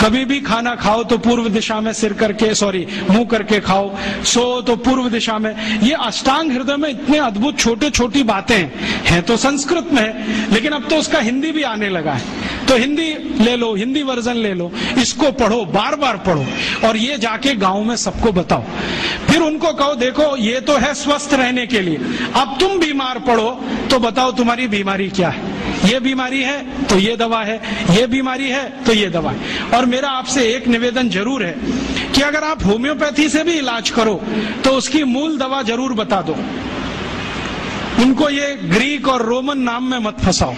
कभी भी खाना खाओ तो पूर्व दिशा में मुंह करके खाओ, सो तो पूर्व दिशा में। ये अष्टांग हृदय में इतने अद्भुत छोटे छोटी बातें हैं तो संस्कृत में है, लेकिन अब तो उसका हिंदी भी आने लगा है। तो हिंदी ले लो, हिंदी वर्जन ले लो, इसको पढ़ो, बार बार पढ़ो और ये जाके गांव में सबको बताओ। फिर उनको कहो देखो ये तो है स्वस्थ रहने के लिए, अब तुम बीमार पड़ो तो बताओ तुम्हारी बीमारी क्या है। ये बीमारी है तो ये दवा है, ये बीमारी है तो ये दवा है। और मेरा आपसे एक निवेदन जरूर है कि अगर आप होम्योपैथी से भी इलाज करो तो उसकी मूल दवा जरूर बता दो। उनको ये ग्रीक और रोमन नाम में मत फंसाओ।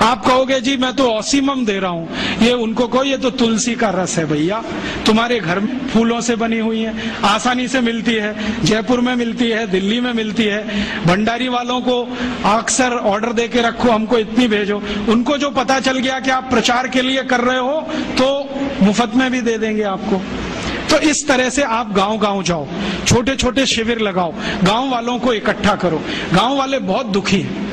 आप कहोगे जी मैं तो ऑसिमम दे रहा हूं, ये उनको कहो ये तो तुलसी का रस है भैया, तुम्हारे घर में फूलों से बनी हुई है, आसानी से मिलती है, जयपुर में मिलती है, दिल्ली में मिलती है। भंडारी वालों को अक्सर ऑर्डर दे के रखो, हमको इतनी भेजो। उनको जो पता चल गया कि आप प्रचार के लिए कर रहे हो तो मुफ्त में भी दे देंगे आपको। तो इस तरह से आप गांव गांव जाओ, छोटे छोटे शिविर लगाओ, गांव वालों को इकट्ठा करो। गांव वाले बहुत दुखी हैं,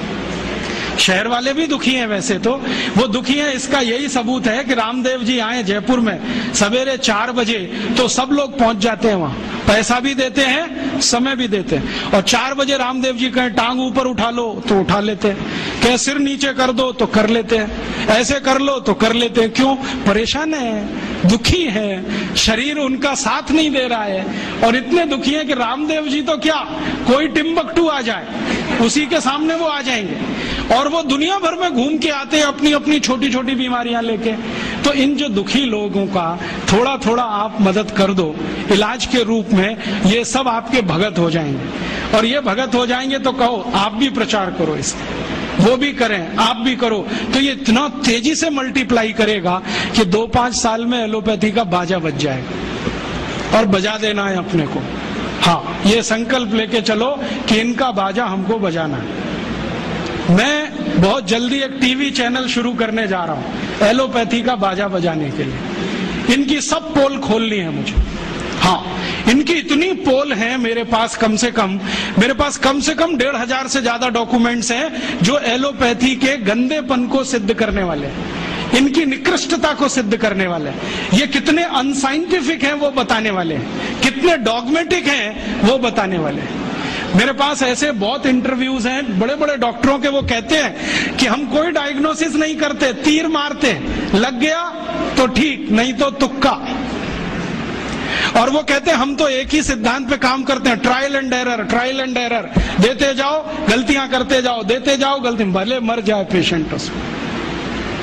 शहर वाले भी दुखी हैं। वैसे तो वो दुखी हैं, इसका यही सबूत है कि रामदेव जी आए जयपुर में सवेरे 4 बजे तो सब लोग पहुंच जाते हैं वहां, पैसा भी देते हैं, समय भी देते हैं। और 4 बजे रामदेव जी कहें टांग ऊपर उठा लो तो उठा लेते हैं, कहें सिर नीचे कर दो तो कर लेते हैं, ऐसे कर लो तो कर लेते हैं। क्यों? परेशान है, दुखी है, शरीर उनका साथ नहीं दे रहा है। और इतने दुखी है कि रामदेव जी तो क्या, कोई टिम्बकटू आ जाए उसी के सामने वो आ जाएंगे और वो दुनिया भर में घूम के आते हैं अपनी अपनी छोटी छोटी बीमारियां लेके। तो इन जो दुखी लोगों का थोड़ा थोड़ा आप मदद कर दो इलाज के रूप में, ये सब आपके भगत हो जाएंगे। और ये भगत हो जाएंगे तो कहो आप भी प्रचार करो इसका, वो भी करें, आप भी करो, तो ये इतना तेजी से मल्टीप्लाई करेगा कि 2-5 साल में एलोपैथी का बाजा बज जाएगा। और बजा देना है अपने को, हाँ, ये संकल्प लेके चलो कि इनका बाजा हमको बजाना है। मैं बहुत जल्दी एक टीवी चैनल शुरू करने जा रहा हूं एलोपैथी का बाजा बजाने के लिए। इनकी सब पोल खोलनी है मुझे, हाँ, इनकी इतनी पोल हैं मेरे पास, कम से कम 1,500 से ज्यादा डॉक्यूमेंट्स हैं जो एलोपैथी के गंदेपन को सिद्ध करने वाले हैं, इनकी निकृष्टता को सिद्ध करने वाले हैं। ये कितने अनसाइंटिफिक हैं वो बताने वाले हैं, कितने डॉगमेटिक हैं वो बताने वाले हैं। मेरे पास ऐसे बहुत इंटरव्यूज हैं बड़े बड़े डॉक्टरों के, वो कहते हैं कि हम कोई डायग्नोसिस नहीं करते, तीर मारते, लग गया तो ठीक, नहीं तो तुक्का। और वो कहते हैं हम तो एक ही सिद्धांत पे काम करते हैं, ट्रायल एंड एरर, देते जाओ गलतियां करते जाओ, देते जाओ गलती, भले मर जाए पेशेंट उसमें।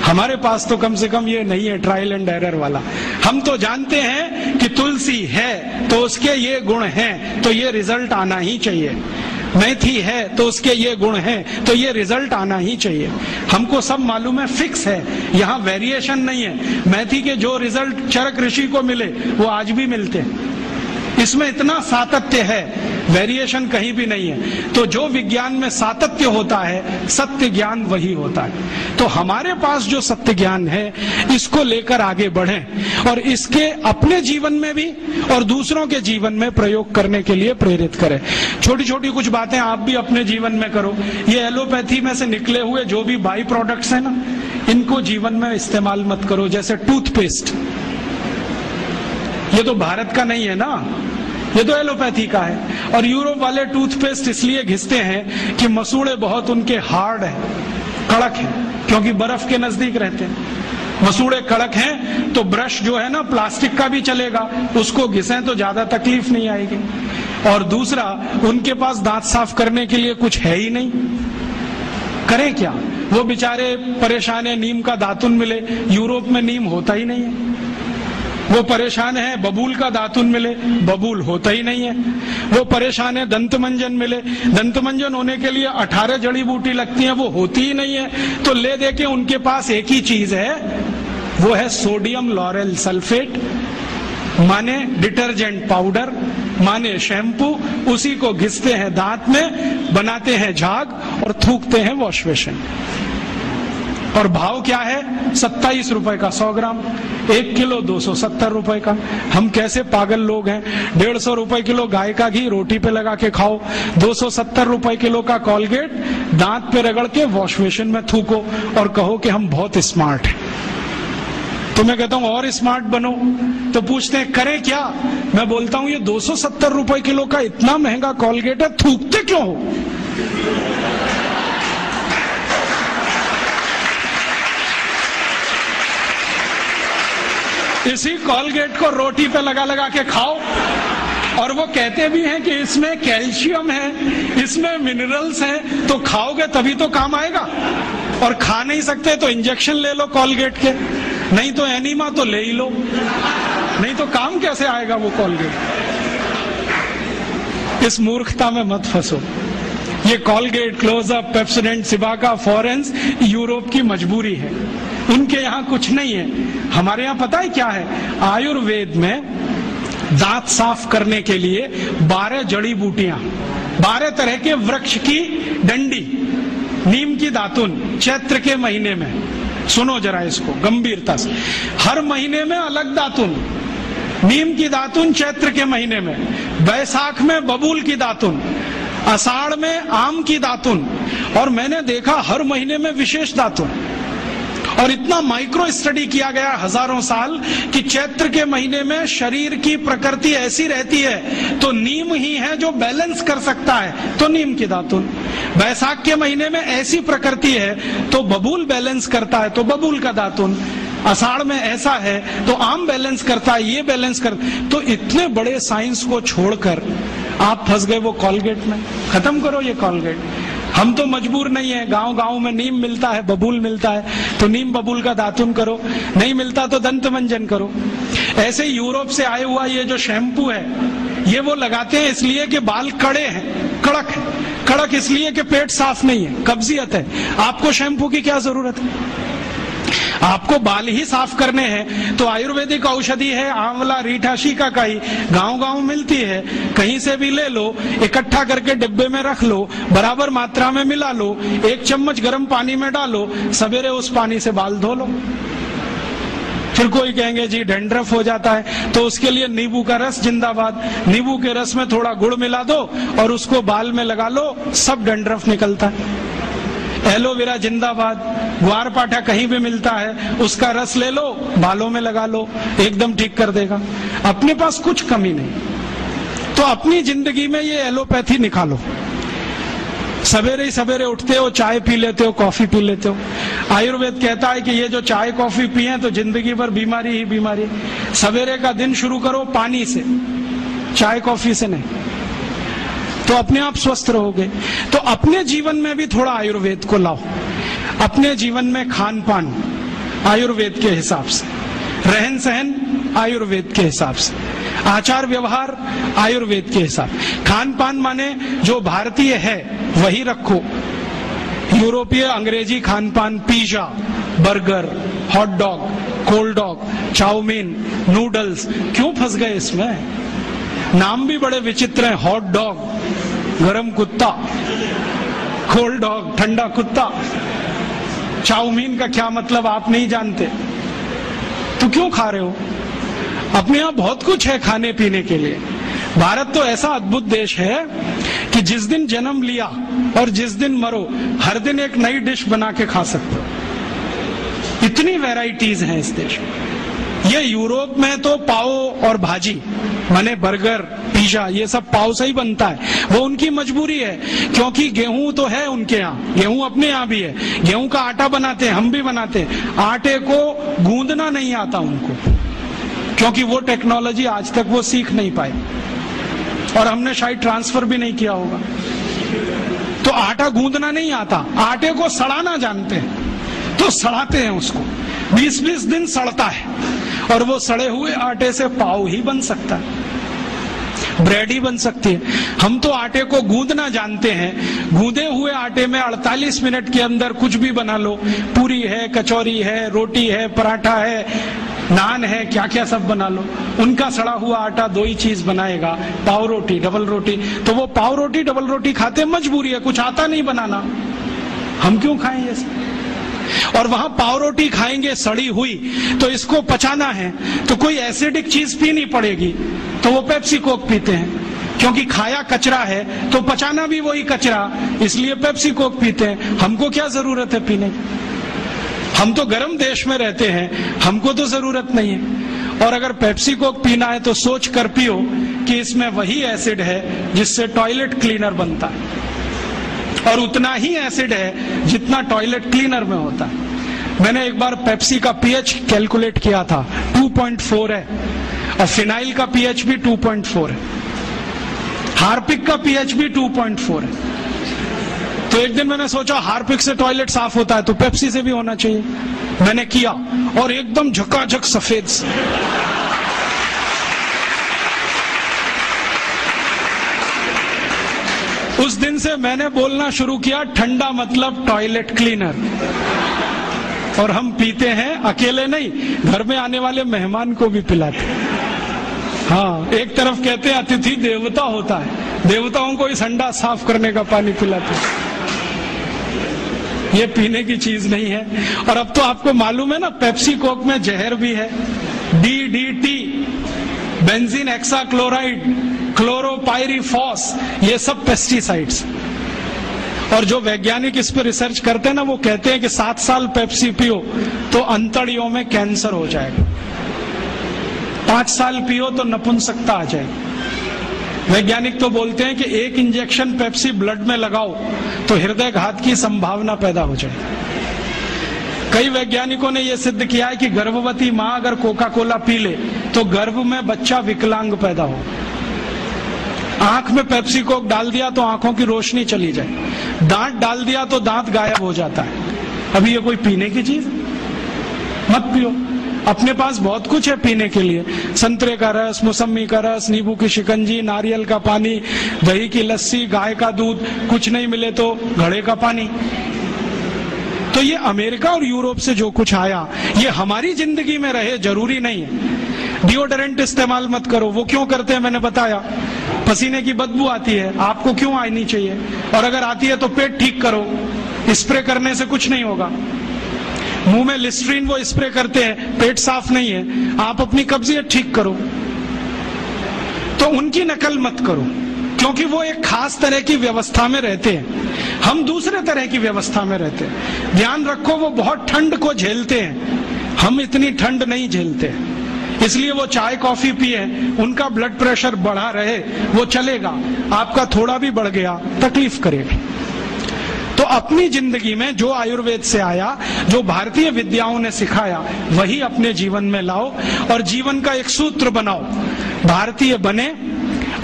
हमारे पास तो कम से कम ये नहीं है ट्रायल एंड एरर वाला। हम तो जानते हैं कि तुलसी है तो उसके ये गुण हैं तो ये रिजल्ट आना ही चाहिए, मेथी है तो उसके ये गुण हैं तो ये रिजल्ट आना ही चाहिए। हमको सब मालूम है, फिक्स है, यहाँ वेरिएशन नहीं है। मेथी के जो रिजल्ट चरक ऋषि को मिले वो आज भी मिलते हैं, इसमें इतना सातत्य है, वेरिएशन कहीं भी नहीं है। तो जो विज्ञान में सातत्य होता है, सत्य ज्ञान वही होता है। तो हमारे पास जो सत्य ज्ञान है इसको लेकर आगे बढ़ें और इसके अपने जीवन में भी और दूसरों के जीवन में प्रयोग करने के लिए प्रेरित करें। छोटी छोटी कुछ बातें आप भी अपने जीवन में करो। ये एलोपैथी में से निकले हुए जो भी बाई प्रोडक्ट्स हैं ना, इनको जीवन में इस्तेमाल मत करो। जैसे टूथपेस्ट, ये तो भारत का नहीं है ना, ये तो एलोपैथी का है। और यूरोप वाले टूथपेस्ट इसलिए घिसते हैं कि मसूड़े बहुत उनके हार्ड हैं, कड़क हैं, क्योंकि बर्फ के नजदीक रहते हैं। मसूड़े कड़क हैं तो ब्रश जो है ना प्लास्टिक का भी चलेगा, उसको घिसें तो ज्यादा तकलीफ नहीं आएगी। और दूसरा, उनके पास दांत साफ करने के लिए कुछ है ही नहीं, करें क्या? वो बेचारे परेशान है, नीम का दातुन मिले, यूरोप में नीम होता ही नहीं है। वो परेशान है बबूल का दातुन मिले, बबूल होता ही नहीं है। वो परेशान है दंतमंजन मिले, दंतमंजन होने के लिए 18 जड़ी बूटी लगती है, वो होती ही नहीं है। तो ले दे के उनके पास एक ही चीज है, वो है सोडियम लॉरेल सल्फेट, माने डिटर्जेंट पाउडर, माने शैम्पू। उसी को घिसते हैं दांत में, बनाते हैं झाग और थूकते हैं वॉश बेसिन। और भाव क्या है? 27 रुपए का 100 ग्राम, 1 किलो 270 रुपए का। हम कैसे पागल लोग हैं। 150 रुपए किलो गाय का घी रोटी पे लगा के खाओ, 270 रुपए किलो का कॉलगेट दांत पे रगड़ के वॉश बेसिन में थूको और कहो कि हम बहुत स्मार्ट हैं। तो मैं कहता हूं और स्मार्ट बनो। तो पूछते हैं करें क्या? मैं बोलता हूं ये 270 रुपए किलो का इतना महंगा कॉलगेट है, थूकते क्यों हो? इसी कॉलगेट को रोटी पे लगा लगा के खाओ। और वो कहते भी हैं कि इसमें कैल्शियम है, इसमें मिनरल्स हैं, तो खाओगे तभी तो काम आएगा। और खा नहीं सकते तो इंजेक्शन ले लो कॉलगेट के, नहीं तो एनीमा तो ले ही लो, नहीं तो काम कैसे आएगा वो कॉलगेट। इस मूर्खता में मत फंसो। ये कॉलगेट, क्लोजअप, पेप्सोडेंट, सिबाका, फॉरेंस यूरोप की मजबूरी है, उनके यहाँ कुछ नहीं है। हमारे यहाँ पता है क्या है? आयुर्वेद में दांत साफ करने के लिए 12 जड़ी बूटियां, 12 तरह के वृक्ष की डंडी, नीम की दातुन चैत्र के महीने में, सुनो जरा इसको गंभीरता से, हर महीने में अलग दातुन। नीम की दातुन चैत्र के महीने में, बैसाख में बबूल की दातुन, आषाढ़ में आम की दातुन, और मैंने देखा हर महीने में विशेष दातुन। और इतना माइक्रो स्टडी किया गया हजारों साल कि चैत्र के महीने में शरीर की प्रकृति ऐसी रहती है तो नीम ही है जो बैलेंस कर सकता है, तो नीम की दातुन। बैसाख के महीने में ऐसी प्रकृति है तो बबूल बैलेंस करता है, तो बबूल का दातुन। आषाढ़ में ऐसा है तो आम बैलेंस करता है, ये बैलेंस कर। तो इतने बड़े साइंस को छोड़कर आप फंस गए वो कॉलगेट में। खत्म करो ये कॉलगेट। हम तो मजबूर नहीं है, गांव गांव में नीम मिलता है, बबूल मिलता है, तो नीम बबूल का दातुन करो, नहीं मिलता तो दंतमंजन करो। ऐसे यूरोप से आए हुआ ये जो शैम्पू है, ये वो लगाते हैं इसलिए कि बाल कड़े हैं, कड़क है। कड़क इसलिए कि पेट साफ नहीं है, कब्जियत है। आपको शैम्पू की क्या जरूरत है? आपको बाल ही साफ करने हैं तो आयुर्वेदिक औषधि है, आंवला, रीठा, शिकाकाई गांव गांव मिलती है, कहीं से भी ले लो, इकट्ठा करके डिब्बे में रख लो, बराबर मात्रा में मिला लो, 1 चम्मच गर्म पानी में डालो, सवेरे उस पानी से बाल धो लो। फिर कोई कहेंगे जी डैंड्रफ हो जाता है, तो उसके लिए नींबू का रस जिंदाबाद। नींबू के रस में थोड़ा गुड़ मिला दो और उसको बाल में लगा लो, सब डैंड्रफ निकलता है। एलोवेरा जिंदाबाद। ग्वारपाठा कहीं भी मिलता है, उसका रस ले लो, बालों में लगा लो, एकदम ठीक कर देगा। अपने पास कुछ कमी नहीं, तो अपनी जिंदगी में ये एलोपैथी निकालो। सवेरे ही सवेरे उठते हो, चाय पी लेते हो, कॉफी पी लेते हो। आयुर्वेद कहता है कि ये जो चाय कॉफी पिए तो जिंदगी भर बीमारी ही बीमारी। सवेरे का दिन शुरू करो पानी से, चाय कॉफी से नहीं, तो अपने आप स्वस्थ रहोगे। तो अपने जीवन में भी थोड़ा आयुर्वेद को लाओ। अपने जीवन में खान पान आयुर्वेद के हिसाब से, रहन सहन आयुर्वेद के हिसाब से, आचार व्यवहार आयुर्वेद के हिसाब। खान पान माने जो भारतीय है वही रखो। यूरोपीय अंग्रेजी खान पान, pizza, burger, hot dog, cold dog, chowmein, noodles, क्यों फंस गए इसमें? नाम भी बड़े विचित्र हैं। हॉट डॉग गरम कुत्ता, कोल्ड डॉग ठंडा कुत्ता। चाउमीन का क्या मतलब आप नहीं जानते, तो क्यों खा रहे हो? अपने यहाँ बहुत कुछ है खाने पीने के लिए। भारत तो ऐसा अद्भुत देश है कि जिस दिन जन्म लिया और जिस दिन मरो, हर दिन एक नई डिश बना के खा सकते हो। इतनी वैरायटीज हैं इस देश में। ये यूरोप में तो पाव और भाजी, माने बर्गर, पिज्जा, ये सब पाव से ही बनता है। वो उनकी मजबूरी है, क्योंकि गेहूं तो है उनके यहाँ, गेहूं अपने यहाँ भी है, गेहूं का आटा बनाते हैं, हम भी बनाते हैं। आटे को गूंदना नहीं आता उनको, क्योंकि वो टेक्नोलॉजी आज तक वो सीख नहीं पाए, और हमने शायद ट्रांसफर भी नहीं किया होगा। तो आटा गूंदना नहीं आता, आटे को सड़ाना जानते हैं, तो सड़ाते हैं उसको, 20-20 दिन सड़ता है, और वो सड़े हुए आटे से पाव ही बन सकता है, ब्रेड ही बन सकती है। हम तो आटे को गूंदना जानते हैं, गूंदे हुए आटे में 48 मिनट के अंदर कुछ भी बना लो, पूरी है, कचौरी है, रोटी है, पराठा है, नान है, क्या क्या सब बना लो। उनका सड़ा हुआ आटा दो ही चीज बनाएगा, पाव रोटी, डबल रोटी। तो वो पाव रोटी डबल रोटी खाते मजबूरी है, कुछ आता नहीं बनाना, हम क्यों खाएं ये सब? और वहां पाव रोटी खाएंगे सड़ी हुई, तो इसको पचाना है तो कोई एसिडिक चीज पीनी पड़ेगी, तो वो पेप्सी कोक पीते हैं, क्योंकि खाया कचरा है तो पचाना भी वही कचरा, इसलिए पेप्सी कोक पीते हैं। हमको क्या जरूरत है पीने की? हम तो गर्म देश में रहते हैं, हमको तो जरूरत नहीं है। और अगर पेप्सी कोक पीना है तो सोच कर पियो कि इसमें वही एसिड है जिससे टॉयलेट क्लीनर बनता है, और उतना ही एसिड है जितना टॉयलेट क्लीनर में होता है। मैंने एक बार पेप्सी का पीएच कैलकुलेट किया था, 2.4 है, और फिनाइल का पीएच भी 2.4 है, हार्पिक का पीएच भी 2.4 है। तो एक दिन मैंने सोचा हार्पिक से टॉयलेट साफ होता है तो पेप्सी से भी होना चाहिए। मैंने किया और एकदम झकाझक सफेद से। उस दिन से मैंने बोलना शुरू किया, ठंडा मतलब टॉयलेट क्लीनर। और हम पीते हैं, अकेले नहीं, घर में आने वाले मेहमान को भी पिलाते। हाँ, एक तरफ कहते हैं अतिथि देवता होता है, देवताओं को ही संडा साफ करने का पानी पिलाते। ये पीने की चीज नहीं है। और अब तो आपको मालूम है ना, पेप्सी कोक में जहर भी है, DDT, बेंजीन हेक्साक्लोराइड, क्लोरोपाइरीफॉस, ये सब पेस्टिसाइड्स। और जो वैज्ञानिक इस पर रिसर्च करते हैं ना, वो कहते हैं कि 7 साल पेप्सी पियो तो अंतड़ियों में कैंसर हो जाएगा, 5 साल पियो तो नपुंसकता आ जाएगी। वैज्ञानिक तो बोलते हैं कि 1 इंजेक्शन पेप्सी ब्लड में लगाओ तो हृदय घात की संभावना पैदा हो जाए। कई वैज्ञानिकों ने यह सिद्ध किया है कि गर्भवती मां अगर कोका कोला पी ले तो गर्भ में बच्चा विकलांग पैदा हो। आंख में पेप्सी कोक डाल दिया तो आंखों की रोशनी चली जाए, दांत डाल दिया तो दांत गायब हो जाता है। अभी ये कोई पीने की चीज? मत पियो। अपने पास बहुत कुछ है पीने के लिए, संतरे का रस, मौसमी का रस, नींबू की शिकंजी, नारियल का पानी, दही की लस्सी, गाय का दूध, कुछ नहीं मिले तो घड़े का पानी। तो ये अमेरिका और यूरोप से जो कुछ आया ये हमारी जिंदगी में रहे जरूरी नहीं है। डिओडोरेंट इस्तेमाल मत करो, वो क्यों करते हैं मैंने बताया, पसीने की बदबू आती है, आपको क्यों आनी चाहिए? और अगर आती है तो पेट ठीक करो, स्प्रे करने से कुछ नहीं होगा। मुंह में लिस्ट्रीन वो स्प्रे करते हैं, पेट साफ नहीं है, आप अपनी कब्जियत ठीक करो। तो उनकी नकल मत करो, क्योंकि वो एक खास तरह की व्यवस्था में रहते हैं, हम दूसरे तरह की व्यवस्था में रहते हैं। ध्यान रखो, वो बहुत ठंड को झेलते हैं, हम इतनी ठंड नहीं झेलते, इसलिए वो चाय कॉफी पिए, उनका ब्लड प्रेशर बढ़ा रहे वो चलेगा, आपका थोड़ा भी बढ़ गया तकलीफ करेगा। तो अपनी जिंदगी में जो आयुर्वेद से आया, जो भारतीय विद्याओं ने सिखाया, वही अपने जीवन में लाओ और जीवन का एक सूत्र बनाओ, भारतीय बने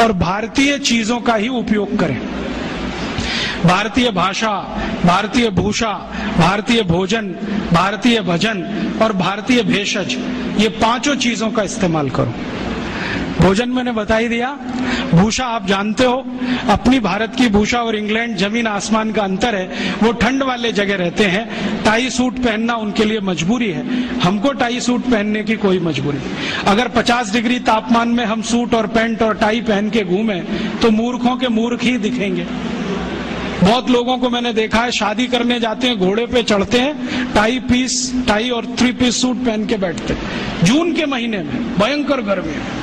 और भारतीय चीजों का ही उपयोग करें। भारतीय भाषा, भारतीय भूषा, भारतीय भोजन, भारतीय भजन और भारतीय भेषज, ये 5 चीजों का इस्तेमाल करो। भोजन मैंने बता ही दिया। भूषा आप जानते हो, अपनी भारत की भूषा और इंग्लैंड जमीन आसमान का अंतर है। वो ठंड वाले जगह रहते हैं, टाई सूट पहनना उनके लिए मजबूरी है, हमको टाई सूट पहनने की कोई मजबूरी नहीं। अगर 50 डिग्री तापमान में हम सूट और पैंट और टाई पहन के घूमें तो मूर्खों के मूर्ख ही दिखेंगे। बहुत लोगों को मैंने देखा है, शादी करने जाते हैं, घोड़े पे चढ़ते हैं, टाई और 3 पीस सूट पहन के बैठते हैं, जून के महीने में भयंकर गर्मी में,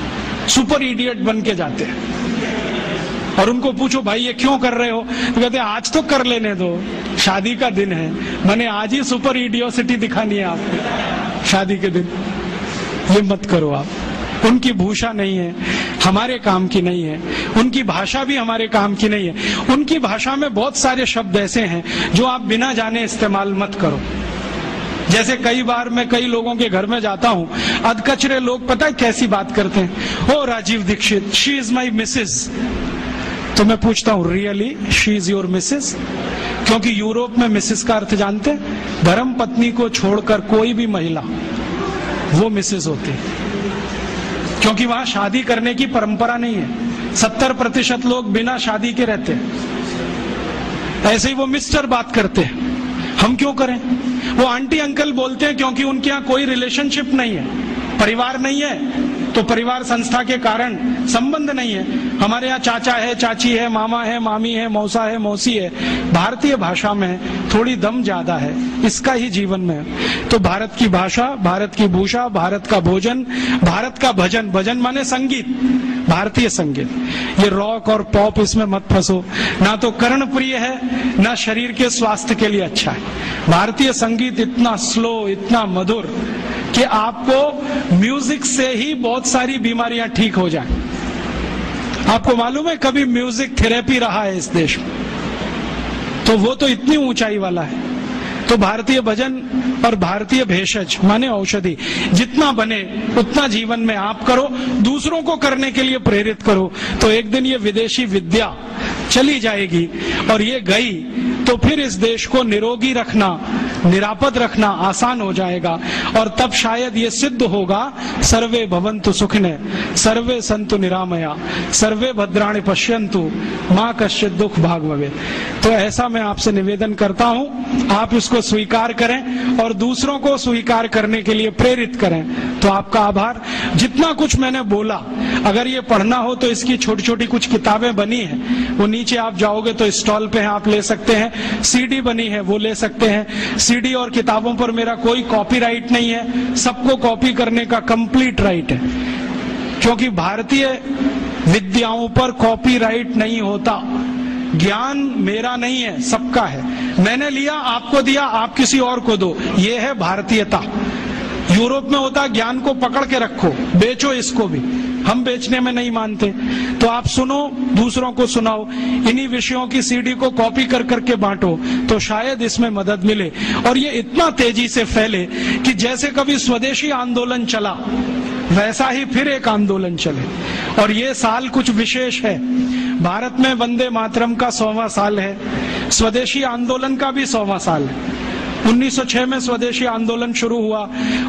सुपर इडियट बन के जाते हैं। और उनको पूछो भाई ये क्यों कर रहे हो, तो कहते हैं आज तो कर लेने दो, शादी का दिन है, मैंने आज ही सुपर इडियोसिटी दिखानी है आपको शादी के दिन। ये मत करो आप, उनकी भूषा नहीं है, हमारे काम की नहीं है, उनकी भाषा भी हमारे काम की नहीं है। उनकी भाषा में बहुत सारे शब्द ऐसे हैं जो आप बिना जाने इस्तेमाल मत करो। जैसे कई बार मैं कई लोगों के घर में जाता हूँ, अधकचरे लोग पता है कैसी बात करते हैं, oh Rajiv Dixit, she is my missus. तो मैं पूछता हूँ really she is your missus? क्योंकि यूरोप में मिसेज का अर्थ जानते हैं, धर्म पत्नी को छोड़कर कोई भी महिला वो मिसेज होती है, क्योंकि वहां शादी करने की परंपरा नहीं है। 70% लोग बिना शादी के रहते हैं। ऐसे ही वो मिस्टर बात करते हैं, हम क्यों करें? वो आंटी अंकल बोलते हैं क्योंकि उनके यहाँ कोई रिलेशनशिप नहीं है, परिवार नहीं है, तो परिवार संस्था के कारण संबंध नहीं है। हमारे यहाँ चाचा है, चाची है, मामा है, मामी है, मौसा है, मौसी है। भारतीय भाषा में थोड़ी दम ज्यादा है, इसका ही जीवन में है। तो भारत की भाषा, भारत की भूषा, भारत का भोजन, भारत का भजन, भजन माने संगीत, भारतीय संगीत। ये रॉक और पॉप इसमें मत फंसो, ना तो कर्ण प्रिय है ना शरीर के स्वास्थ्य के लिए अच्छा है। भारतीय संगीत इतना स्लो, इतना मधुर कि आपको म्यूजिक से ही बहुत सारी बीमारियां ठीक हो जाएं। आपको मालूम है कभी म्यूजिक थेरेपी रहा है इस देश में, तो वो तो इतनी ऊंचाई वाला है। तो भारतीय भजन और भारतीय भेषज माने औषधि जितना बने उतना जीवन में आप करो, दूसरों को करने के लिए प्रेरित करो। तो एक दिन ये विदेशी विद्या चली जाएगी, और ये गई तो फिर इस देश को निरोगी रखना, निरापद रखना आसान हो जाएगा। और तब शायद ये सिद्ध होगा, सर्वे भवन्तु सुखिनः, सर्वे सन्तु निरामया, सर्वे भद्राणि पश्यन्तु, मां कश्चित् दुख भाग भवेत्। तो ऐसा मैं आपसे निवेदन करता हूं, आप इसको स्वीकार करें और दूसरों को स्वीकार करने के लिए प्रेरित करें। तो आपका आभार। जितना कुछ मैंने बोला, अगर ये पढ़ना हो तो इसकी छोटी छोटी कुछ किताबें बनी हैं, वो नीचे आप जाओगे तो स्टॉल पे हैं, आप ले सकते हैं। सीडी बनी है, वो ले सकते हैं। सीडी और किताबों पर मेरा कोई कॉपीराइट नहीं है, सबको कॉपी करने का कंप्लीट राइट है, क्योंकि भारतीय विद्याओं पर कॉपीराइट नहीं होता। ज्ञान मेरा नहीं है, सबका है। मैंने लिया, आपको दिया, आप किसी और को दो, ये है भारतीयता। यूरोप में होता ज्ञान को पकड़ के रखो, बेचो इसको भी, हम बेचने में नहीं मानते। तो आप सुनो, दूसरों को सुनाओ, इन्हीं विषयों की सीडी को कॉपी कर करके बांटो, तो शायद इसमें मदद मिले और ये इतना तेजी से फैले कि जैसे कभी स्वदेशी आंदोलन चला वैसा ही फिर एक आंदोलन चले। और ये साल कुछ विशेष है, भारत में वंदे मातरम का 100वां साल है, स्वदेशी आंदोलन का भी 100वां साल है। 1906 में स्वदेशी आंदोलन शुरू हुआ,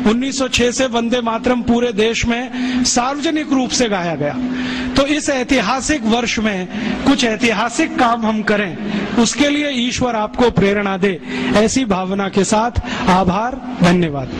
1906 से वंदे मातरम पूरे देश में सार्वजनिक रूप से गाया गया। तो इस ऐतिहासिक वर्ष में कुछ ऐतिहासिक काम हम करें, उसके लिए ईश्वर आपको प्रेरणा दे, ऐसी भावना के साथ आभार, धन्यवाद।